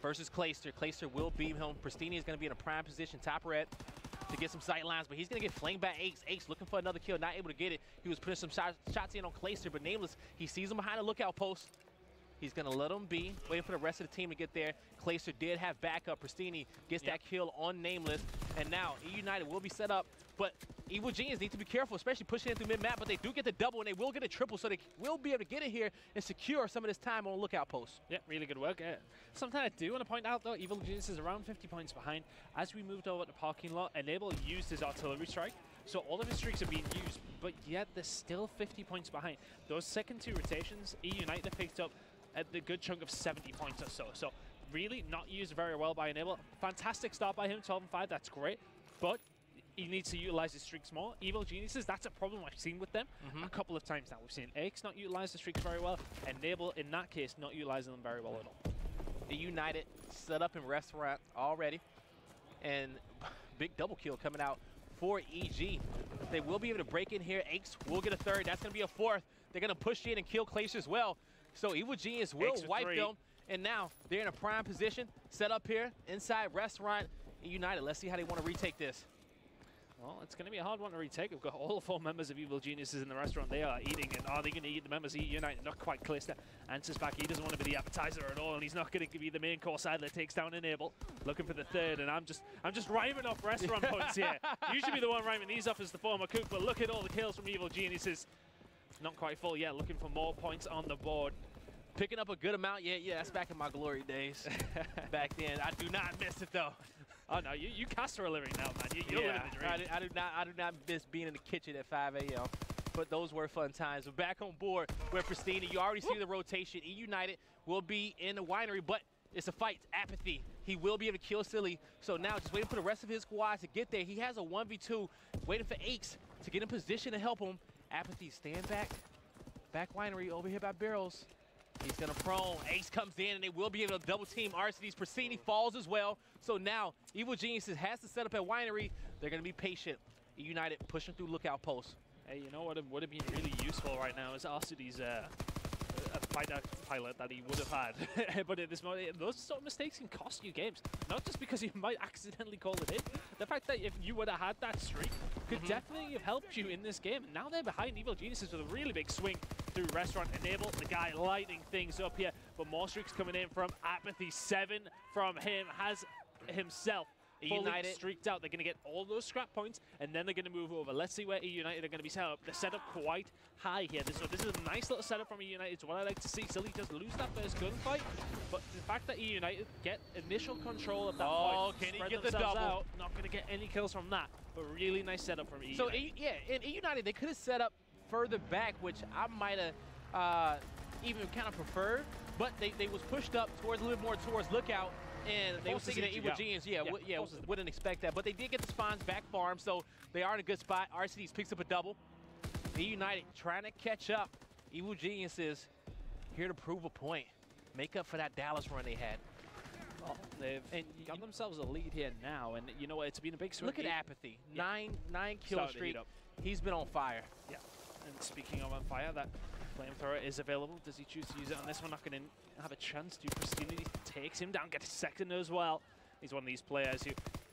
versus Clayster. Clayster will beam him. Pristini is going to be in a prime position, top red, to get some sight lines, but he's going to get flanked by Aix. Aix looking for another kill, not able to get it. He was putting some shots in on Clayster, but Nameless, he sees him behind the lookout post. He's going to let him be, waiting for the rest of the team to get there. Clayster did have backup. Pristini gets that kill on Nameless, and now E United will be set up, but Evil Genius need to be careful, especially pushing in through mid-map, but they do get the double, and they will get a triple, so they will be able to get it here and secure some of this time on lookout post. Yeah, really good work. Something I do want to point out, though, Evil Genius is around 50 points behind. As we moved over to parking lot, Enable used his artillery strike, so all of his streaks are being used, but yet they're still 50 points behind. Those second two rotations, E United picked up at the good chunk of 70 points or so. So really not used very well by Enable. Fantastic start by him, 12-5, that's great, but he needs to utilize his streaks more. Evil Geniuses, that's a problem I've seen with them a couple of times now. We've seen Aix not utilize the streaks very well, and Enable, in that case, not utilizing them very well at all. The United set up in restaurant already, and big double kill coming out for EG. They will be able to break in here. Aches will get a third. That's going to be a fourth. They're going to push in and kill Clash as well. So Evil Genius will wipe them. And now they're in a prime position, set up here inside Restaurant United. Let's see how they want to retake this. Well, it's going to be a hard one to retake. We've got all 4 members of Evil Geniuses in the restaurant. They are eating, and are they going to eat the members of United? Not quite clear. Answers back. He doesn't want to be the appetizer at all, and he's not going to be the main course either. Takes down Enable, looking for the third, and I'm just rhyming off restaurant points here. You should be the one rhyming these off as the former cook, but look at all the kills from Evil Geniuses. Not quite full yet. Looking for more points on the board. Picking up a good amount. Yeah, that's back in my glory days. Back then, I do not miss it though. Oh no, you cast for a living now, man. You're living the dream. I do not miss being in the kitchen at 5 a.m. But those were fun times. We're back on board with Pristina. You already see the rotation. E United will be in the winery, but it's a fight. Apathy. He will be able to kill Silly. So now just waiting for the rest of his squad to get there. He has a 1v2, waiting for Aches to get in position to help him. Apathy, stand back. Back winery over here by Barrels. He's gonna prone. Ace comes in, and they will be able to double team Arcitys. Prasini falls as well. So now Evil Geniuses has to set up at winery. They're gonna be patient. United pushing through lookout posts. Hey, you know what would have been really useful right now is Arcitys fighter pilot that he would have had. But at this moment, those sort of mistakes can cost you games. Not just because you might accidentally call it in. The fact that if you would have had that streak could definitely have helped you in this game. Now they're behind Evil Geniuses with a really big swing through Restaurant. Enable the guy lighting things up here. But more streaks coming in from Apathy. 7 from him has himself United streaked out. They're going to get all those scrap points, and then they're going to move over. Let's see where E-United are going to be set up. They're set up quite high here. This is a nice little setup from E-United. It's what I like to see. Silly does lose that first gunfight, but the fact that E-United get initial control of that point, can he get the double? Out, not going to get any kills from that, but really nice setup from E-United. So, in E-United, they could have set up further back, which I might have even kind of preferred, but they was pushed up towards a little more towards Lookout. And they were thinking that Evil Genius, wouldn't expect that. But they did get the spawns back farm, so they are in a good spot. Arcitys picks up a double. E-United trying to catch up. Evil Geniuses here to prove a point. Make up for that Dallas run they had. Well, they've got themselves a lead here now, and you know what? It's been a big swing. Look at Apathy. Nine kill streak. He's been on fire. Yeah. And speaking of on fire, that flamethrower is available. Does he choose to use it on this one? Not going to have a chance to. Pristina takes him down, gets a second as well. He's one of these players who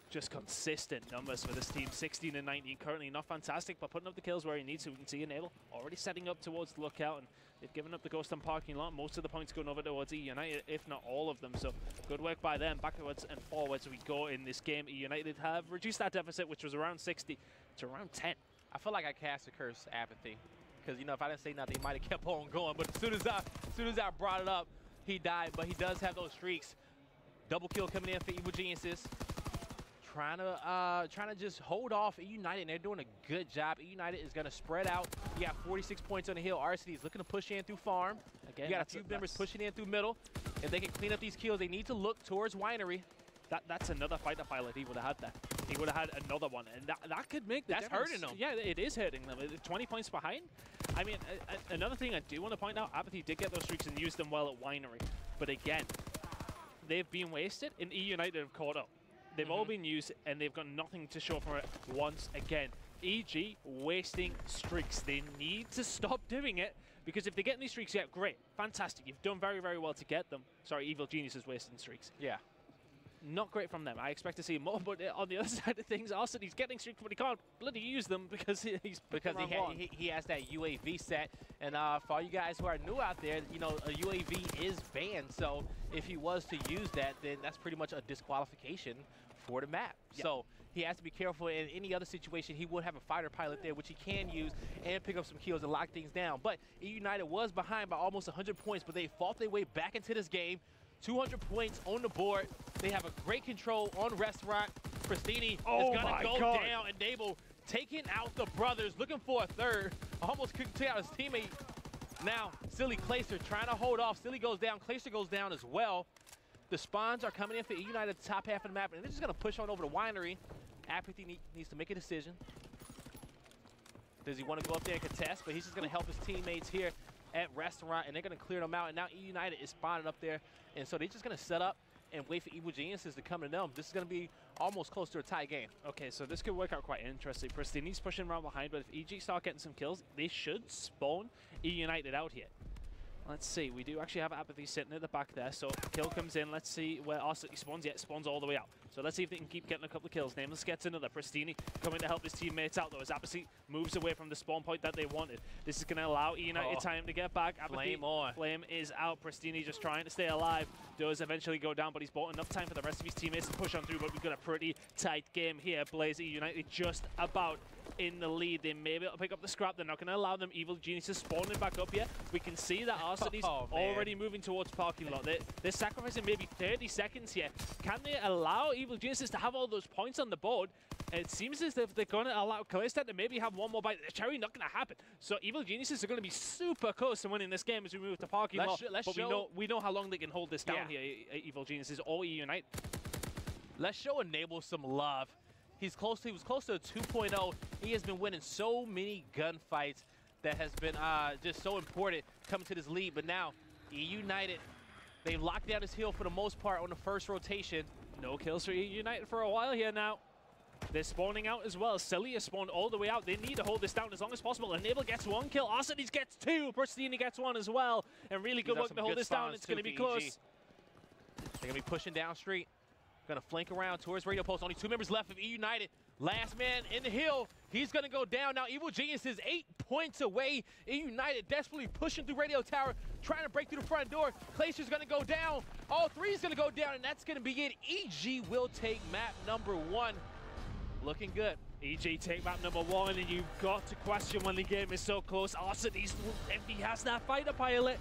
just consistent numbers for this team. 16 and 19 currently, not fantastic, but putting up the kills where he needs to. We can see Enable already setting up towards the Lookout, and they've given up the Ghost and parking lot. Most of the points going over towards E-United, if not all of them. So good work by them. Backwards and forwards we go in this game. E-United have reduced that deficit, which was around 60 to around 10. I feel like I cast a curse Apathy. Because, you know, if I didn't say nothing, he might have kept on going. But as soon as I brought it up, he died. But he does have those streaks. Double kill coming in for Evil Geniuses. Trying to just hold off E-United, and they're doing a good job. E-United is going to spread out. You got 46 points on the hill. Arcitys looking to push in through farm. Again, you got a few members pushing in through middle. If they can clean up these kills, they need to look towards winery. That's another fighter pilot. He would have had that. He would have had another one, and that could make the difference. Hurting them. Yeah, it is hurting them. 20 points behind. I mean, another thing I do want to point out, Apathy did get those streaks and used them well at winery. But again, they've been wasted, and E-United have caught up. They've all been used, and they've got nothing to show for it once again. EG wasting streaks. They need to stop doing it, because if they get these streaks, yeah, great, fantastic. You've done very, very well to get them. Sorry, Evil Genius is wasting streaks. Yeah. Not great from them. I expect to see more, but on the other side of things, Arcity's getting streaks, but he can't bloody use them because he has that UAV set. And for all you guys who are new out there, you know, a UAV is banned. So if he was to use that, then that's pretty much a disqualification for the map. Yep. So he has to be careful. In any other situation, he would have a fighter pilot there, which he can use and pick up some kills and lock things down. But E-United was behind by almost 100 points, but they fought their way back into this game. 200 points on the board. They have a great control on Restaurant. Pristini is going to go down. Enable taking out the brothers, looking for a third. Almost couldn't take out his teammate. Now, Silly Clayster trying to hold off. Silly goes down. Clayster goes down as well. The spawns are coming in for E-United at the top half of the map, and they're just going to push on over to winery. Apathy needs to make a decision. Does he want to go up there and contest? But he's just going to help his teammates here at Restaurant, and they're going to clear them out. And now E-United is spawning up there, and so they're just going to set up and wait for Evil Geniuses to come to them. This is going to be almost close to a tie game. Okay, so this could work out quite interesting. Pristini's pushing around behind, but if EG start getting some kills, they should spawn E United out here. Let's see, we do actually have Apathy sitting at the back there, so kill comes in. Let's see where Arcity spawns. Yeah, it spawns all the way out. So let's see if they can keep getting a couple of kills. Nameless gets another. Pristini coming to help his teammates out, though, as Apathy moves away from the spawn point that they wanted. This is going to allow E United time to get back. Apathy, Flame on. Flame is out. Pristini just trying to stay alive. Does eventually go down, but he's bought enough time for the rest of his teammates to push on through, but we've got a pretty tight game here. Blaze E United just about in the lead. They may be able to pick up the scrap. They're not going to allow them Evil Geniuses spawning back up yet. We can see that Arcity's already moving towards parking lot. They're sacrificing maybe 30 seconds here. Can they allow Evil Geniuses to have all those points on the board? It seems as if they're going to allow Kalista to maybe have one more bite. The cherry not going to happen. So Evil Geniuses are going to be super close to winning this game as we move to parking lot. But we know how long they can hold this down here, Evil Geniuses or E Unite. Let's show Enable some love. He was close to a 2.0. He has been winning so many gunfights that has been just so important coming to this lead. But now, E United, they've locked down his heel for the most part on the first rotation. No kills for E United for a while here now. They're spawning out as well. Celia spawned all the way out. They need to hold this down as long as possible. Enable gets one kill. Arcities gets two. Pristini gets one as well. And really good work to hold this down. It's going to be close. They're going to be pushing down street. Going to flank around towards Radio Post. Only 2 members left of E United. Last man in the hill. He's going to go down. Now Evil Genius is 8 points away. E United desperately pushing through Radio Tower, trying to break through the front door. Clayster's going to go down. All 3 is going to go down, and that's going to be it. EG will take map number 1. Looking good. EG take map number 1, and you've got to question when the game is so close. Arcities, if he has that fighter pilot,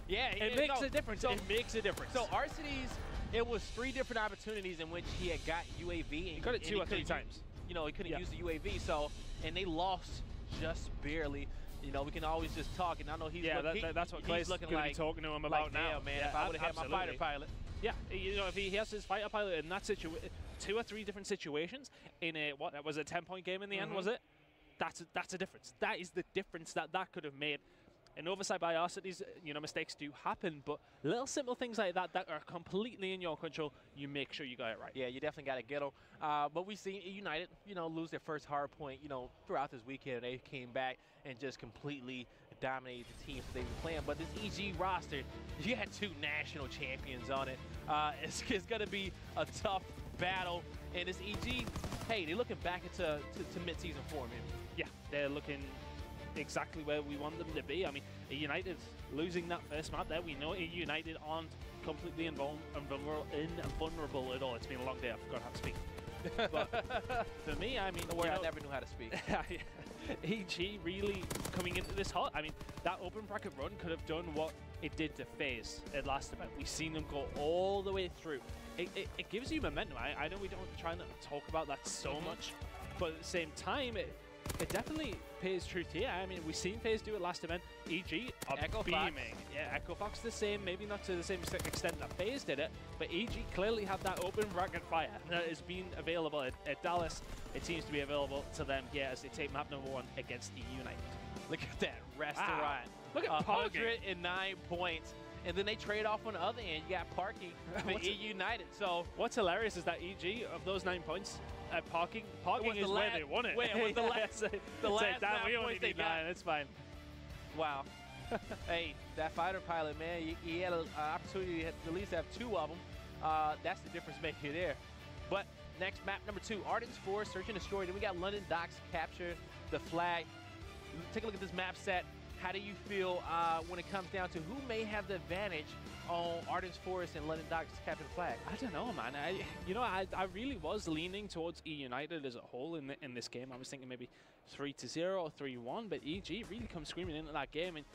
it makes a difference. It makes a difference. So Arcities, it was 3 different opportunities in which he had got UAV. And he got it 2 or 3 times. You know, he couldn't use the UAV, and they lost just barely. You know, we can always just talk, and I know he's that's what Clay's looking like talking to him about now. Man, if I would have had my fighter pilot. Yeah, you know, if he has his fighter pilot in that situation, 2 or 3 different situations in a that was a 10-point game in the end, was it? That's a difference. That is the difference that could have made. An oversight by Arcities, you know, mistakes do happen, but little simple things like that are completely in your control. You make sure you got it right. Yeah, you definitely got to get them. But we've seen United, you know, lose their first hard point, you know, throughout this weekend. They came back and just completely dominated the teams that they've been playing. But this EG roster, you had 2 national champions on it. It's going to be a tough battle. And this EG, hey, they're looking back into mid-season form, man. Yeah, they're looking exactly where we want them to be. I mean, United losing that first map there, we know United aren't completely invulnerable at all. It's been a long day, I forgot how to speak. But for me, I mean, I never knew how to speak. EG really coming into this hot. I mean, that open bracket run could have done what it did to FaZe at last event. We've seen them go all the way through. It gives you momentum. I know we don't try not to talk about that so much, but at the same time, it definitely pays truth here. I mean, we've seen FaZe do it last event. EG are beaming. Yeah, Echo Fox the same, maybe not to the same extent that FaZe did it, but EG clearly have that open bracket fire that has been available at Dallas. It seems to be available to them here as they take map number 1 against E United. Look at that restaurant. Wow. Look at 109 points. And then they trade off on the other end. You got parking for E United. So what's hilarious is that EG, of those 9 points, parking is where they won it. Wait, it was the last, the last we only need 9. It's fine. Wow. Hey, that fighter pilot, man, he had an opportunity to at least have 2 of them. That's the difference maker there. But next map number 2, Arden's Forest, Search and Destroy. Then we got London Docks, Capture the Flag. Take a look at this map set. How do you feel when it comes down to who may have the advantage on Arden's Forest and London Docks Capture the Flag? I don't know, man. I really was leaning towards E United as a whole in this game. I was thinking maybe 3-0 or 3-1, but EG really comes screaming into that game. And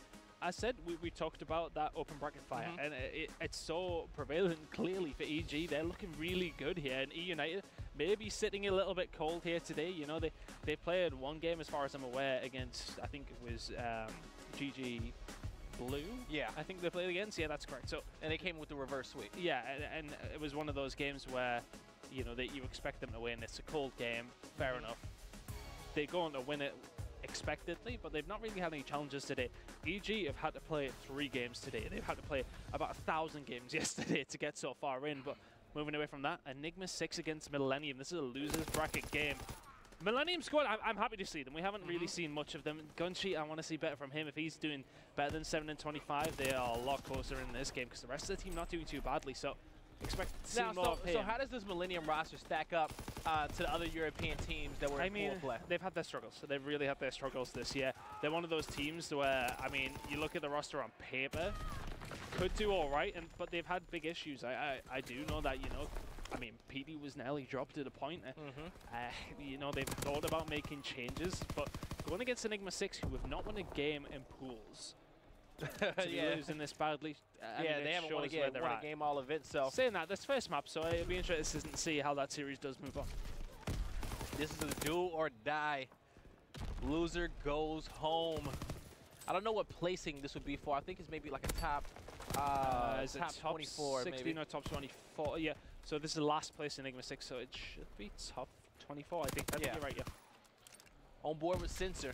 I said we talked about that open bracket fire, and it's so prevalent clearly for EG. They're looking really good here, and E United maybe sitting a little bit cold here today. You know, they played 1 game, as far as I'm aware, against, I think it was GG Blue. Yeah, I think they played against. Yeah, that's correct. So, and they came with the reverse sweep. Yeah, and it was one of those games where, you know, you expect them to win. It's a cold game. Fair enough. They're going to win it expectedly, but they've not really had any challenges today. EG have had to play 3 games today. They've had to play about 1,000 games yesterday to get so far in, but moving away from that. Enigma 6 against Millennium. This is a loser's bracket game. Millennium squad, I'm happy to see them. We haven't really seen much of them. Guncheat, I want to see better from him. If he's doing better than 7 and 25, they are a lot closer in this game because the rest of the team not doing too badly. So expect to see more of him. So how does this Millennium roster stack up to the other European teams that were in full play? They've had their struggles. So they've really had their struggles this year. They're one of those teams where, I mean, you look at the roster on paper, could do all right, but they've had big issues. I do know that, you know, I mean, PD was nearly dropped at a point. You know, they've thought about making changes, but going against Enigma 6, who have not won a game in pools, to be losing this badly, I mean, they haven't won a game all of it. So saying that, this first map, so it'll be interesting to see how that series does move on. This is a do or die. Loser goes home. I don't know what placing this would be for. I think it's maybe like a top, top 24, 16 maybe. or top 24. Yeah. So this is the last place in Enigma 6, so it should be top 24, I think. I think you're right, yeah. On board with Sensor.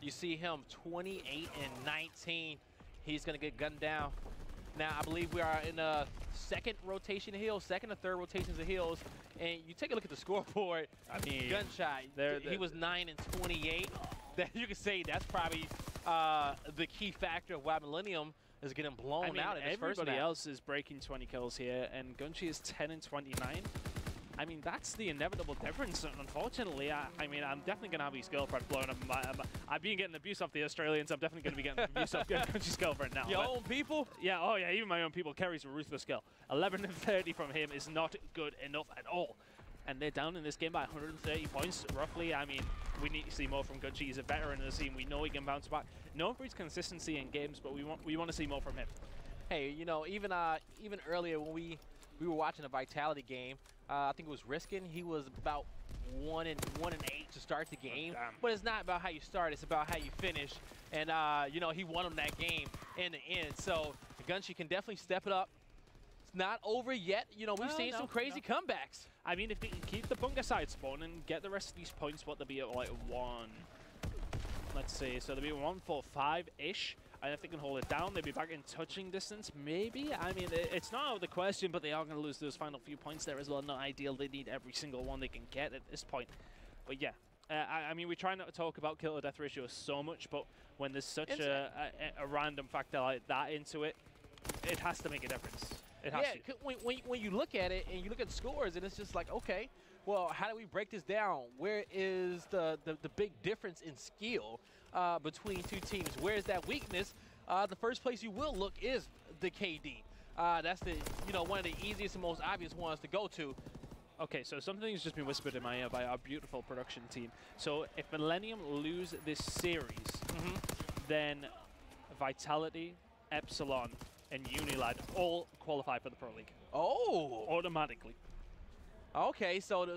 You see him 28 and 19. He's going to get gunned down. Now, I believe we are in a second rotation of heals, second or third rotations of heals. And you take a look at the scoreboard. I mean, gunshot. He was 9 and 28. That you can say that's probably the key factor of why Millennium is getting blown out in this first everybody map. else is breaking 20 kills here, and Gunchi is 10 and 29. I mean, that's the inevitable difference, unfortunately. I mean, I'm definitely going to have his girlfriend blown up. I've been getting abuse off the Australians. I'm definitely going to be getting abuse off Gunchi's girlfriend now. Your own people? Yeah, oh yeah, even my own people. Kerry's a ruthless girl. 11 and 30 from him is not good enough at all. And they're down in this game by 130 points, roughly. I mean, we need to see more from Gunchi. He's a veteran in the team. We know he can bounce back. Known for his consistency in games, but we want to see more from him. Hey, you know, even earlier when we were watching a Vitality game, I think it was Riskin. He was about 1 and 8 to start the game. Oh, but it's not about how you start; it's about how you finish. And you know, he won him that game in the end. So Gunchi can definitely step it up. It's not over yet. You know, we've seen some crazy comebacks. I mean, if they can keep the bunker side spawn and get the rest of these points, what they'll be at like 1. Let's see, so they'll be 145-ish. And if they can hold it down, they'll be back in touching distance, maybe. I mean, it's not out of the question, but they are going to lose those final few points there as well. Not ideal. They need every single one they can get at this point. But yeah, I mean, we try not to talk about kill to death ratio so much, but when there's such a random factor like that into it, it has to make a difference. It has to. When you look at it and you look at the scores, and it's just like, okay, well, how do we break this down? Where is the big difference in skill between two teams? Where is that weakness? The first place you will look is the KD. That's the one of the easiest and most obvious ones to go to. Okay, so something's just been whispered in my ear by our beautiful production team. So if Millennium lose this series, then Vitality, Epsilon, and Unilad all qualify for the Pro League. Oh, automatically. Okay, so the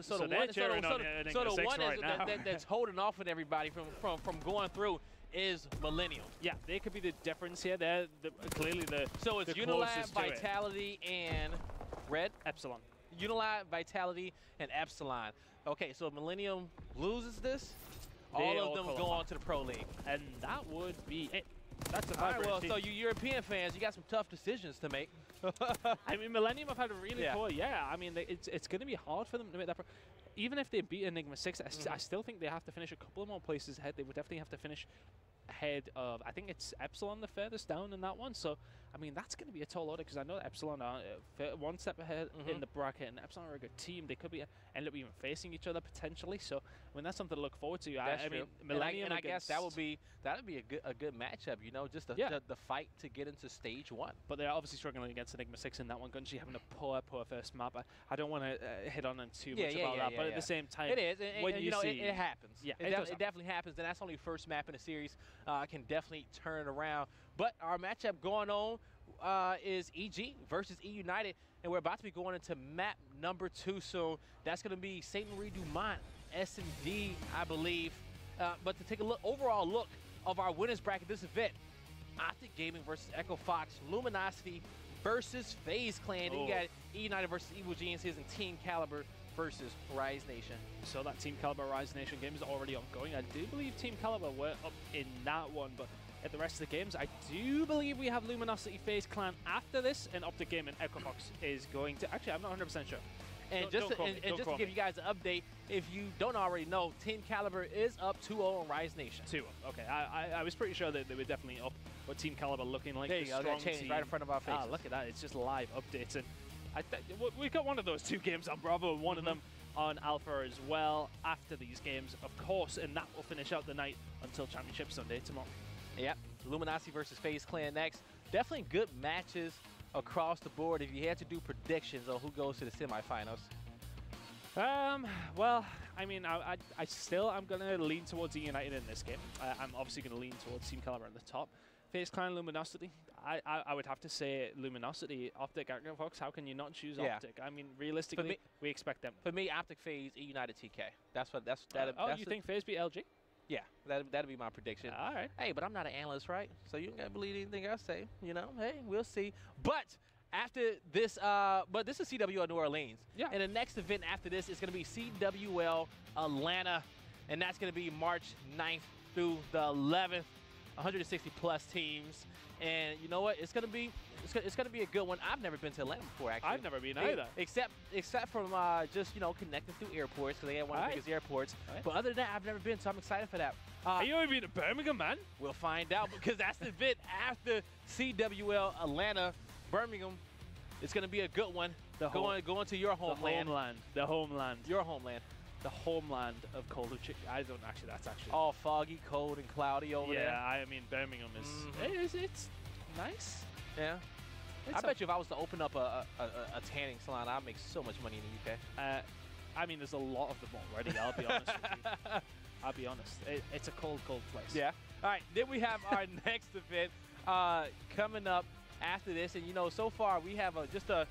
one that's holding off with everybody from going through is Millennium. Yeah, they could be the difference here. They're clearly the so it's Unilad, Vitality, and Red Epsilon. Unilad, Vitality, and Epsilon. Okay, so if Millennium loses this, all of them go on to the Pro League, and that would be it. That's a all right, well, so you European fans, you got some tough decisions to make. I mean, Millennium have had a really poor, I mean, it's going to be hard for them to make that. Even if they beat Enigma 6, I still think they have to finish a couple of more places ahead. They would definitely have to finish ahead of, I think it's Epsilon the furthest down in that one. So, I mean, that's going to be a tall order because I know that Epsilon are one step ahead in the bracket, and Epsilon are a good team. They could be end up even facing each other potentially. So, I mean, that's something to look forward to. I mean, Millennium and I guess that would be a good matchup. You know, just the fight to get into stage 1. But they're obviously struggling against Enigma 6 in that one. Gunchi having a poor first map. I don't want to hit on them too much about that, but at the same time, it is. And you know, it happens. Yeah, it definitely happens, and that's only the first map in the series. Can definitely turn it around. But our matchup going on is EG versus E United, and we're about to be going into map number 2 soon. That's going to be St. Marie Dumont, S&D, I believe. But to take a overall look of our winners bracket this event, Optic Gaming versus Echo Fox, Luminosity versus FaZe Clan. Then you got E United versus Evil Geniuses, and Team Caliber versus Rise Nation. So that Team Caliber Rise Nation game is already ongoing. I do believe Team Caliber were up in that one, but at the rest of the games. I do believe we have Luminosity FaZe Clan after this, and Optic Game and Equifox is going to. Actually, I'm not 100% sure. And just to give you guys an update, if you don't already know, Team Caliber is up 2-0 on Rise Nation. 2-0. Okay, I was pretty sure that they were definitely up. But Team Caliber looking like there the you go, strong changed team. right in front of our faces. Ah, look at that! It's just live updates, and we've got one of those 2 games on Bravo, and one of them on Alpha as well. After these games, of course, and that will finish out the night until Championship Sunday tomorrow. Yep, Luminosity versus FaZe Clan next. Definitely good matches across the board. If you had to do predictions on who goes to the semifinals. Well, I mean, I'm going to lean towards E United in this game. I'm obviously going to lean towards Team Caliber on the top. FaZe Clan, Luminosity. I would have to say Luminosity. Optic, Fox. How can you not choose Optic? I mean, realistically, we expect them. For me, Optic, FaZe, E United, TK. That's you think FaZe beat LG? Yeah, that'd be my prediction. All right. Hey, but I'm not an analyst, right? So you can't believe anything I say. You know, hey, we'll see. But after this, this is CWL New Orleans. Yeah. And the next event after this is going to be CWL Atlanta, and that's going to be March 9th through the 11th. 160 plus teams, and you know what? It's gonna be a good one. I've never been to Atlanta before, actually. I've never been either. Except from just connecting through airports, because they have one of the biggest airports. Right. But other than that, I've never been, so I'm excited for that. Are you only been to Birmingham, man? We'll find out, because that's the event after CWL Atlanta. Birmingham. It's gonna be a good one. Going to your homeland. The homeland. Your homeland. The homeland of cold and chicken. I don't actually. That's actually all foggy, cold, and cloudy over there. Yeah, I mean Birmingham is it's nice. Yeah. I bet you if I was to open up a tanning salon, I'd make so much money in the UK. I mean, there's a lot of them already. I'll be honest with you. I'll be honest. It's a cold place. Yeah. All right. Then we have our next event coming up after this, and so far we have just a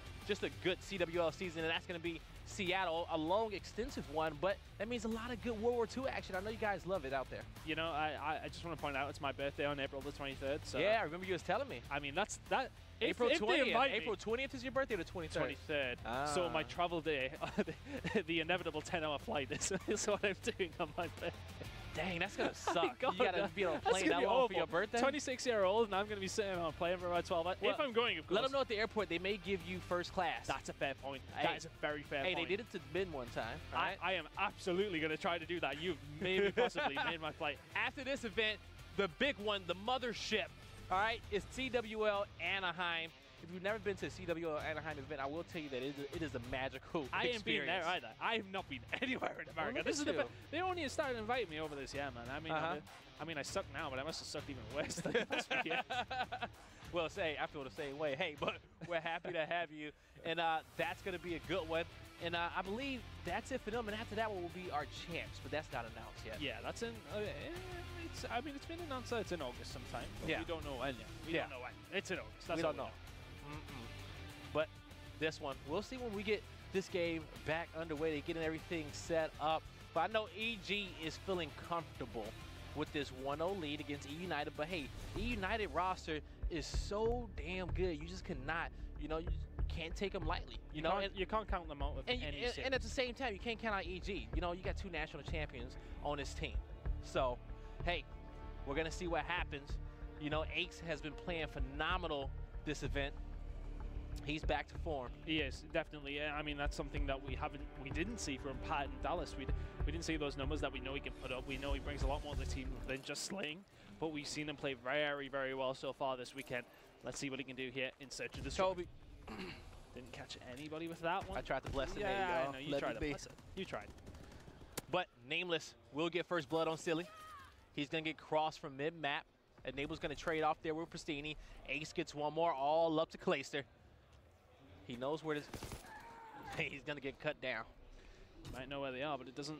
good CWL season, and that's going to be Seattle, a long, extensive one, but that means a lot of good World War II action. I know you guys love it out there. I just want to point out it's my birthday on April the 23rd. So yeah, I remember you was telling me. I mean, that's April 20th. April 20th is your birthday, or the 23rd? 23rd. So my travel day, the inevitable 10-hour flight is what I'm doing on my birthday. Dang, that's going to suck. You got to be on a plane that long for your birthday? 26-year-old, and I'm going to be sitting on a plane for about 12 hours. Well, if I'm going, of course. Let them know at the airport they may give you first class. That's a fair point. That is a very fair point. Hey, they did it to Ben one time. Right? I am absolutely going to try to do that. You've maybe possibly made my flight. After this event, the big one, the mothership, all right, is CWL Anaheim. If you've never been to a CWL Anaheim event, I will tell you that it is a magical experience. I ain't been there either. I have not been anywhere in America. This is they only started inviting me over this year, man. I mean, I suck now, but I must have sucked even worse than the last few years. Well, I feel the same way. Hey, but we're happy to have you, and that's going to be a good one. And I believe that's it for them. And after that one will be our champs, but that's not announced yet. Yeah, that's in. It's been announced that it's in August sometime. But we don't know when yet. We don't know when. It's in August. That's we don't know. But this one, we'll see when we get this game back underway. They're getting everything set up. But I know EG is feeling comfortable with this 1-0 lead against E United. But hey, E United roster is so damn good. You just cannot, you can't take them lightly. You can't count them out with any and at the same time, you can't count out EG. You got 2 national champions on this team. So, hey, we're gonna see what happens. Ace has been playing phenomenal this event. He's back to form. He is, definitely. I mean, that's something that we didn't see from Pat in Dallas. We didn't see those numbers that we know he can put up. We know he brings a lot more to the team than just slaying, but we've seen him play very, very well so far this weekend. Let's see what he can do here in Search and Destroy. Toby. Didn't catch anybody with that one. I tried to bless him. Yeah, I know. You tried to bless it. You tried. But Nameless will get first blood on Silly. He's going to get crossed from mid-map. And Nable's going to trade off there with Pristini. Ace gets one more, all up to Clayster. He knows where this. He's going to get cut down. Might know where they are, but it doesn't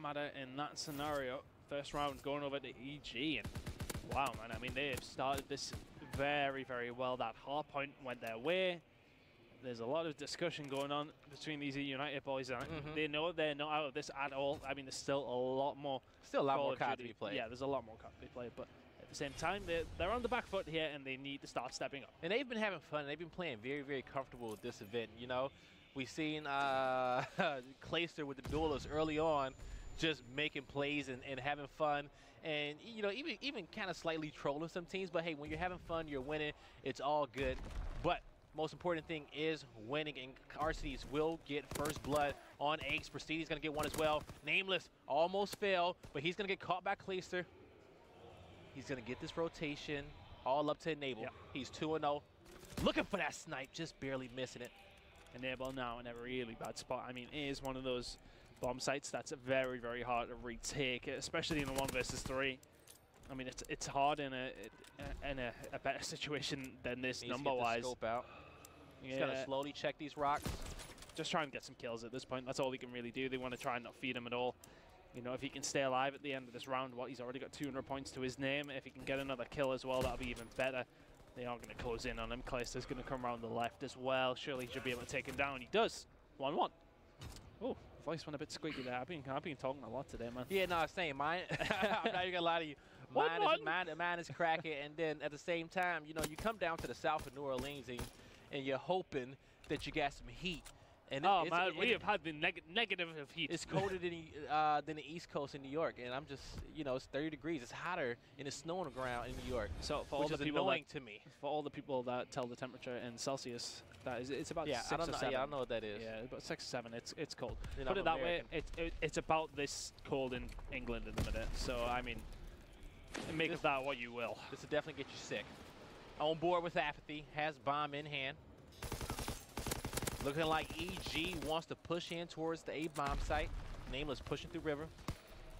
matter in that scenario. First round going over to EG. And wow, man. I mean, they have started this very, very well. That hard point went their way. There's a lot of discussion going on between these United boys. And they know they're not out of this at all. I mean, there's still a lot more. Still a lot more card to be played. Yeah, there's a lot more card to be played. But at the same time, they're on the back foot here, and they need to start stepping up. And they've been having fun. They've been playing very, very comfortable with this event. We've seen Clayster with the duelists early on, just making plays and having fun. And, you know, even kind of slightly trolling some teams. But, hey, when you're having fun, you're winning, it's all good. But most important thing is winning, and RCDs will get first blood on Ace. Prestidi's going to get one as well. Nameless almost failed, but he's going to get caught by Clayster. He's going to get this rotation all up to Enable. Yep. He's 2-0. Looking for that snipe, just barely missing it. Enable now in a really bad spot. I mean, it is one of those bomb sites that's very, very hard to retake, especially in a 1 versus 3. I mean, it's hard in a better situation than this number-wise. Scope out. He's gonna slowly check these rocks. Just try and get some kills at this point. That's all he can really do. They want to try and not feed him at all. You know, if he can stay alive at the end of this round, he's already got 200 points to his name. If he can get another kill as well, that'll be even better. They are going to close in on him. Clayster's going to come around the left as well. Surely he should be able to take him down. He does. 1-1. Oh, voice went a bit squeaky there. I've been talking a lot today, man. Yeah, no, same. Mine, I'm not even going to lie to you. Mine is cracking. And then at the same time, you know, you come down to the south of New Orleans and you're hoping that you got some heat. And man, we have had the negative of heat. It's colder than the East Coast in New York, and I'm just, you know, it's 30 degrees. It's hotter, and it's snow on the ground in New York. So for all the people annoying to me. For all the people that tell the temperature in Celsius, it's about 6 or 7. Yeah, I don't know what that is. Yeah, about 6 or 7. It's cold. Put it that way. It's about this cold in England at the minute. So I mean, make of that what you will. This will definitely get you sick. On board with Apathy, has bomb in hand. Looking like EG wants to push in towards the A-bomb site. Nameless pushing through river.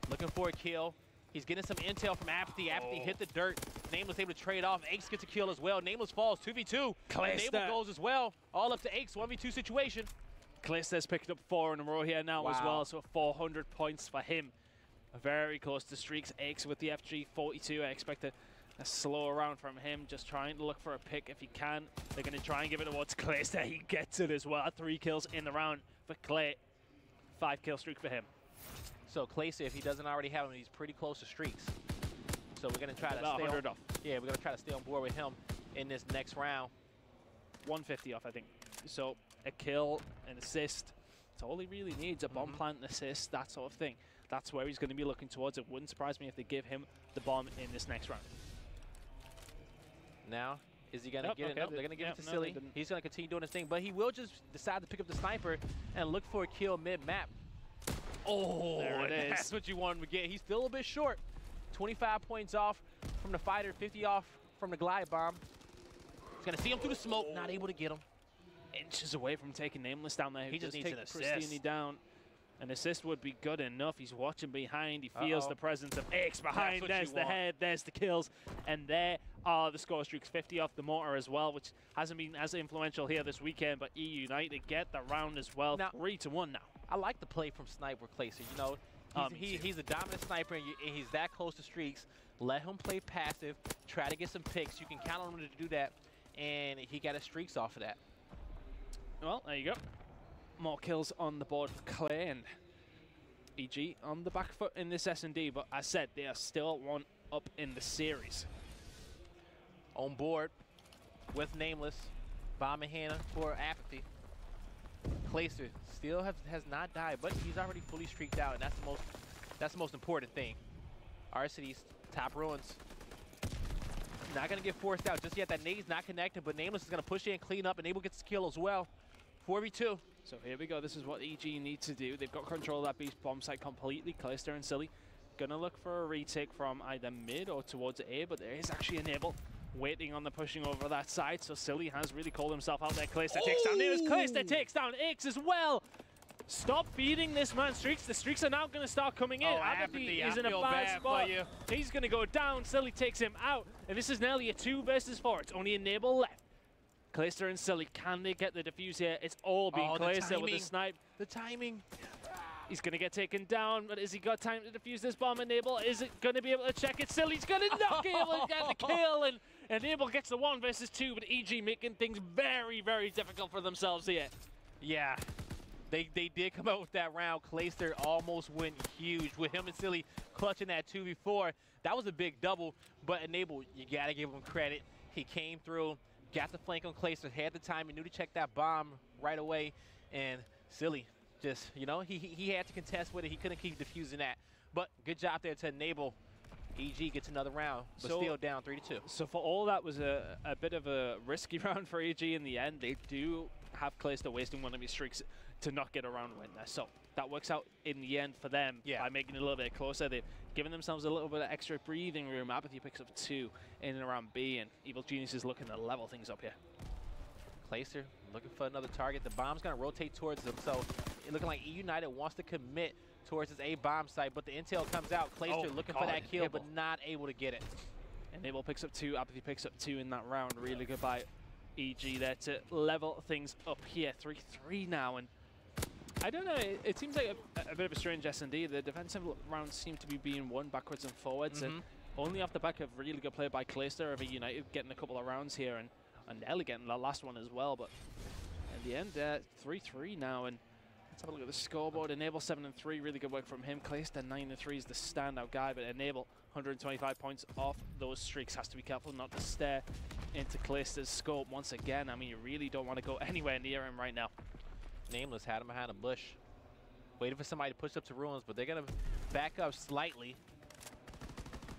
Looking for a kill. He's getting some intel from Apathy. Apathy hit the dirt. Nameless able to trade off. Ace gets a kill as well. Nameless falls 2v2. Enable goes as well. All up to Ace, 1v2 situation. Clayster's picked up 4 in a row here now as well, so 400 points for him. Very close to streaks. Ace with the FG 42. I expect a slow round from him, just trying to look for a pick if he can. They're going to try and give it towards Clayster. He gets it as well. 3 kills in the round for Clay. 5-kill streak for him. So Clayster, if he doesn't already have him, he's pretty close to streaks. So we're going to try to stay off. Yeah, we're going to try to stay on board with him in this next round. 150 off, I think. So a kill, an assist. That's all he really needs, a bomb plant, an assist, that sort of thing. That's where he's going to be looking towards. It wouldn't surprise me if they give him the bomb in this next round. Now, is he going to get it? Nope, they're going to give it to Silly. He's going to continue doing his thing, but he will just decide to pick up the sniper and look for a kill mid-map. Oh, there it is. That's what you want him to get. He's still a bit short. 25 points off from the fighter, 50 off from the glide bomb. He's going to see him through the smoke, not able to get him. Inches away from taking Nameless down there. He just needs an assist. Pristini down. An assist would be good enough. He's watching behind. He feels the presence of X behind. There's the head. There's the kills. And there are the score streaks. 50 off the mortar as well, which hasn't been as influential here this weekend. But EU United get the round as well. Now, 3-1 now. I like the play from Sniper Clayster. You know, he's a dominant sniper, and he's that close to streaks. Let him play passive. Try to get some picks. You can count on him to do that. And he got his streaks off of that. Well, there you go. More kills on the board for Clay, and EG on the back foot in this S&D, but as said, they are still 1 up in the series. On board with Nameless, bomb in hand for Apathy. Clayster still has not died, but he's already fully streaked out, and that's the most important thing. RCD's top ruins. Not gonna get forced out just yet. That nade's not connected, but Nameless is gonna push in, clean up, and Able gets the kill as well. 4v2. So here we go. This is what EG need to do. They've got control of that beast bomb site completely. Clayster and Silly gonna look for a retake from either mid or towards A, but there is actually Enable waiting on the pushing over that side. So Silly has really called himself out there. Clayster takes down Nameless. Clayster takes down X as well. Stop feeding this man streaks. The streaks are now going to start coming in. Apathy is in a bad spot. He's going to go down. Silly takes him out. And this is nearly a 2 versus 4. It's only Enable left. Clayster and Silly, can they get the defuse here? It's all been Clayster with the snipe. The timing. He's going to get taken down, but has he got time to defuse this bomb? Enable, is it going to be able to check it? Silly's going to not be able to get the kill, and Enable gets the 1 versus 2, but EG making things very, very difficult for themselves here. Yeah, they did come out with that round. Clayster almost went huge with him and Silly clutching that 2v4. That was a big double, but Enable, you got to give him credit. He came through. Got the flank on Clayster, had the time, he knew to check that bomb right away, and Silly just, you know, he had to contest with it. He couldn't keep defusing that. But good job there to enable. EG gets another round, but still down 3-2. So for all that was a bit of a risky round for EG in the end, they do have Clayster wasting one of his streaks to not get a round win there. So that works out in the end for them by making it a little bit closer. They've given themselves a little bit of extra breathing room. Apathy picks up 2 in and around B, and Evil Genius is looking to level things up here. Clayster looking for another target. The bomb's going to rotate towards them, so it looking like E United wants to commit towards his A bomb site, but the intel comes out. Clayster looking for that kill, but not able to get it. Enable picks up 2, Apathy picks up 2 in that round. Really good by EG there to level things up here. 3-3 now, and I don't know, it seems like a bit of a strange S&D. The defensive rounds seem to be being won backwards and forwards, and only off the back of really good play by Clayster of E United getting a couple of rounds here, and Nelly getting the last one as well. But in the end, 3-3 now, and let's have a look at the scoreboard. Enable 7-3, really good work from him. Clayster 9-3 is the standout guy, but Enable 125 points off those streaks. Has to be careful not to stare into Clayster's scope once again. I mean, you really don't want to go anywhere near him right now. Nameless had him behind a bush, waiting for somebody to push up to ruins, but they're going to back up slightly.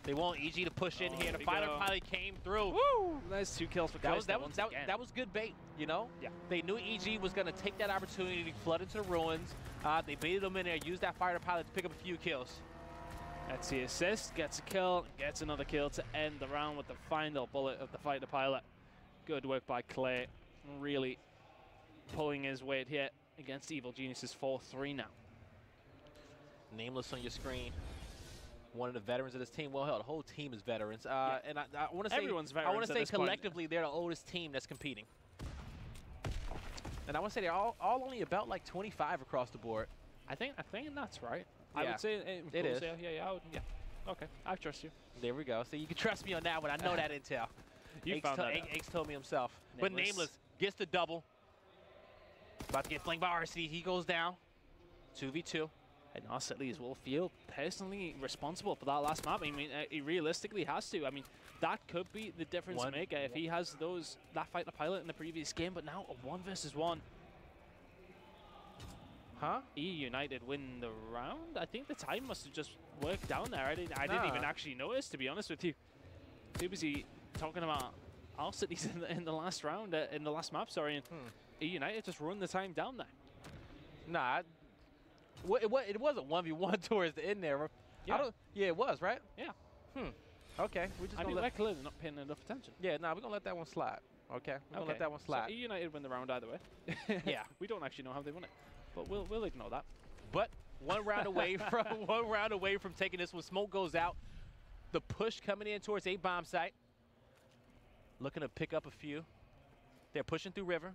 They want EG to push in here. The fighter pilot came through. Woo! Nice 2 kills for Clayster. That was good bait, you know? Yeah. They knew EG was going to take that opportunity to flood into the ruins. They baited them in there, used that fighter pilot to pick up a few kills. That's the assist, gets a kill, gets another kill to end the round with the final bullet of the fighter pilot. Good work by Clay, really pulling his weight here against Evil Geniuses. 4-3 now. Nameless on your screen. One of the veterans of this team. Well, hell, the whole team is veterans. And I want to say, everyone's veterans. I want to say collectively they're the oldest team that's competing. And I want to say they're all only about like 25 across the board. I think that's right. Yeah. I would say it is. Yeah. Okay, I trust you. There we go. So you can trust me on that one. I know that intel. Aches told me himself. But Nameless gets the double. About to get flanked by RC. He goes down. 2v2. And Arceles will feel personally responsible for that last map. I mean, he realistically has to. I mean, that could be the difference maker if he has that fighter pilot in the previous game, but now a 1 versus 1. Huh? E United win the round? I think the time must have just worked down there. I didn't even actually notice, to be honest with you. Too busy talking about Arceles in the last round, in the last map, sorry. And E United just run the time down there. Nah, it was a 1v1 towards the end there. Yeah. Yeah, it was, right? Yeah. Okay. We're just we're clearly not paying enough attention. Yeah, we're going to let that one slide. Okay? We're going to let that one slide. So E United win the round either way. Yeah. We don't actually know how they won it, but we'll ignore that. But one round away from taking this one. Smoke goes out. The push coming in towards A bomb site. Looking to pick up a few. They're pushing through river.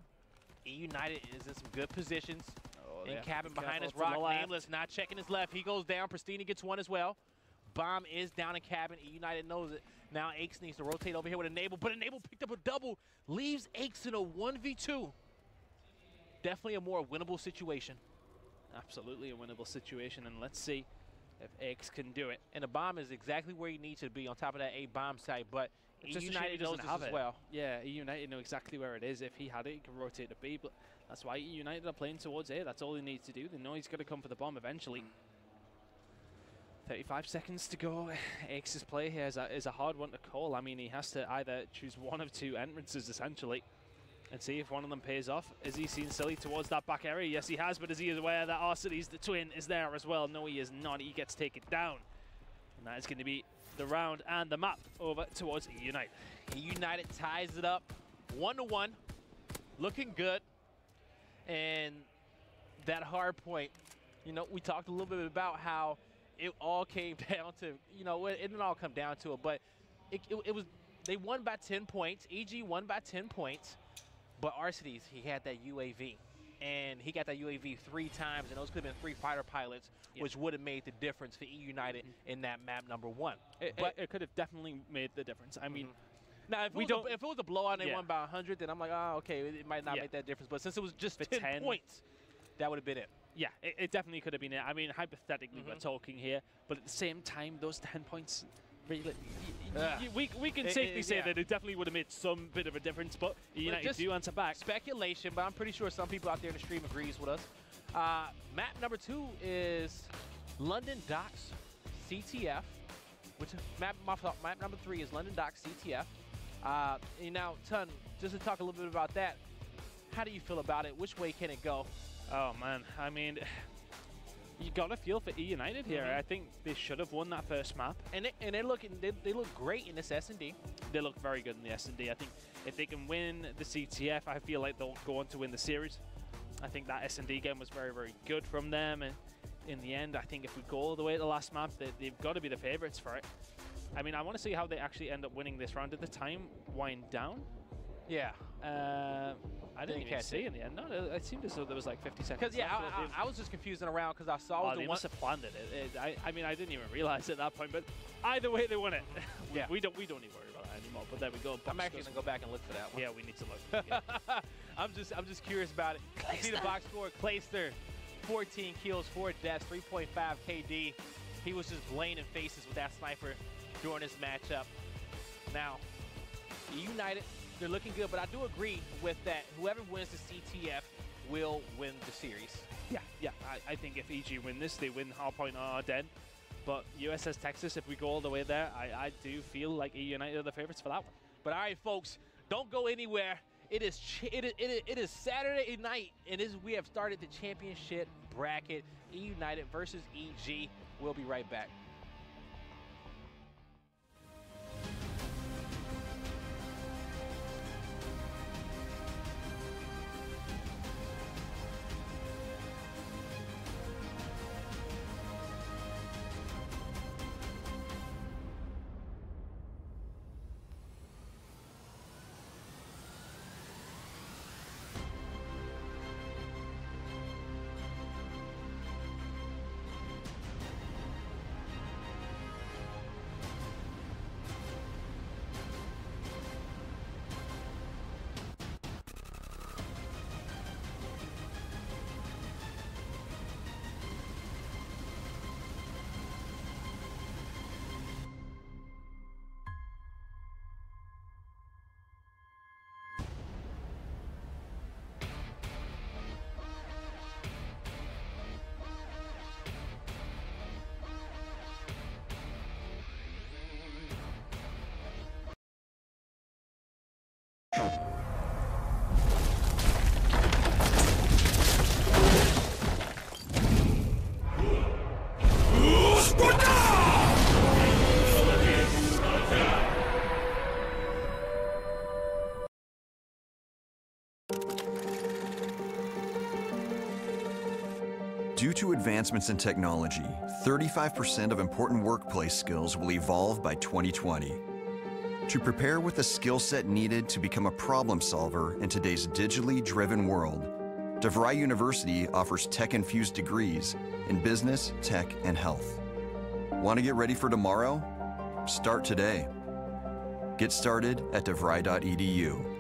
E United is in some good positions. In cabin behind his rock. Nameless not checking his left. He goes down. Pristina gets one as well. Bomb is down in cabin. E United knows it. Now Aches needs to rotate over here with Enable, but Enable picked up a double. Leaves Aches in a 1v2. Definitely a more winnable situation. Absolutely a winnable situation, and let's see if Aches can do it. And the bomb is exactly where he needs to be on top of that A bomb site, but E United knows this as well. Yeah, E United know exactly where it is. If he had it, he could rotate to B, but that's why E United are playing towards A. That's all he needs to do. They know he's going to come for the bomb eventually. 35 seconds to go. Axe's play here is a hard one to call. I mean, he has to either choose one of 2 entrances, essentially, and see if one of them pays off. Is he seen silly towards that back area? Yes, he has, but is he aware that Arceles, the twin, is there as well? No, he is not. He gets taken down. And that is going to be the round and the map over towards E United. E United ties it up 1-1. Looking good. And that hard point, you know, we talked a little bit about how it all came down to, you know, it didn't all come down to it, but it was, they won by 10 points. EG won by 10 points, but Arceles, he had that UAV. And he got that UAV 3 times, and those could have been 3 fighter pilots, which would have made the difference for E United in that map number 1. But it could have definitely made the difference. I mean, now, if it was a blowout and they won by 100, then I'm like, oh, okay, it might not make that difference. But since it was just 10 points, that would have been it. Yeah, it definitely could have been it. I mean, hypothetically, we're talking here, but at the same time, those 10 points, really, we can safely say that it definitely would have made some bit of a difference, but United do answer back. Speculation, but I'm pretty sure some people out there in the stream agrees with us. Map number 2 is London Docks CTF, which map number 3 is London Docks CTF. And now, Ton, just to talk a little bit about that, how do you feel about it? Which way can it go? Oh man, I mean, you got to feel for E United here. I think they should have won that first map. And they look great in this S&D. They look very good in the S&D. I think if they can win the CTF, I feel like they'll go on to win the series. I think that S&D game was very, very good from them. And in the end, I think if we go all the way to the last map, they've got to be the favorites for it. I mean, I want to see how they actually end up winning this round. Did the time wind down? Yeah. I didn't even see in the end. No, it seemed as though there was like 50 seconds. Because, yeah, I was just confusing around because I saw they must have planned it. I mean, I didn't even realize at that point, but either way, they won it. Yeah. we don't need to worry about that anymore, but there we go. I'm actually going to go back and look for that one. Yeah, we need to look. Yeah. I'm just curious about it. See the box score. Clayster, 14 kills, 4 deaths, 3.5 KD. He was just blaying faces with that sniper during this matchup. Now, United, they're looking good, but I do agree with that. Whoever wins the CTF will win the series. Yeah. I think if EG win this, they win Hardpoint or Den. But USS Texas, if we go all the way there, I do feel like E United are the favorites for that one. But all right, folks, don't go anywhere. It is Saturday night, and we have started the championship bracket. E United versus EG. We'll be right back. Due to advancements in technology, 35% of important workplace skills will evolve by 2020. To prepare with the skill set needed to become a problem solver in today's digitally driven world, DeVry University offers tech-infused degrees in business, tech, and health. Want to get ready for tomorrow? Start today. Get started at devry.edu.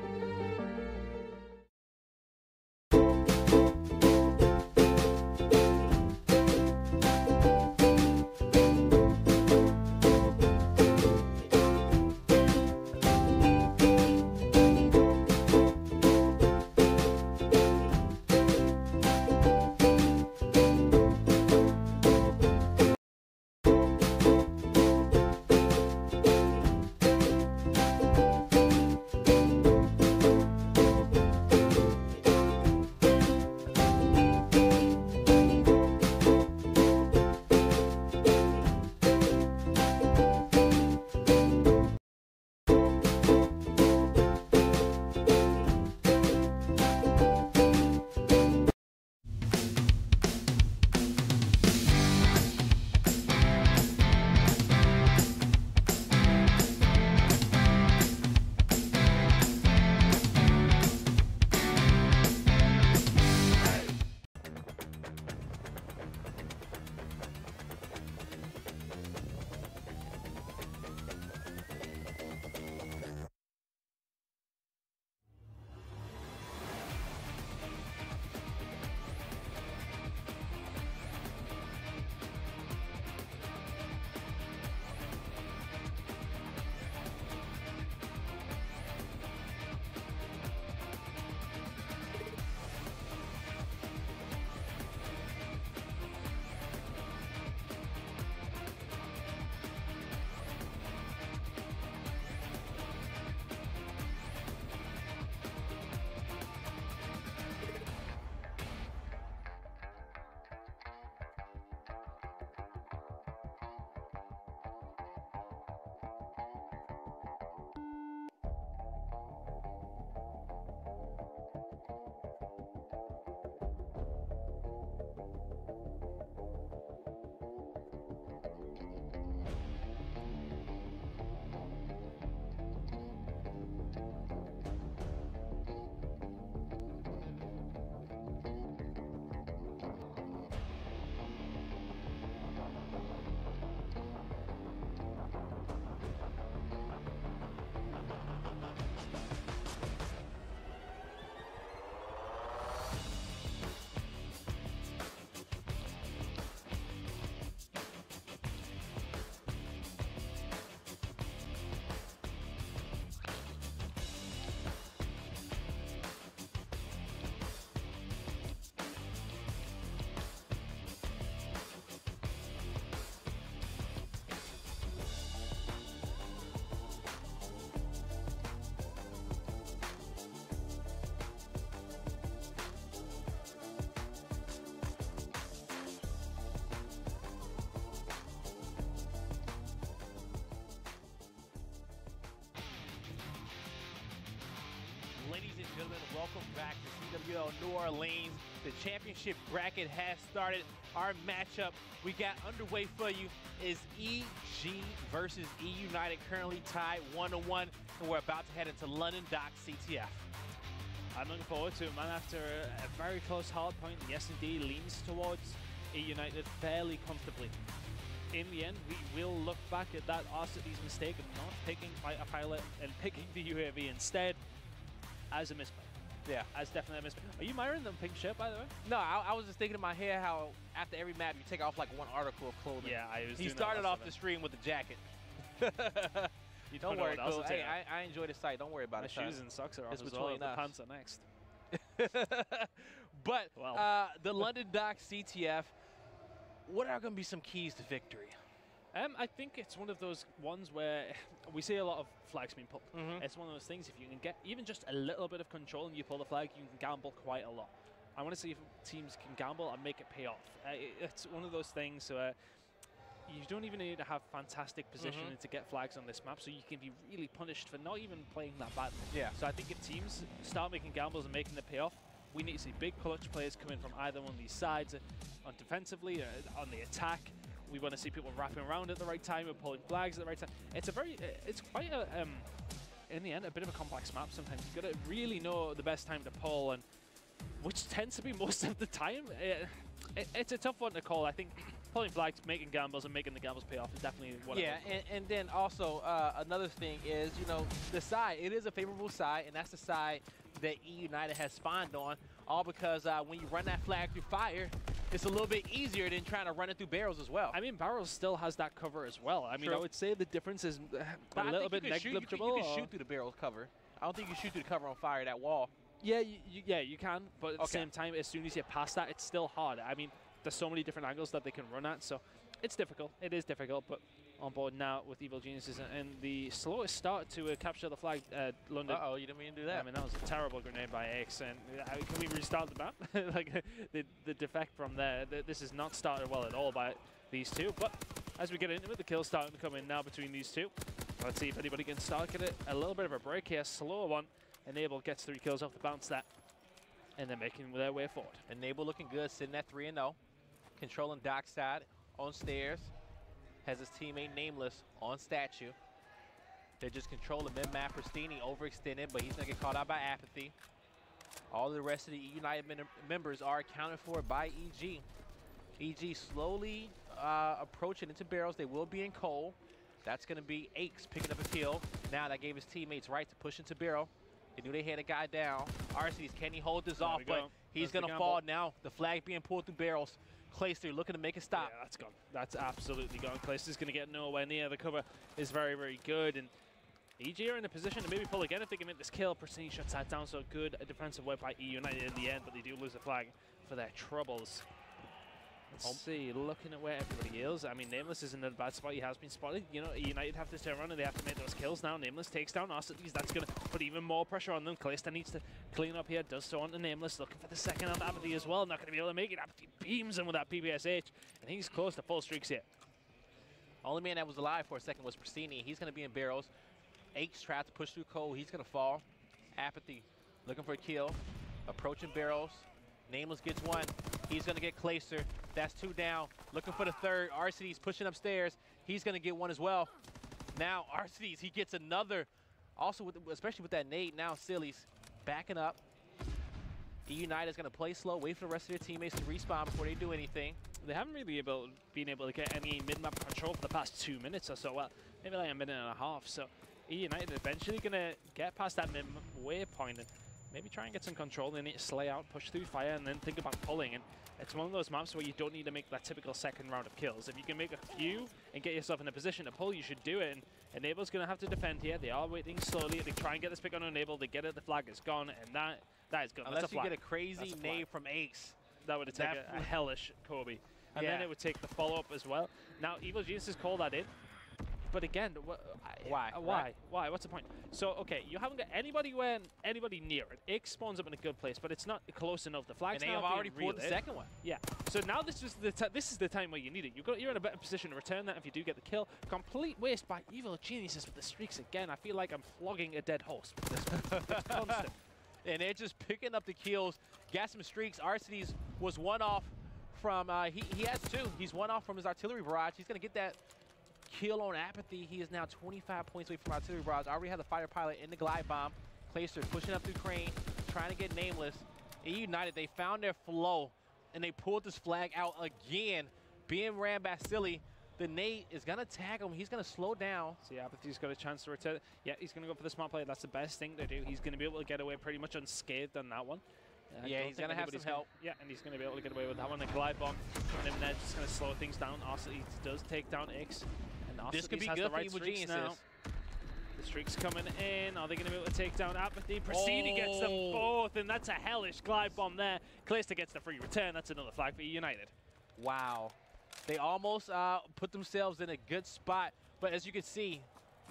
New Orleans. The championship bracket has started. Our matchup we got underway for you is EG versus E United, currently tied 1-1, and we're about to head into London Docks CTF. I'm looking forward to it, man. After a very close hard point, the S&D leans towards E United fairly comfortably. In the end, we will look back at that Arcity's mistake of not picking Fighter Pilot and picking the UAV instead as a misplay. Yeah, as definitely a misplay. Are you mirroring the pink shirt, by the way? No, I was just thinking in my head how after every map you take off like one article of clothing. Yeah, I was. He started off the stream with the jacket. Don't worry, cool. Hey, I enjoy the sight. Don't worry about it. My shoes and socks are off as well. The pants are next. But well. The London Docks CTF, what are going to be some keys to victory? I think it's one of those ones where we see a lot of flags being pulled. It's one of those things, if you can get even just a little bit of control and you pull the flag, you can gamble quite a lot. I want to see if teams can gamble and make it pay off. It's one of those things where you don't even need to have fantastic positioning to get flags on this map, so you can be really punished for not even playing that badly. Yeah. So I think if teams start making gambles and making it pay off, we need to see big clutch players coming from either one of these sides, on defensively, on the attack. We want to see people wrapping around at the right time and pulling flags at the right time. It's quite a, in the end, a bit of a complex map sometimes. You've got to really know the best time to pull, and which tends to be most of the time. It's a tough one to call. I think pulling flags, making gambles, and making the gambles pay off is definitely what and then also another thing is, you know, the side. It is a favorable side, and that's the side that E United has spawned on, all because when you run that flag through fire, it's a little bit easier than trying to run it through barrels as well. I mean, barrels still has that cover as well. I mean, I would say the difference is a little bit negligible. You can shoot through the barrel cover. I don't think you can shoot through the cover on fire, that wall. Yeah, you can, but at the same time, as soon as you pass that, it's still hard. I mean, there's so many different angles that they can run at, so it's difficult. It is difficult, but on board now with Evil Geniuses, and the slowest start to capture the flag, London. Uh-oh, you didn't mean to do that. I mean, that was a terrible grenade by X, and can we restart the map? Like, the defect from there, this is not started well at all by these two, but as we get into it, the kills starting to come in now between these two. Let's see if anybody can start, get a little bit of a break here, slower one. Enable gets 3 kills off the bounce that, and they're making their way forward. Enable looking good, sitting at 3-0. Controlling dockside on stairs. Has his teammate Nameless on statue. They're just controlling mid-map. Pristini overextended, but he's going to get caught out by Apathy. All the rest of the United members are accounted for by EG. EG slowly approaching into barrels. They will be in coal. That's going to be Aches picking up a kill. Now that gave his teammates right to push into barrel. They knew they had a guy down. Arceus, can he hold this off? But he's going to fall now. The flag being pulled through barrels. Clayster looking to make a stop. Yeah, that's gone. That's absolutely gone. Clayster's going to get nowhere near. The cover is very, very good. And EG are in a position to maybe pull again if they can make this kill. Pristini shuts that down, so good a defensive work by E United in the end, but they do lose the flag for their troubles. Let's see, looking at where everybody is. I mean, Nameless is in a bad spot. He has been spotted. You know, E United have to turn around and they have to make those kills now. Nameless takes down Arcities. That's going to put even more pressure on them. Clayster needs to clean up here. Does so onto Nameless. Looking for the second on Apathy as well. Not going to be able to make it. Apathy beams him with that PPSH. And he's close to full streaks here. Only man that was alive for a second was Pristini. He's going to be in barrels. Aches tried to push through Cole. He's going to fall. Apathy looking for a kill. Approaching barrels. Nameless gets one. He's going to get Clayster. That's 2 down. Looking for the third. Arcities pushing upstairs. He's going to get one as well. Now Arcities, he gets another. Also, especially with that nade, now Silly's backing up. E United is going to play slow, wait for the rest of their teammates to respawn before they do anything. They haven't really been able to get any mid-map control for the past 2 minutes or so. Well, maybe like a minute and a half. So E United eventually going to get past that mid-way point and maybe try and get some control. They need to slay out, push through fire, and then think about pulling. And it's one of those maps where you don't need to make that typical second round of kills. If you can make a few and get yourself in a position to pull, you should do it. And Enable's going to have to defend here. They are waiting slowly. They try and get this pick on Enable. They get it. The flag is gone, and that is gone. Unless you get a crazy nade from Ace. That would take a hellish Kobe. And then it would take the follow-up as well. Now, Evil Geniuses call that in. But again, why? Why? What's the point? So, okay, you haven't got anybody near it. It spawns up in a good place, but it's not close enough. The flag's and they have already pulled the second one. Yeah. So now this is the time where you need it. You're in a better position to return that if you do get the kill. Complete waste by Evil Geniuses with the streaks again. I feel like I'm flogging a dead horse. It's constant. and they're just picking up the kills. Got some streaks. Arcitys was one off from, he has 2. He's one off from his artillery barrage. He's going to get that kill on Apathy. He is now 25 points away from artillery barrage. Already had the fighter pilot in the glide bomb. Clayster pushing up through Crane, trying to get Nameless. And United, they found their flow, and they pulled this flag out again. Being ran by Silly. The Nate is going to tag him. He's going to slow down. So yeah, Apathy's got a chance to return. Yeah, he's going to go for the smart play. That's the best thing to do. He's going to be able to get away pretty much unscathed on that one. Yeah, he's going to have some help. Yeah, and he's going to be able to get away with that one. The glide bomb coming in there, just going to slow things down. Arcitys does take down Ix. And this could be has good the right for Evil streaks Geniuses. now. The streaks coming in. Are they going to be able to take down Apathy? Pristini gets them both, and that's a hellish glide bomb there. Clayster gets the free return. That's another flag for United. Wow. They almost put themselves in a good spot. But as you can see,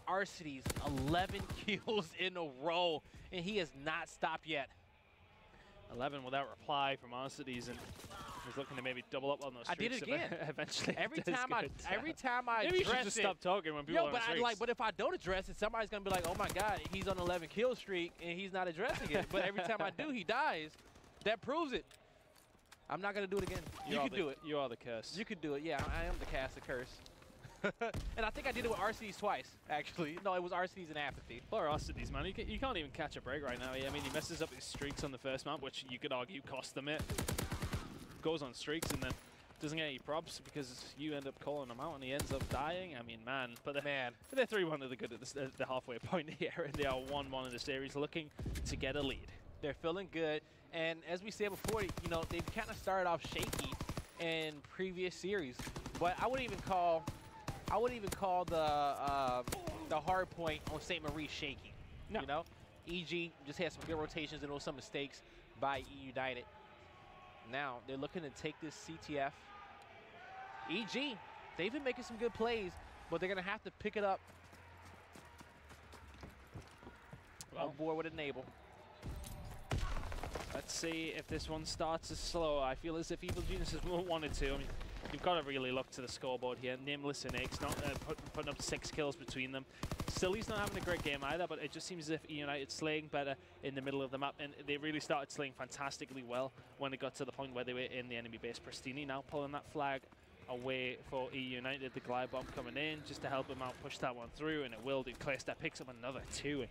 Arcitys, 11 kills in a row, and he has not stopped yet. 11 without reply from Arcitys, and he's looking to maybe double up on those streaks. I did it again. Eventually. Every time I maybe you should address just it, stop talking when people are on streaks. But if I don't address it, somebody's gonna be like, "Oh my God, he's on an 11 kill streak and he's not addressing it." But every time I do, he dies. That proves it. I'm not gonna do it again. You can do it. You are the curse. You can do it. Yeah, I am the cast of curse. And I think I did it with Arcitys twice, actually. No, it was Arcitys and Apathy. Poor Arcitys, man. You can't even catch a break right now. I mean, he messes up his streaks on the first map, which you could argue cost them it. Goes on streaks and then doesn't get any props because you end up calling him out and he ends up dying. I mean, man. But they're 3-1 to the good at the halfway point here, and they are 1-1 in the series, looking to get a lead. They're feeling good. And as we said before, you know, they've kind of started off shaky in previous series. But I wouldn't even call the hard point on St. Marie shaky. No. You know, EG just had some good rotations and there was some mistakes by E United. Now they're looking to take this CTF. EG, they've been making some good plays, but they're gonna have to pick it up. On board with Enable. Let's see if this one starts as slow. I feel as if Evil Geniuses wanted to. I mean, you've got to really look to the scoreboard here. Nameless and Ix not putting up 6 kills between them. Silly's not having a great game either, but it just seems as if E United slaying better in the middle of the map, and they really started slaying fantastically well when it got to the point where they were in the enemy base. Pristini now pulling that flag away for E United. The glide bomb coming in just to help them out, push that one through, and it will do. Clayster picks up another 2.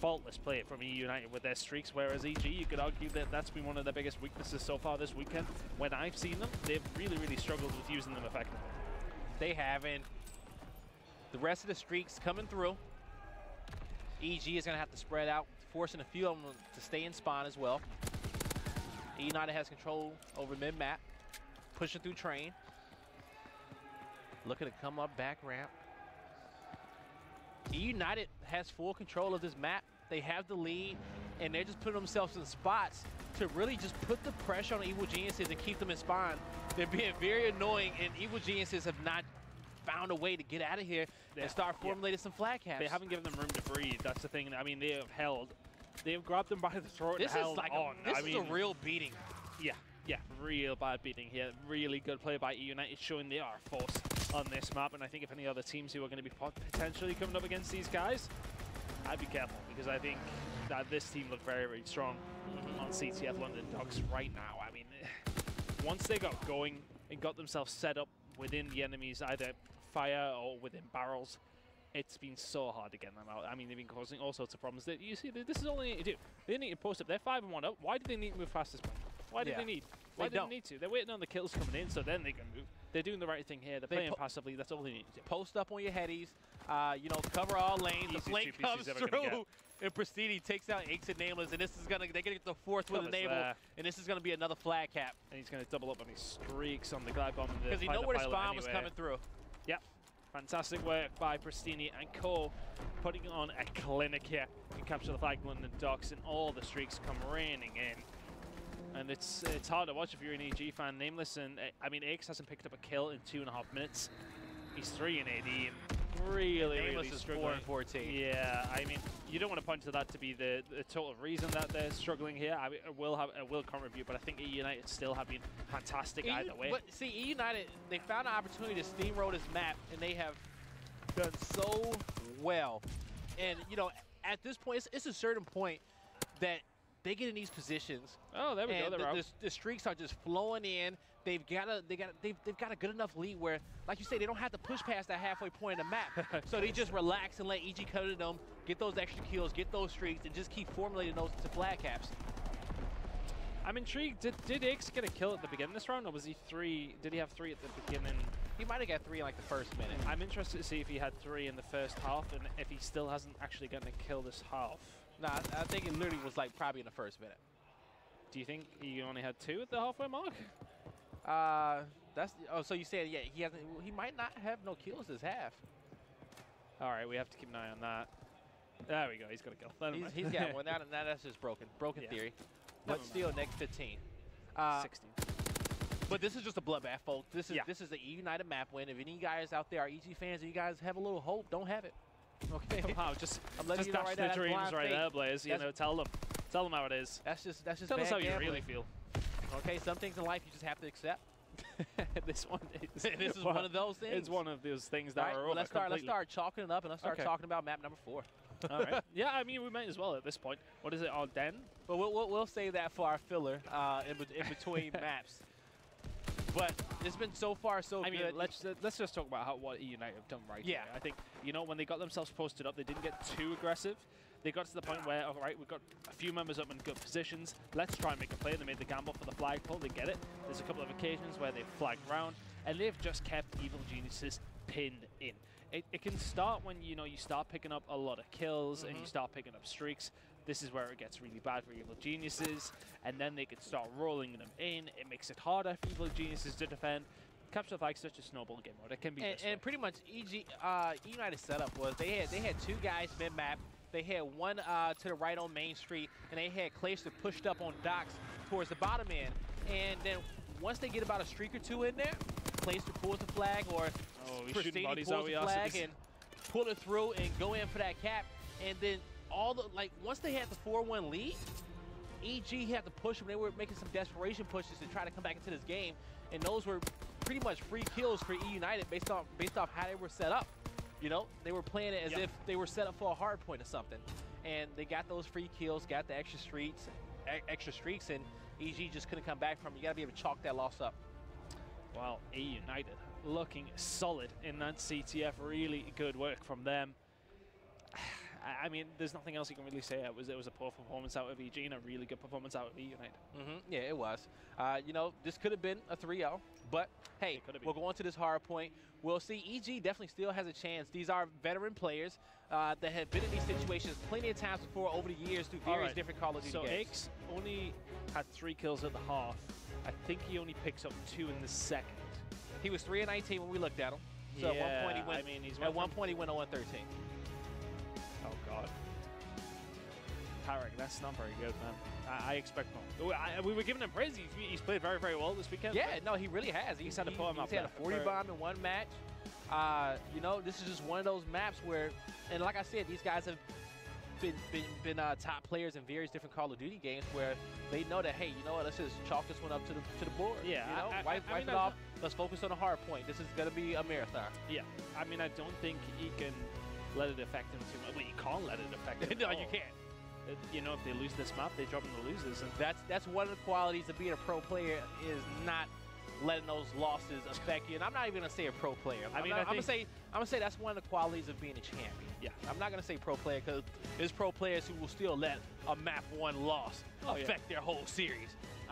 Faultless play from E United with their streaks, whereas EG, you could argue that that's been one of their biggest weaknesses so far this weekend. When I've seen them, they've really, really struggled with using them effectively. They haven't. The rest of the streaks coming through. EG is going to have to spread out, forcing a few of them to stay in spawn as well. E United has control over mid-map, pushing through train. Looking to come up back ramp. E United has full control of this map. They have the lead, and they're just putting themselves in spots to really just put the pressure on Evil Geniuses and keep them in spawn. They're being very annoying, and Evil Geniuses have not found a way to get out of here and start formulating some flag caps. They haven't given them room to breathe. That's the thing. I mean, they have held. They have grabbed them by the throat and held on. This is a real beating. Yeah, real bad beating here. Really good play by E United, showing they are a force on this map. And I think if any other teams who are going to be potentially coming up against these guys, I'd be careful, because I think that this team looked very, very strong on CTF London Docks right now. I mean, once they got going and got themselves set up within the enemies, either fire or within barrels, it's been so hard to get them out. I mean, they've been causing all sorts of problems. You see, this is all they need to do. They need to post up. They're 5-1 up. Why do they need to move past this point? Why do they need? Why do they need to? They're waiting on the kills coming in, so then they can move. They're doing the right thing here. They're playing passively. That's all they need to do. Post up on your headies. You know, cover all lanes. The flank comes through, and Pristini takes out Ix and Nameless, and this is gonna. They're gonna get the 4th with Enable, and this is gonna be another flag cap. And he's gonna double up on his streaks on the glide bomb. Because he know where the spawn was coming through. Yep. Fantastic work by Pristini and Co. putting on a clinic here. You capture the flag London Docks, and all the streaks come raining in. And it's hard to watch if you're an EG fan. Nameless, and I mean, Ix hasn't picked up a kill in 2.5 minutes. He's 3 in AD, and really is struggling. 4 and 14. Yeah, I mean, you don't want to point to that to be the total reason that they're struggling here. I will contribute, but I think E United still have been fantastic either way. But see, E United, they found an opportunity to steamroll this map, and they have done so well. And you know, at this point, it's a certain point that they get in these positions. Oh, there we go. The streaks are just flowing in. They've got a good enough lead where, like you say, they don't have to push past that halfway point of the map. So they just relax and let EG cut at them, get those extra kills, get those streaks, and just keep formulating those to flag caps. I'm intrigued. Did X get a kill at the beginning of this round, or was he 3? Did he have 3 at the beginning? He might have got 3 in like the first minute. I'm interested to see if he had 3 in the first half, and if he still hasn't actually gotten a kill this half. Nah, I think it literally was like probably in the first minute. Do you think he only had 2 at the halfway mark? So you said, yeah, he might not have no kills this half. All right, we have to keep an eye on that. There we go. He's got a kill. He's got one. Now that's just broken theory. But still, next 15. 16. But this is just a bloodbath, folks. This is the E United map win. If any guys out there are EG fans and you guys have a little hope, don't have it. Okay. Wow, just dash the dreams right there, Blaze. You know, tell them how it is. That's just tell us how gambling. you really feel. Okay, some things in life you just have to accept. This one is. This is one of those things. It's one of those things that are over. Let's start chalking it up, and let's start talking about map number 4. All right. Yeah, I mean, we might as well at this point. What is it, Ardennes? But we'll save that for our filler in between maps. But it's been so far so good. I mean, let's just talk about what E United have done right here. I think, when they got themselves posted up, they didn't get too aggressive. They got to the point where, all right, we've got a few members up in good positions. Let's try and make a play. They made the gamble for the flagpole. They get it. There's a couple of occasions where they've flagged around, and they've just kept Evil Geniuses pinned in. It can start when, you start picking up a lot of kills and you start picking up streaks. This is where it gets really bad for Evil Geniuses, and then they can start rolling them in. It makes it harder for Evil Geniuses to defend. Capture Flag is such a snowball game mode. It can be and pretty much United's setup was they had 2 guys mid-map. They had one to the right on Main Street, and they had Clayster pushed up on docks towards the bottom end. And then once they get about a streak or 2 in there, Clayster pulls the flag, or Pristini pulls the flag and pull it through and go in for that cap. And then once they had the 4-1 lead, EG had to push them. They were making some desperation pushes to try to come back into this game, and those were pretty much free kills for E United based off how they were set up. They were playing it as if they were set up for a hard point or something, and they got those free kills, got the extra streaks, and EG just couldn't come back from it. You got to be able to chalk that loss up. Well, E United looking solid in that CTF. Really good work from them. I mean, there's nothing else you can really say. It was a poor performance out of EG and a really good performance out of E United. Yeah, it was. This could have been a 3-0, but hey, we'll go on to this hard point. We'll see. EG definitely still has a chance. These are veteran players that have been in these situations plenty of times before over the years through various different Call of Duty games. So X only had 3 kills at the half. I think he only picks up 2 in the second. He was 3 of 19 when we looked at him. So at one point he went. At one point he went 0-13. Oh God, Tarek, that's not very good, man. I expect more. We were giving him praise. He's played very, very well this weekend. Yeah, no, he really has. He's had a 40 bomb in 1 match. This is just one of those maps where, and like I said, these guys have been top players in various different Call of Duty games where they know that, hey, you know what, let's just chalk this one up to the board. Yeah, wipe it off. Let's focus on the hard point. This is going to be a marathon. Yeah, I mean, I don't think he can let it affect him too much. Well, you can't let it affect him. No, you can't. If they lose this map, they drop them the losers. And that's one of the qualities of being a pro player, is not letting those losses affect you. And I'm not even gonna say a pro player. I'm gonna say that's one of the qualities of being a champion. Yeah. I'm not gonna say pro player, because there's pro players who will still let a map 1 loss affect their whole series.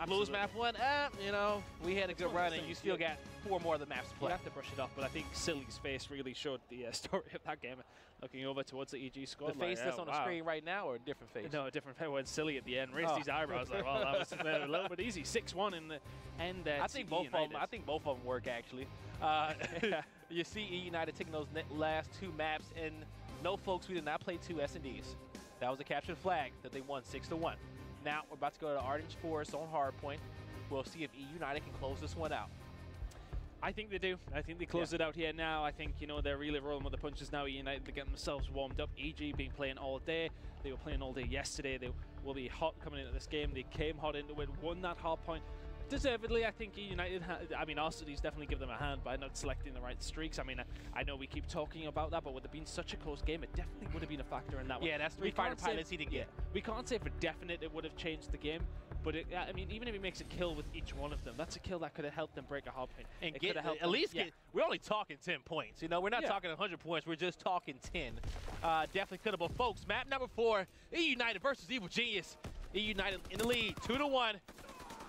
Lose map 1, we had a good run, and you still got 4 more of the maps to play. You have to brush it off, but I think Silly's face really showed the story of that game. Looking over towards the EG squad. The face that's on the screen right now, or a different face? No, a different face. When Silly at the end raised his eyebrows, like, well, that was a little bit easy. 6-1 in the end. I think both of them work, actually. You see E United taking those last 2 maps, and no, folks, we did not play 2 S&Ds. That was a captured flag that they won 6-1. Now we're about to go to Ardennes Forest on hardpoint. We'll see if E United can close this one out. I think they do. I think they close it out here now. I think, they're really rolling with the punches now. E United, they're getting themselves warmed up. EG been playing all day. They were playing all day yesterday. They will be hot coming into this game. They came hot into it, won that hard point. Deservedly, I think United, I mean, Arsenal's definitely give them a hand by not selecting the right streaks. I mean, I know we keep talking about that, but with it being such a close game, it definitely would have been a factor in that one. Yeah, that's 3 fighter pilots he didn't get. We can't say for definite it would have changed the game, but I mean, even if he makes a kill with each one of them, that's a kill that could have helped them break a hard point. And get, at least get, we're only talking 10 points. You know, we're not talking 100 points. We're just talking 10. Definitely could have. But folks, map number 4, E United versus Evil Genius. E United in the lead, 2-1.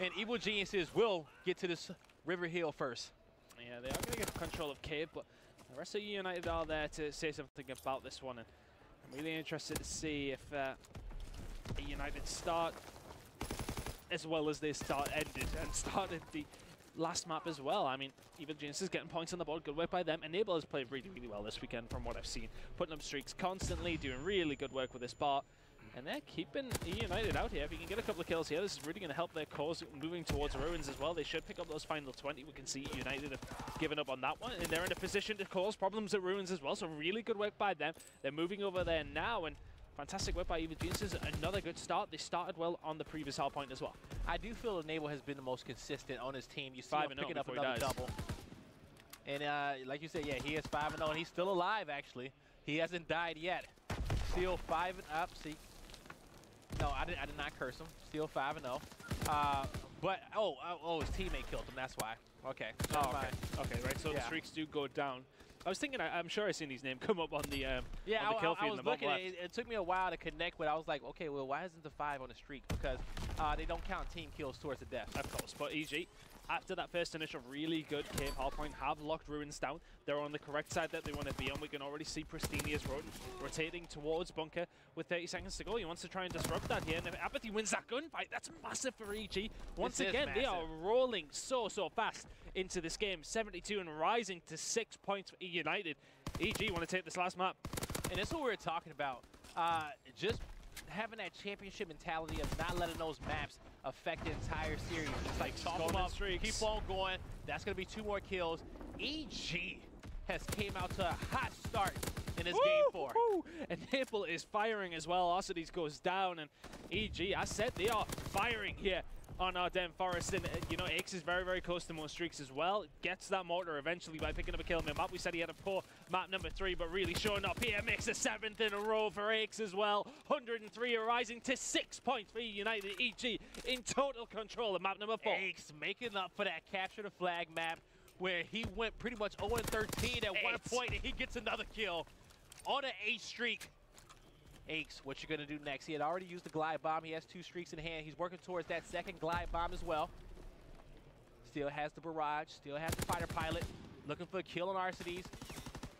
And Evil Geniuses will get to this River Hill first. Yeah, they are going to get control of Cave, but the rest of United are there to say something about this one. And I'm really interested to see if United start as well as they ended and started the last map as well. I mean, Evil Genius is getting points on the board. Good work by them. Enable has played really, really well this weekend from what I've seen. Putting up streaks constantly, doing really good work with this bot. And they're keeping United out here. If you can get a couple of kills here, this is really going to help their cause moving towards Ruins as well. They should pick up those final 20. We can see United have given up on that one, and they're in a position to cause problems at Ruins as well. So really good work by them. They're moving over there now, and fantastic work by Evil Geniuses. Another good start. They started well on the previous hard point as well. I do feel Enable has been the most consistent on his team. You see him picking up another double. And like you said, yeah, he is 5-0, and he's still alive, actually. He hasn't died yet. Still 5-up. See. No, I did not curse him. Still 5-0. But his teammate killed him. That's why. Okay. Okay, right. So the streaks do go down. I was thinking, I'm sure I've seen his name come up on the kill feed. I was looking at it. It took me a while to connect, but I was like, okay, well, why isn't the 5 on the streak? Because they don't count team kills towards the death. Of course, but EG, after that first initial really good Cave hardpoint, have locked Ruins down. They're on the correct side that they want to be on. We can already see Pristinia's rotating towards Bunker with 30 seconds to go. He wants to try and disrupt that here. And if Apathy wins that gunfight, that's massive for EG. Once again, they are rolling so fast into this game. 72 and rising to 6 points for E United. EG want to take this last map. And that's what we were talking about. Just having that championship mentality of not letting those maps affect the entire series. It's like talk them up, keep on going. That's going to be 2 more kills. EG has came out to a hot start in this game 4. And Nipple is firing as well. Arcades goes down, and EG, I said they are firing here on Ardennes Forest, and you know, Aix is very close to more streaks as well. Gets that mortar eventually by picking up a kill on the map. We said he had a poor map number 3, but really showing up here. Makes the 7th in a row for Aix as well. 103 rising to 6 points for United. EG in total control of map number 4. Aix making up for that capture the flag map where he went pretty much 0-13 at one point, and he gets another kill on an 8 streak. Aix, what you gonna do next? He had already used the glide bomb. He has 2 streaks in hand. He's working towards that second glide bomb as well. Still has the barrage. Still has the fighter pilot. Looking for a kill on Arcades.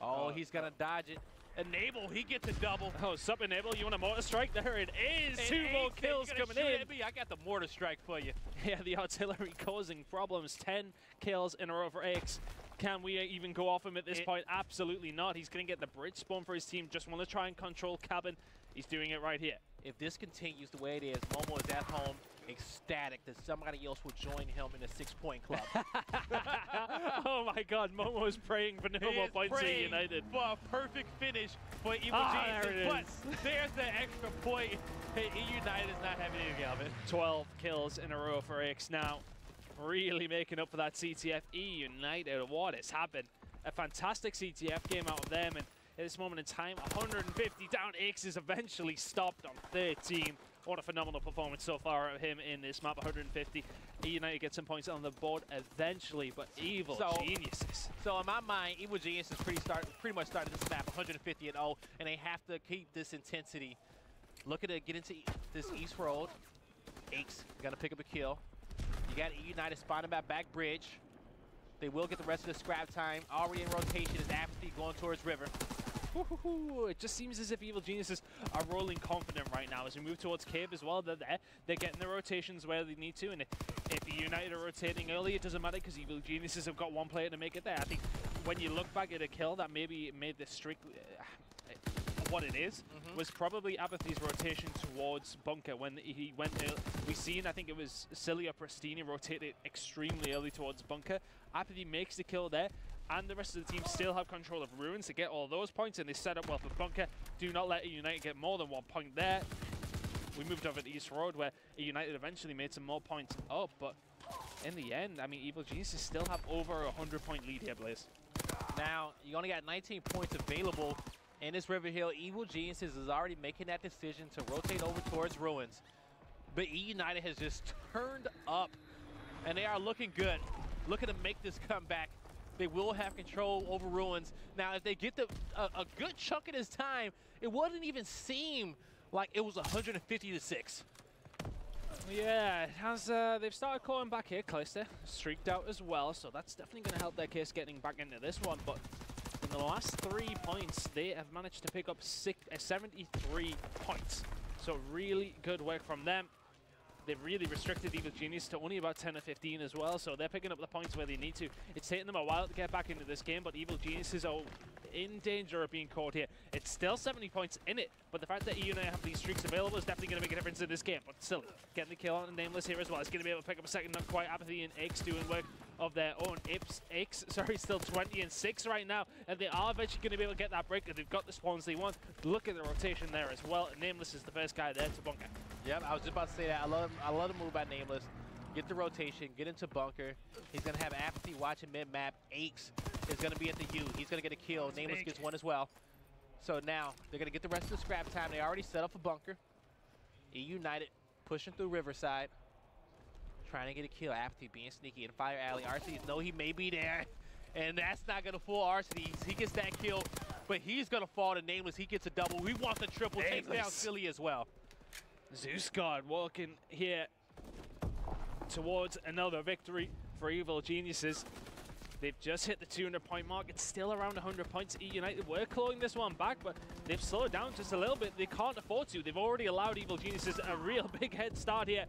Oh, he's gonna dodge it. Enable, he gets a double. Oh, sup Enable, you want a mortar strike? There it is. And 2 more kills coming in. I got the mortar strike for you. Yeah, the artillery causing problems. 10 kills in a row for Aix. Can we even go off him at this point? Absolutely not. He's going to get the bridge spawn for his team. Just want to try and control cabin. He's doing it right here. If this continues the way it is, Momo is at home ecstatic that somebody else will join him in the 6-point club. Oh my God, Momo is praying for no more points for United. For a perfect finish for Evil Geniuses. But there's the extra point. Hey, United is not having any of it. 12 kills in a row for Aix now. Really making up for that CTF. E United, what has happened? A fantastic CTF game out of them, and at this moment in time, 150 down. Aix is eventually stopped on 13. What a phenomenal performance so far of him in this map, 150. E United gets some points on the board eventually, but Evil Geniuses. So in my mind, Evil Geniuses pretty much started this map 150-0, and they have to keep this intensity. Looking to get into this East Road. Aix got to pick up a kill. You got E United spawning back bridge. They will get the rest of the scrap time. Already in rotation is Apathy going towards River. It just seems as if Evil Geniuses are rolling confident right now as we move towards Cave as well. They're there. They're getting the rotations where they need to, and if United are rotating early, it doesn't matter because Evil Geniuses have got 1 player to make it there. I think when you look back at a kill that maybe made this streak what it is, was probably Apathy's rotation towards Bunker when he went early. We seen, I think it was Cilia Pristini rotated extremely early towards Bunker. Apathy makes the kill there, and the rest of the team still have control of Ruins to get all those points, and they set up well for Bunker. Do not let United get more than 1 point there. We moved over to East Road where United eventually made some more points up, but in the end, I mean, Evil Geniuses still have over a 100-point lead here, Blaze. Now, you only got 19 points available in this River Hill. Evil Geniuses is already making that decision to rotate over towards Ruins. But E United has just turned up, and they are looking good, looking to make this comeback. They will have control over Ruins. Now, if they get a good chunk of this time, it wouldn't even seem like it was 150-6. Yeah, it has, they've started calling back here. Clayster streaked out as well, so that's definitely going to help their case getting back into this one. But in the last 3 points, they have managed to pick up 73 points. So really good work from them. They've really restricted Evil Genius to only about 10 or 15 as well, so they're picking up the points where they need to. It's taken them a while to get back into this game, but Evil Geniuses are in danger of being caught here. It's still 70 points in it, but the fact that EU have these streaks available is definitely going to make a difference in this game. But still, getting the kill on Nameless here as well. It's going to be able to pick up a second, not quite. Apathy and X doing work of their own. X, still 20-6 right now, and they are eventually going to be able to get that break. They've got the spawns they want. Look at the rotation there as well. Nameless is the first guy there to bunker. Yep, I was just about to say that. I love the move by Nameless. Get the rotation, get into bunker. He's going to have Apathy watching mid-map. Aches is going to be at the U. He's going to get a kill. Nameless gets one as well. So now they're going to get the rest of the scrap time. They already set up a bunker. E United pushing through Riverside, trying to get a kill. Apathy being sneaky in Fire Alley. RCDs know he may be there, and that's not going to fool RCDs. He gets that kill, but he's going to fall to Nameless. He gets a double. We want the triple. Takes down Silly as well. Zeus God walking here towards another victory for Evil Geniuses. They've just hit the 200-point mark. It's still around 100 points. E United were clawing this one back, but they've slowed down just a little bit. They can't afford to. They've already allowed Evil Geniuses a real big head start here.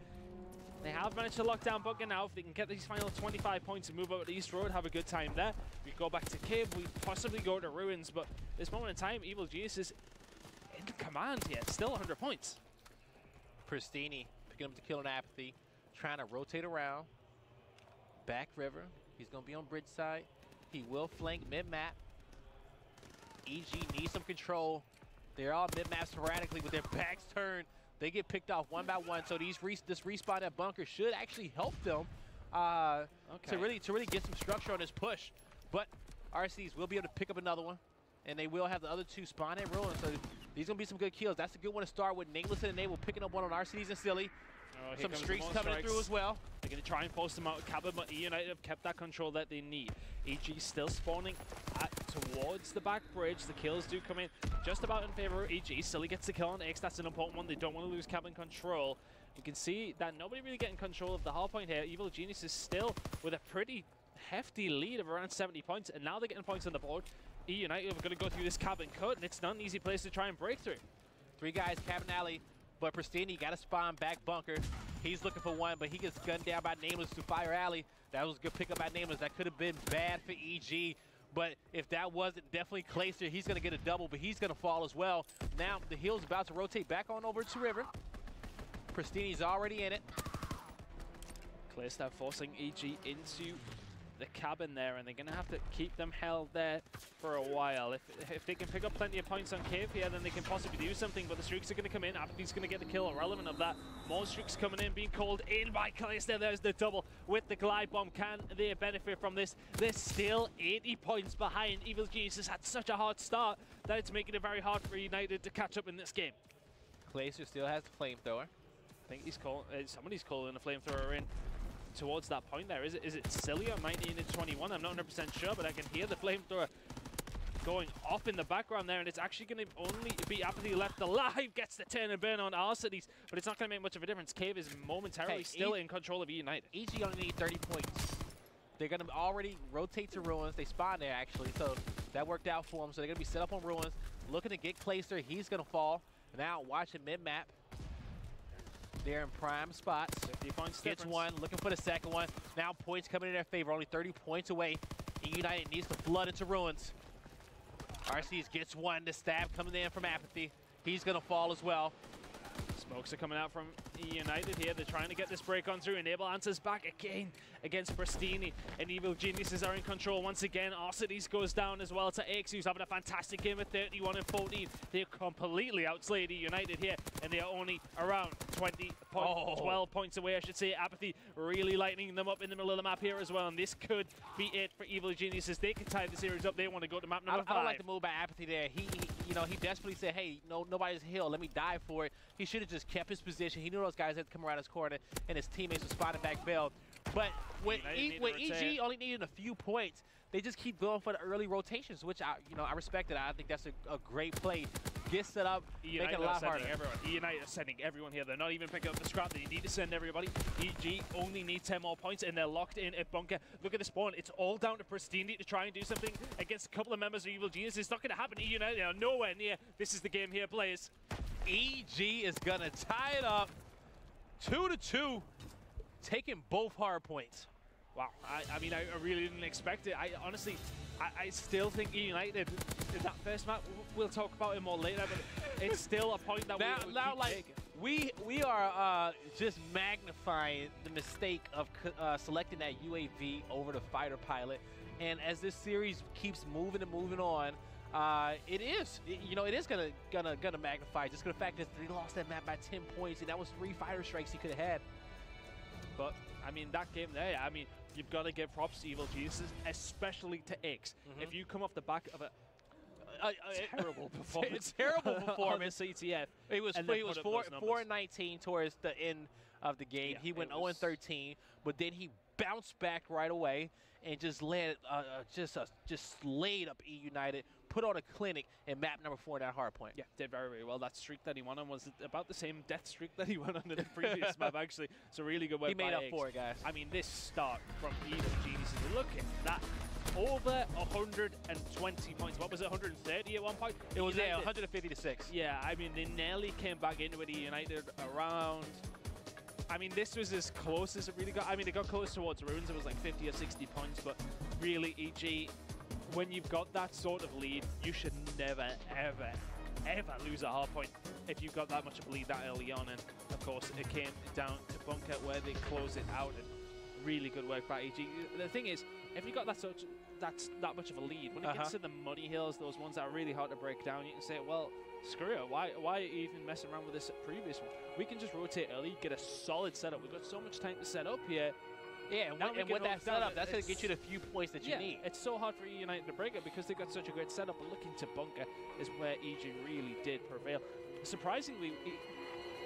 They have managed to lock down bunker now. If they can get these final 25 points and move over to East Road, have a good time there. We go back to Cave. We possibly go to Ruins, but at this moment in time, Evil Geniuses in command here. Still 100 points. Pristini picking up the kill on Apathy, trying to rotate around. Back river. He's going to be on bridge side. He will flank mid-map. EG needs some control. They're all mid-map sporadically with their backs turned. They get picked off one by one. So this respawn at bunker should actually help them to really get some structure on this push. But RCs will be able to pick up another one, and they will have the other two spawn and ruin. So these gonna be some good kills. That's a good one to start with. Nameless and Enable picking up one on RCs and Silly. Some streaks coming through as well. They're going to try and force them out of cabin, but E United have kept that control that they need. EG still spawning towards the back bridge. The kills do come in just about in favor of EG. Silly gets the kill on X. That's an important one. They don't want to lose cabin control. You can see that nobody really getting control of the hard point here. Evil Genius is still with a pretty hefty lead of around 70 points, and now they're getting points on the board. E United are going to go through this cabin cut, and it's not an easy place to try and break through. 3 guys, cabin alley. But Pristini got to spawn back bunker. He's looking for one, but he gets gunned down by Nameless through Fire Alley. That was a good pickup by Nameless. That could have been bad for EG. But if that wasn't, definitely Clayster. He's going to get a double, but he's going to fall as well. Now the heel's about to rotate back on over to River. Pristini's already in it. Clayster forcing EG into the cabin there, and they're going to have to keep them held there for a while. If they can pick up plenty of points on Cave here, then they can possibly do something, but the streaks are going to come in. Apathy's going to get the kill, irrelevant of that. More streaks coming in, being called in by Clayster. There's the double with the glide bomb. Can they benefit from this? They're still 80 points behind. Evil Genius has had such a hard start that it's making it very hard for United to catch up in this game. Clayster still has the flamethrower. I think he's calling, somebody's calling a flamethrower in towards that point there. Is it Silly or 19 and 21? I'm not 100% sure, but I can hear the flamethrower going off in the background there, and it's actually going to only be Apathy left alive. Gets the turn and burn on Arcides, but it's not going to make much of a difference. Cave is momentarily still in control of United. EG only need 30 points. They're going to already rotate to Ruins. They spawn there, actually, so that worked out for them. So they're going to be set up on Ruins, looking to get Clayster. He's going to fall. Now watching mid-map. They're in prime spots. 50 points Gets difference. one, looking for the second one. Now points coming in their favor, only 30 points away. United needs to flood into Ruins. RCs gets one, the stab coming in from Apathy. He's gonna fall as well. Smokes are coming out from United here. They're trying to get this break on through. Enable answers back again against Pristini. And Evil Geniuses are in control once again. Arcides goes down as well to X, who's having a fantastic game at 31 and 14. They're completely outslayed United here, and they are only around 12 points away, I should say. Apathy really lightening them up in the middle of the map here as well, and this could be it for Evil Geniuses. They can tie the series up. They want to go to map number 5. I don't like the move by Apathy there. He desperately said, hey, nobody's healed. Let me die for it. He should have just kept his position. He knew those guys had to come around his corner, and his teammates were spotting back Bell. But when EG only needed a few points, they just keep going for the early rotations, which I respect it. I think that's a great play. Get set up, make it a lot harder. United are sending everyone here. They're not even picking up the scrap. They need to send everybody. EG only need 10 more points, and they're locked in at bunker. Look at the spawn. It's all down to Pristini to try and do something against a couple of members of Evil Genius. It's not going to happen. United are nowhere near. This is the game here, players. EG is going to tie it up 2-2, taking both hard points. Wow, I mean, I really didn't expect it. Honestly, I still think United, in that first map, we'll talk about it more later, but it's still a point that we are just magnifying the mistake of selecting that UAV over the fighter pilot. And as this series keeps moving and moving on, it is gonna magnify just for the fact that they lost that map by 10 points, and that was 3 fighter strikes he could have had. But I mean, that game there, I mean, you've got to give props to Evil Geniuses, especially to X. If you come off the back of a terrible performance, on the CTF, it was 4-19 towards the end of the game. Yeah, he went 0-13, but then he bounced back right away and just landed, just slayed up E United, put on a clinic and map number 4 in that hard point. Yeah, did very, very well. That streak that he went on was about the same death streak that he went on in the previous map, actually. It's a really good way. He made up for it, guys. I mean, this start from Evil Geniuses, look at that. Over 120 points. What was it, 130 at one point? It was 150-6. Yeah, I mean, they nearly came back into it. United around... I mean, this was as close as it really got. I mean, it got close towards Runes. It was like 50 or 60 points, but really, EG, when you've got that sort of lead, you should never, ever, ever lose a hard point if you've got that much of a lead that early on. And, of course, it came down to bunker where they close it out. And really good work by EG. The thing is, if you got that much of a lead, when it gets to the money hills, those ones that are really hard to break down, you can say, well, screw it. Why even messing around with this previous one? We can just rotate early, get a solid setup. We've got so much time to set up here. Yeah, and with that setup, that's going to get you the few points that you need. It's so hard for United to break it because they've got such a great setup. But looking to bunker is where EG really did prevail. Surprisingly,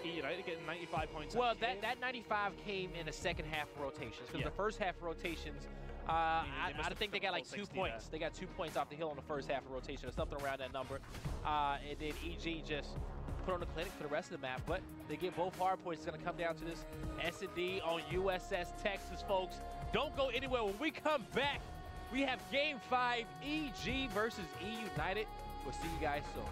United getting 95 points. Well, that 95 came in the second half rotations. Because the first half rotations, I think they got like 2 points. They got 2 points off the hill on the first half of rotation or something around that number. And then EG just put on the clinic for the rest of the map. But they get both hard points. It's going to come down to this S&D on USS Texas, folks. Don't go anywhere. When we come back, we have Game 5, EG versus E United. We'll see you guys soon.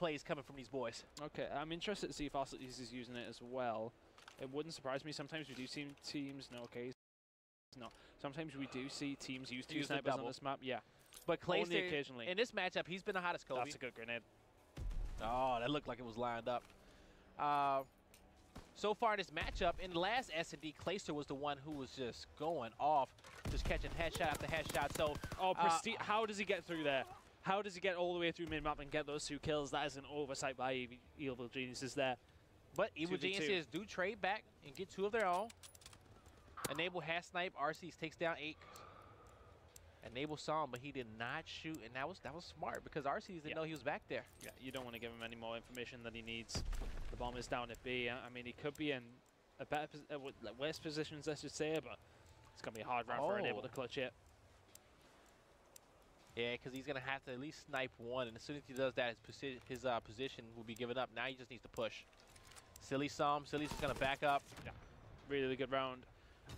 plays coming from these boys. Okay, I'm interested to see if Arcides is using it as well. It wouldn't surprise me. Sometimes we do see teams, no, okay, no. Sometimes we do see teams use two snipers on this map, yeah. But Clay's only occasionally. In this matchup, he's been the hottest, Kobe. That's a good grenade. Oh, that looked like it was lined up. So far in this matchup, in the last S&D, Clayster was the one who was just going off, just catching headshot after headshot. So, how does he get through there? How does he get all the way through mid-map and get those 2 kills? That is an oversight by Evil Geniuses there. But Evil Geniuses do trade back and get 2 of their own. Enable has snipe. Arcees takes down 8. Enable saw him, but he did not shoot, and that was smart because Arcees didn't know he was back there. Yeah, you don't want to give him any more information than he needs. The bomb is down at B. I mean, he could be in a better, worse positions, I should say, but it's going to be a hard round for Enable to clutch it. Yeah, because he's going to have to at least snipe 1, and as soon as he does that, his position will be given up. Now he just needs to push. Silly saw him. Silly's going to back up. Yeah, really good round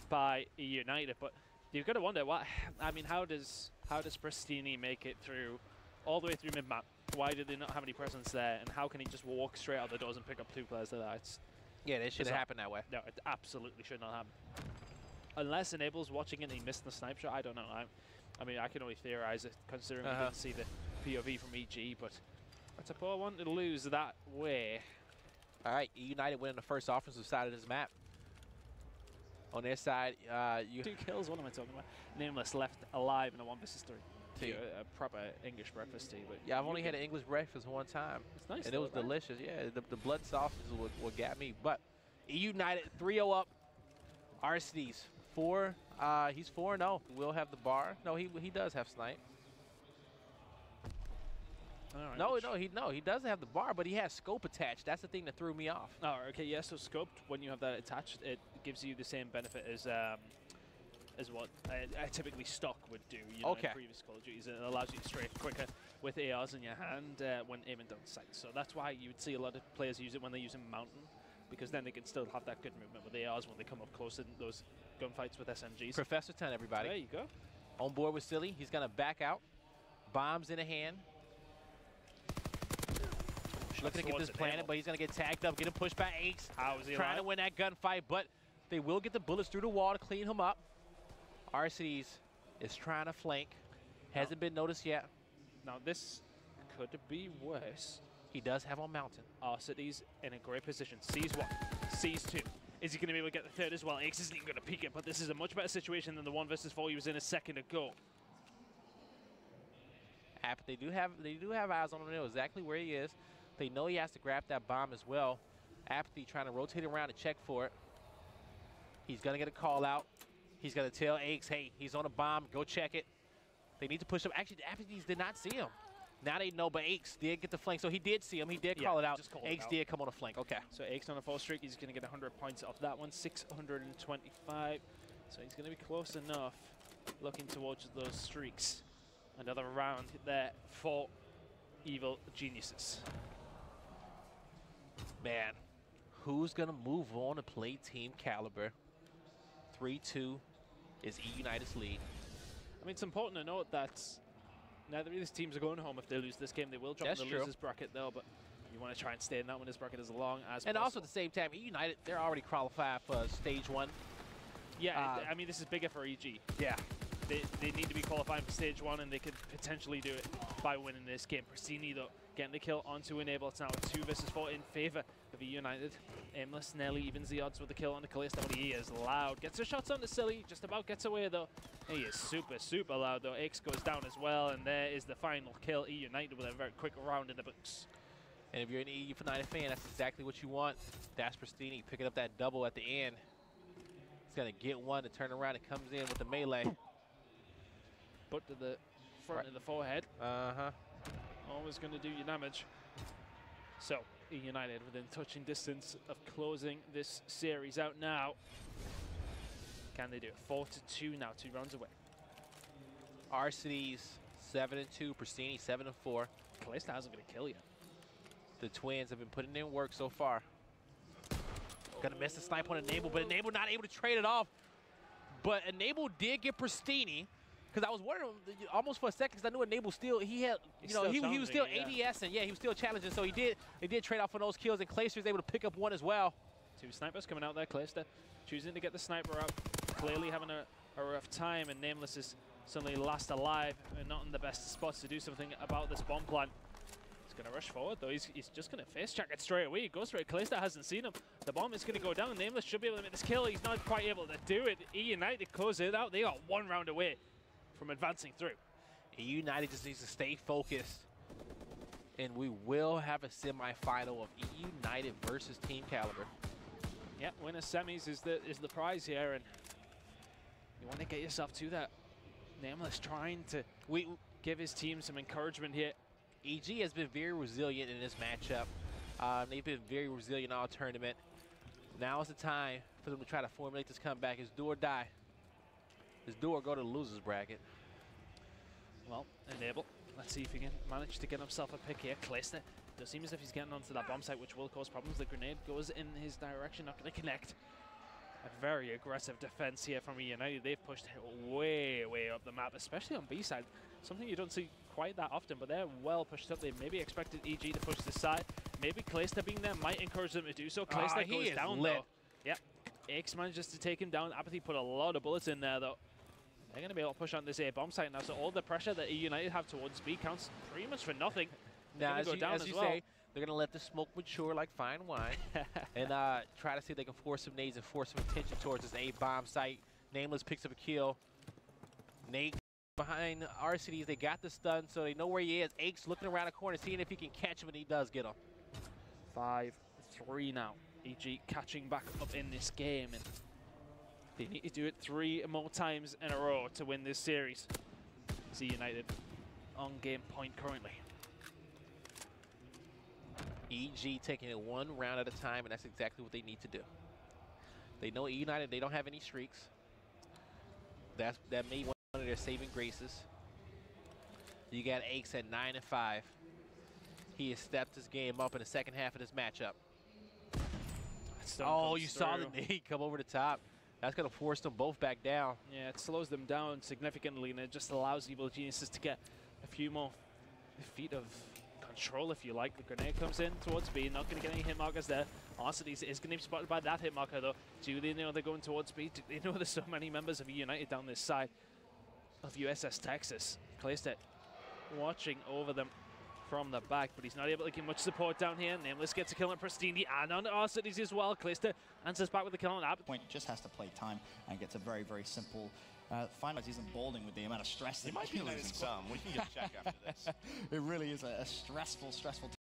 by United, but you've got to wonder what. I mean, how does Pristini make it through all the way through mid map? Why did they not have any presence there? And how can he just walk straight out the doors and pick up 2 players like that? Yeah, it shouldn't happen that way. No, it absolutely should not happen. Unless Enable's watching it and he missed the snipe shot. I don't know. I mean, I can only theorize it considering we didn't see the POV from EG, but that's a poor one to lose that way. All right, United winning the first offensive side of this map. On their side, 2 kills, what am I talking about? Nameless left alive in a 1 versus 3. A proper English breakfast tea. But yeah, I've only had an English breakfast one time. It's nice. And it was delicious. Yeah, the blood sausage is what got me. But United 3-0 up. Arcees 4. He's 4-0. Will have the bar. No, he does have snipe. Right, no, he doesn't have the bar, but he has scope attached. That's the thing that threw me off. Oh, okay, yeah. So scoped, when you have that attached, it gives you the same benefit as what typically stock would do. You know, in previous Call of Duties, it allows you to strafe quicker with ARs in your hand when aiming down sight. So that's why you would see a lot of players use it when they're using Mountain, because then they can still have that good movement with ARs when they come up close in those gunfights with SMGs. Professor 10, everybody. There you go. On board with Silly. He's going to back out. Bombs in a hand. Looking to get this planted, but he's going to get tagged up, getting pushed by Aches. How is he trying to win that gunfight, but they will get the bullets through the wall to clean him up. Arcees is trying to flank. Hasn't been noticed yet. Now this could be worse. He does have on Mountain. Arcees in a great position. Sees 1, sees 2. Is he going to be able to get the 3rd as well? Aches isn't even going to peek it, but this is a much better situation than the 1 versus 4 he was in a second ago. They do have eyes on him. They know exactly where he is. They know he has to grab that bomb as well. Apathy trying to rotate around and check for it. He's going to get a call out. He's going to tell Aches, hey, he's on a bomb. Go check it. They need to push him. Actually, the Apathy did not see him. Now they know, but Aches did get the flank. So he did see him. He did call it out. Aches did come on a flank. Okay. So Aches on a 4 streak. He's going to get 100 points off that one. 625. So he's going to be close enough looking towards those streaks. Another round there for Evil Geniuses. Man, who's going to move on to play Team Caliber? 3-2 is United's lead. I mean, it's important to note that neither of these teams are going home. If they lose this game, they will drop in the losers bracket, though. But you want to try and stay in that winners bracket as long as possible. And also at the same time, United, they're already qualified for stage 1. Yeah, I mean, this is bigger for EG. Yeah. They need to be qualifying for stage 1, and they could potentially do it by winning this game. Pristini, though, getting the kill onto Enable. It's now a 2 versus 4 in favor of United. Aimless nearly evens the odds with the kill on the Callisto, but he is loud. Gets the shots on the Silly, just about gets away, though. He is super, super loud, though. Aches goes down as well, and there is the final kill. United with a very quick round in the books. And if you're an United fan, that's exactly what you want. That's Pristini picking up that double at the end. He's going to get one to turn around and comes in with the melee. Put to the front of the forehead. Always going to do you damage. So, United within touching distance of closing this series out now. Can they do it? 4-2 now, 2 rounds away. Arcees 7-2, Pristini 7-4. Callisto hasn't going to kill yet. The twins have been putting in work so far. Gonna miss the snipe on Enable, but Enable not able to trade it off. But Enable did get Pristini. because I was wondering almost for a second, because I knew Enable still, he had, you know, he was still ADS, and yeah, he was still challenging, so he did trade off on those kills, and Clayster was able to pick up one as well. 2 snipers coming out there. Clayster choosing to get the sniper up, clearly having a rough time, and Nameless is suddenly last alive and not in the best spots to do something about this bomb plant. He's going to rush forward, though. He's just going to face check it straight away. He goes for it. Clayster hasn't seen him. The bomb is going to go down. Nameless should be able to make this kill. He's not quite able to do it. E United close it out. They got 1 round away from advancing through. E United just needs to stay focused, and we will have a semifinal of E United versus Team Caliber. Yeah, winner semis is the prize here, and you want to get yourself to that. Nameless trying to give his team some encouragement here. EG has been very resilient in this matchup. They've been very resilient all tournament. Now is the time for them to try to formulate this comeback. It's do or die. It's do or go to the losers bracket. Well, Enable. Let's see if he can manage to get himself a pick here. Clayster does seem as if he's getting onto that bomb site, which will cause problems. The grenade goes in his direction, not going to connect. A very aggressive defense here from E United. They've pushed way, way up the map, especially on B side. Something you don't see quite that often, but they're well pushed up. They maybe expected EG to push this side. Maybe Clayster being there might encourage them to do so. Clayster goes down though. Yep. X manages to take him down. Apathy put a lot of bullets in there though. They're going to be able to push on this A bomb site now, so all the pressure that E United have towards B counts pretty much for nothing. Now, as you say, they're going to let the smoke mature like fine wine and try to see if they can force some nades and force some attention towards this A bomb site. Nameless picks up a kill. Nate behind RCDs, they got the stun, so they know where he is. Ake's looking around the corner, seeing if he can catch him, and he does get him. 5-3 now. EG catching back up in this game, and they need to do it 3 more times in a row to win this series. Z United on game point currently. EG taking it 1 round at a time, and that's exactly what they need to do. They know E United, they don't have any streaks. That may be one of their saving graces. You got Aches at 9-5. He has stepped his game up in the second half of this matchup. Oh, you saw the nade come over the top. That's going to force them both back down. Yeah, it slows them down significantly, and it just allows Evil Geniuses to get a few more feet of control, if you like. The grenade comes in towards B, not going to get any hit markers there. Arcides is going to be spotted by that hit marker, though. Do they know they're going towards B? Do they know there's so many members of United down this side of USS Texas? Clayster watching over them from the back, but he's not able to get much support down here. Nameless gets a kill on Pristini and on Arcides as well. Clayster answers back with the kill on Abbott. Point just has to play time and gets a very, very simple final. He's balding with the amount of stress. He might be losing some. We can get a check after this. It really is a stressful